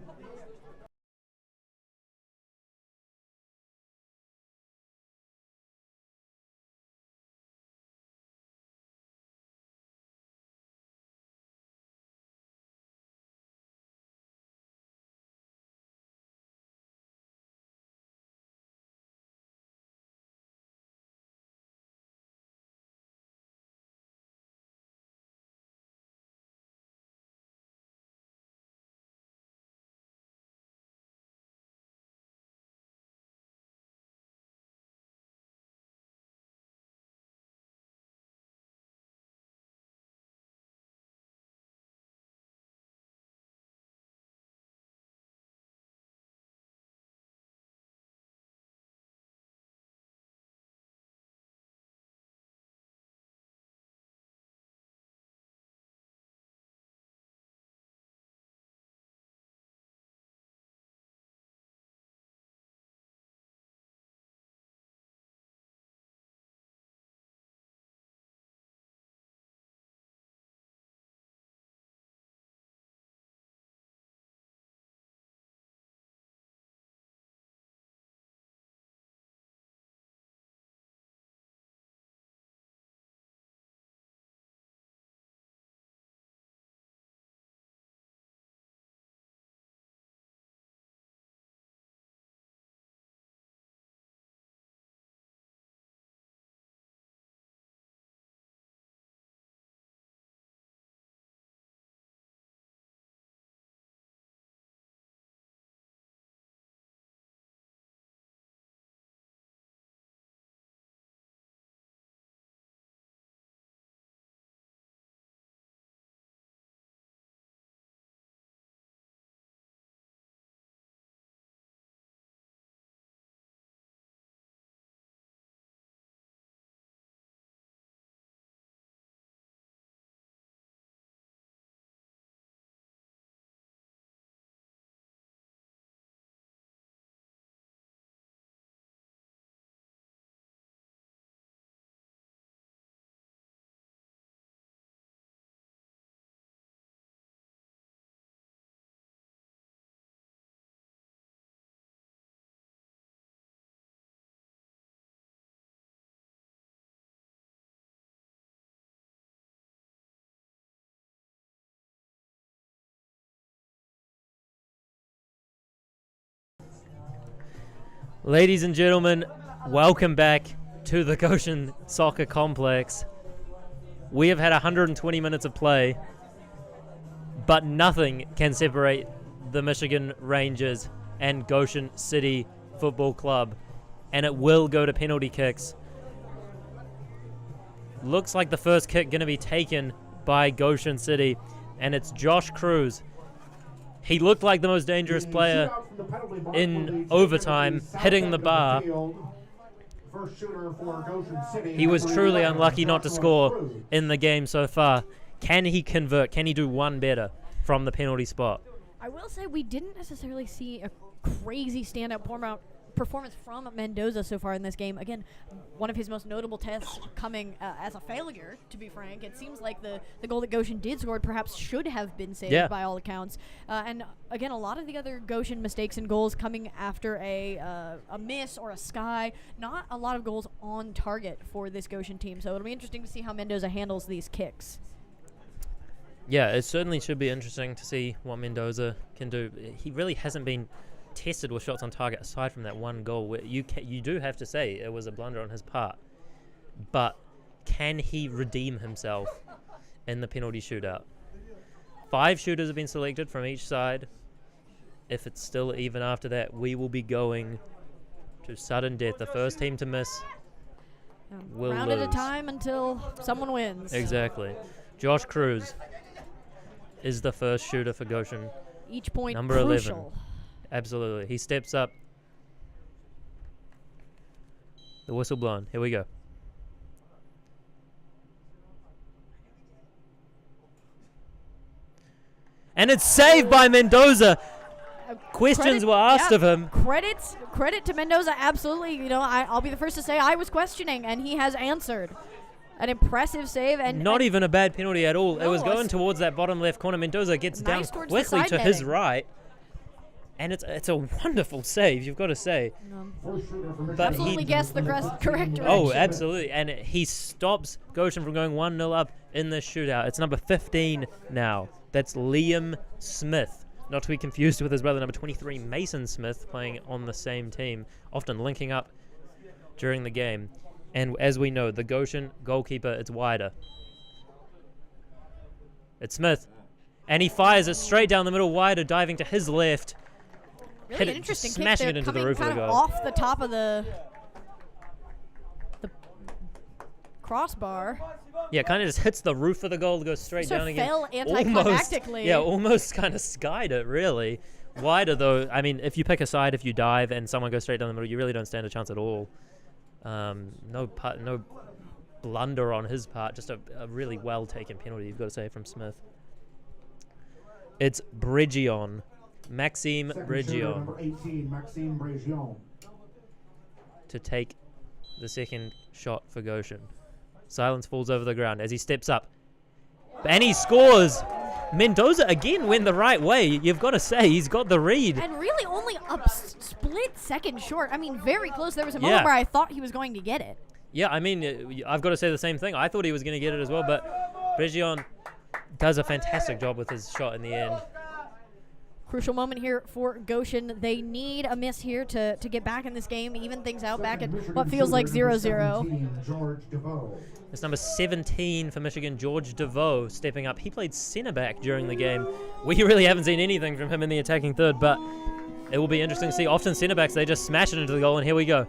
Ladies and gentlemen, welcome back to the Goshen Soccer Complex. We have had 120 minutes of play, but nothing can separate the Michigan Rangers and Goshen City Football Club, and it will go to penalty kicks. Looks like the first kick going to be taken by Goshen City, and it's Josh Cruz. He looked like the most dangerous player in overtime, hitting the bar. He was truly unlucky not to score in the game so far. Can he convert? Can he do one better from the penalty spot? I will say we didn't necessarily see a crazy standout performance from Mendoza so far in this game. Again, one of his most notable tests coming as a failure, to be frank. It seems like the goal that Goshen did score perhaps should have been saved by all accounts. And again, a lot of the other Goshen mistakes and goals coming after a miss or a sky. Not a lot of goals on target for this Goshen team. So it'll be interesting to see how Mendoza handles these kicks. Yeah, it certainly should be interesting to see what Mendoza can do. He really hasn't been tested with shots on target aside from that one goal where you do have to say it was a blunder on his part, but can he redeem himself in the penalty shootout? 5 shooters have been selected from each side. If it's still even after that, we will be going to sudden death. The first team to miss will round lose. at a time until someone wins. Exactly. Josh Cruz is the first shooter for Goshen. Each point Number crucial. 11. Absolutely. He steps up. The whistle blown. Here we go. And it's saved by Mendoza. Questions were asked of him. Credit to Mendoza, absolutely. You know, I'll be the first to say I was questioning, and he has answered. An impressive save. And not even a bad penalty at all. No, it was going towards that bottom left corner. Mendoza gets down quickly to his right. And it's a wonderful save, you've got to say. But absolutely guessed the correct direction. Oh, absolutely. And he stops Goshen from going 1-0 up in this shootout. It's number 15 now. That's Liam Smith. Not to be confused with his brother, number 23, Mason Smith, playing on the same team, often linking up during the game. And as we know, the Goshen goalkeeper, it's wider. It's Smith. And he fires it straight down the middle, wider, diving to his left. Really an interesting kick. Smashing it into the roof of the goal. Off the top of the crossbar. Yeah, kind of just hits the roof of the goal, goes straight down again. Fell anticlimactically. Almost kind of skied it, really. Wider, though, I mean, if you pick a side, if you dive and someone goes straight down the middle, you really don't stand a chance at all. No blunder on his part, just a really well-taken penalty, you've got to say, from Smith. It's Bregion. Maxime Bregion. Number 18, Maxime Bregion. To take the second shot for Goshen. Silence falls over the ground as he steps up. And he scores! Mendoza again went the right way. You've got to say, he's got the read. And really only a split second short. I mean, very close. There was a moment where I thought he was going to get it. Yeah, I mean, I've got to say the same thing. I thought he was going to get it as well, but Bregion does a fantastic job with his shot in the end. Crucial moment here for Goshen. They need a miss here to get back in this game, even things out back at what feels like 0-0. It's number 17 for Michigan, George DeVoe, stepping up. He played center back during the game. We really haven't seen anything from him in the attacking third, but it will be interesting to see. Often center backs, they just smash it into the goal, and here we go.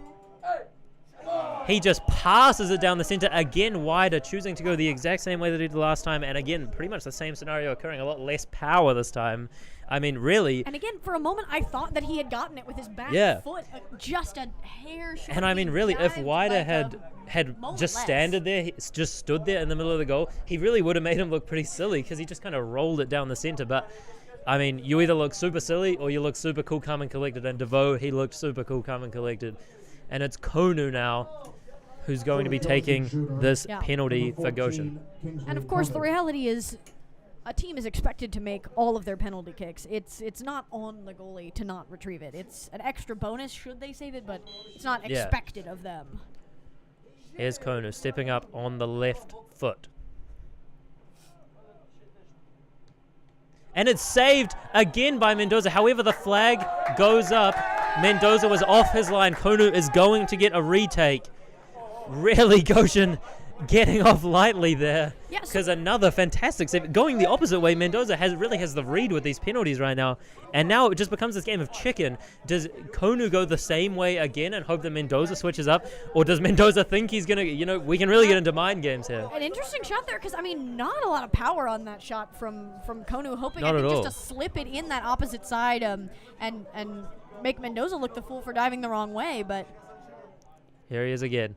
He just passes it down the center, again wider, choosing to go the exact same way that he did last time, and again, pretty much the same scenario occurring, a lot less power this time. I mean, really. And again, for a moment, I thought that he had gotten it with his back foot, just a hair short. And I mean, really, if Wider had just stood there in the middle of the goal, he really would have made him look pretty silly because he just kind of rolled it down the center. But, I mean, you either look super silly or you look super cool, calm, and collected. And DeVoe, he looked super cool, calm, and collected. And it's Konu now who's going to be taking this penalty for Goshen. And, of course, the reality is a team is expected to make all of their penalty kicks. It's not on the goalie to not retrieve it. It's an extra bonus should they save it, but it's not expected of them. Here's Konu stepping up on the left foot. And it's saved again by Mendoza. However, the flag goes up Mendoza was off his line. Konu is going to get a retake. Really, Goshen getting off lightly there. Yes. Because another fantastic save. Going the opposite way, Mendoza really has the read with these penalties right now. And now it just becomes this game of chicken. Does Konu go the same way again and hope that Mendoza switches up? Or does Mendoza think he's going to, we can really get into mind games here. An interesting shot there because, I mean, not a lot of power on that shot from Konu, hoping Not I think at all. just to slip it in that opposite side and make Mendoza look the fool for diving the wrong way, but... Here he is again.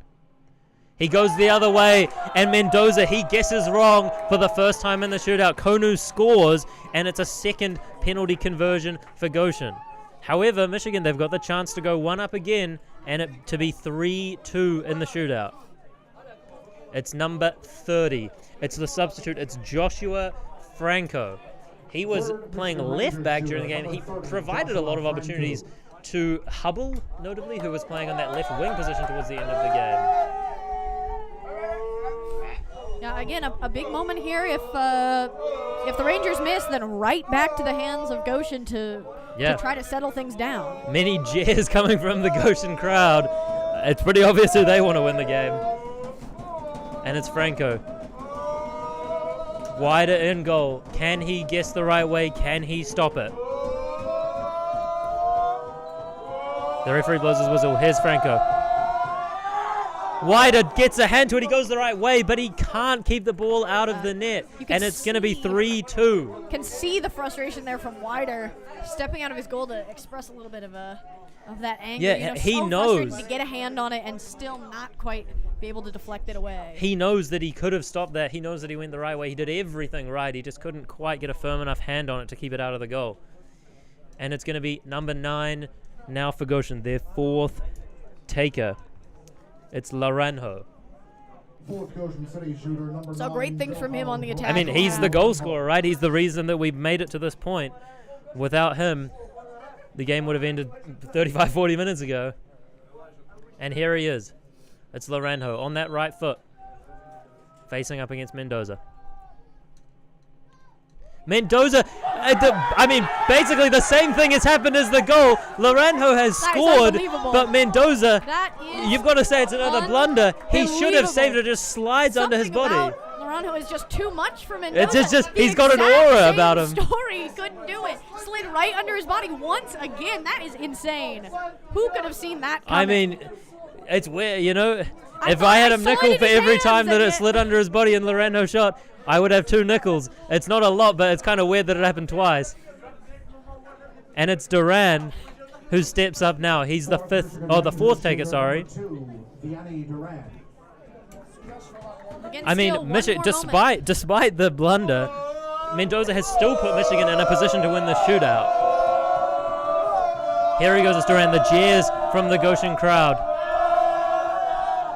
He goes the other way, and Mendoza, he guesses wrong for the first time in the shootout. Konu scores, and it's a second penalty conversion for Goshen. However, Michigan, they've got the chance to go one up again, and it to be 3-2 in the shootout. It's number 30. It's the substitute. It's Joshua Franco. He was playing left back during the game. He provided a lot of opportunities to Hubble, notably, who was playing on that left wing position towards the end of the game. Yeah, again, a big moment here. If the Rangers miss, then right back to the hands of Goshen to try to settle things down. Many jeers coming from the Goshen crowd. It's pretty obvious who they want to win the game. And it's Franco. Wider in goal. Can he guess the right way? Can he stop it? The referee blows his whistle. Here's Franco. Wider gets a hand to it. He goes the right way, but he can't keep the ball out of the net. And it's going to be 3-2. Can see the frustration there from Wider, stepping out of his goal to express a little bit of that anger. Yeah, he so knows. frustrated to get a hand on it and still not quite be able to deflect it away. He knows that he could have stopped that. He knows that he went the right way. He did everything right. He just couldn't quite get a firm enough hand on it to keep it out of the goal. And it's going to be number 9 now for Goshen, their fourth taker. It's Laranjo. So great things from him on the attack. I mean, he's the goal scorer, right? He's the reason that we've made it to this point. Without him, the game would have ended 35, 40 minutes ago. And here he is. It's Laranjo on that right foot, facing up against Mendoza. Mendoza, basically the same thing has happened as the goal. Laranjo has scored, but Mendoza, you've got to say it's another blunder. He should have saved it, just slides under his body. Laranjo is just too much for Mendoza. It's just he's got an aura about him. He couldn't do it. Slid right under his body once again. That is insane. Who could have seen that coming? I mean, it's weird, If I had a nickel for every time that it slid under his body and Laranjo shot, I would have 2 nickels. It's not a lot, but it's kind of weird that it happened twice. And it's Duran who steps up now. He's the fourth taker, sorry. I mean, Michigan, despite the blunder, Mendoza has still put Michigan in a position to win the shootout. Here he goes, it's Duran. The jeers from the Goshen crowd.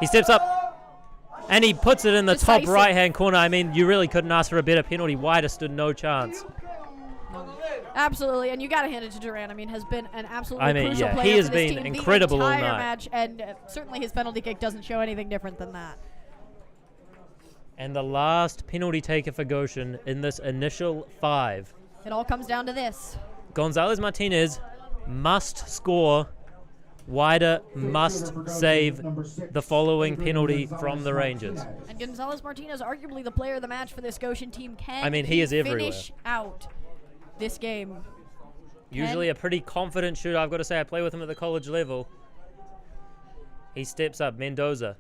He steps up. And he puts it in the top right-hand corner. I mean, you really couldn't ask for a better penalty. Wider stood no chance. Absolutely, and you got to hand it to Duran. I mean, has been an absolutely crucial player he has for this been team incredible the all entire night. match, and certainly his penalty kick doesn't show anything different than that. And the last penalty taker for Goshen in this initial 5. It all comes down to this. Gonzalez Martinez must score. Wider must save the following penalty from the Rangers. And Gonzalez Martinez, arguably the player of the match for this Goshen team, he is everywhere. Finish out this game. Usually a pretty confident shooter. I've got to say, I play with him at the college level. He steps up. Mendoza.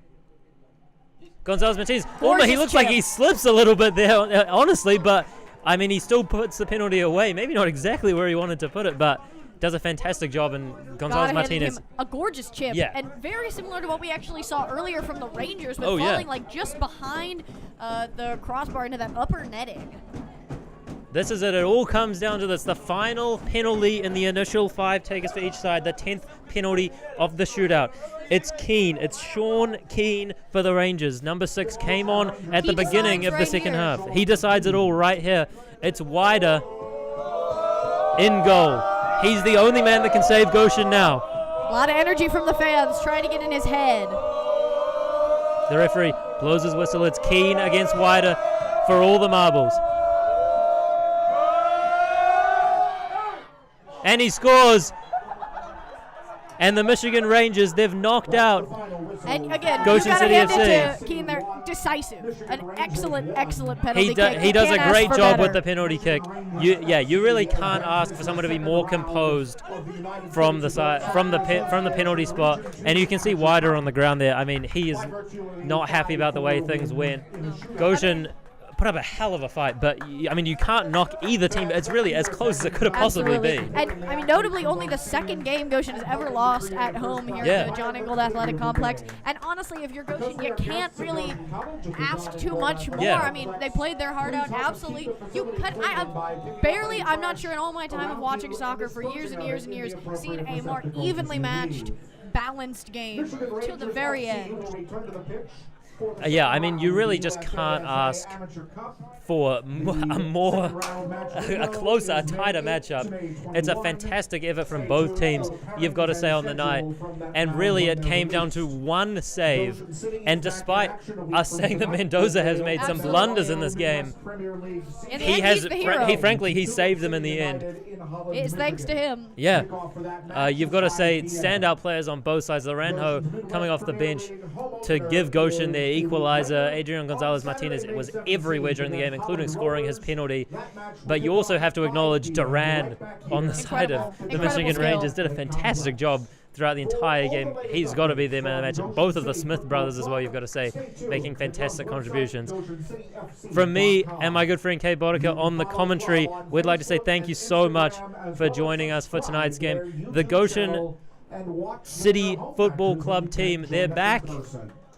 Gonzalez Martinez. He looks like he slips a little bit there, honestly, but I mean, he still puts the penalty away. Maybe not exactly where he wanted to put it, but does a fantastic job. And Gonzalez Martinez, a gorgeous chip, and very similar to what we actually saw earlier from the Rangers, with falling like just behind the crossbar into that upper netting. This is it. It all comes down to this. The final penalty in the initial 5 takers for each side. The 10th penalty of the shootout. It's Keane. It's Sean Keane for the Rangers. Number 6 came on at the beginning of the second half. He decides it all right here. It's Wider in goal. He's the only man that can save Goshen now. A lot of energy from the fans trying to get in his head. The referee blows his whistle. It's Keane against Wider for all the marbles. And he scores. And the Michigan Rangers, they've knocked out. And again, Goshen you gotta City hand FC. it to Keen. They're decisive. An excellent penalty kick. He You does a can't ask great for job better. with the penalty kick. You really can't ask for someone to be more composed from the side, from the penalty spot. And you can see Wider on the ground there. I mean, he is not happy about the way things went. Goshen put up a hell of a fight, but I mean, you can't knock either team. It's really as close as it could have possibly Absolutely. been. And I mean, notably, only the second game Goshen has ever lost at home here Yeah. at the John Ingold Athletic Complex. And honestly, if you're Goshen, you can't really ask too much more. Yeah. I mean, they played their heart out. Absolutely, I'm not sure in all my time of watching soccer for years and years and years, seen a more evenly matched, balanced game to the very end. Yeah, I mean, you really just can't ask for a closer, a tighter matchup. It's a fantastic effort from both teams, you've got to say, on the night. And really, it came down to one save. And despite us saying that Mendoza has made some blunders in this game, In the end, he's the hero. he saved them in the end. It's thanks to him. Yeah. You've got to say, standout players on both sides. Lorenzo coming off the bench to give Goshen their equalizer. Adrian Gonzalez-Martinez was everywhere during the game, including scoring his penalty. But you also have to acknowledge Duran on the side of the Michigan skill. Rangers. Did a fantastic job throughout the entire game. He's got to be their man of the match. Both of the Smith brothers as well, you've got to say, making fantastic contributions. From me and my good friend Kay Boddicker on the commentary, we'd like to say thank you so much for joining us for tonight's game. The Goshen City Football Club team, they're back.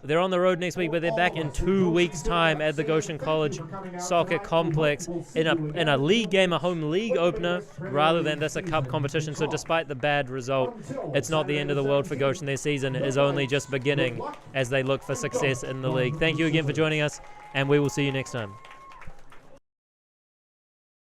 They're on the road next week, but they're back in 2 weeks' time at the Goshen College Soccer Complex in a league game, a home league opener, rather than this a cup competition. So despite the bad result, it's not the end of the world for Goshen. Their season is only just beginning as they look for success in the league. Thank you again for joining us, and we will see you next time.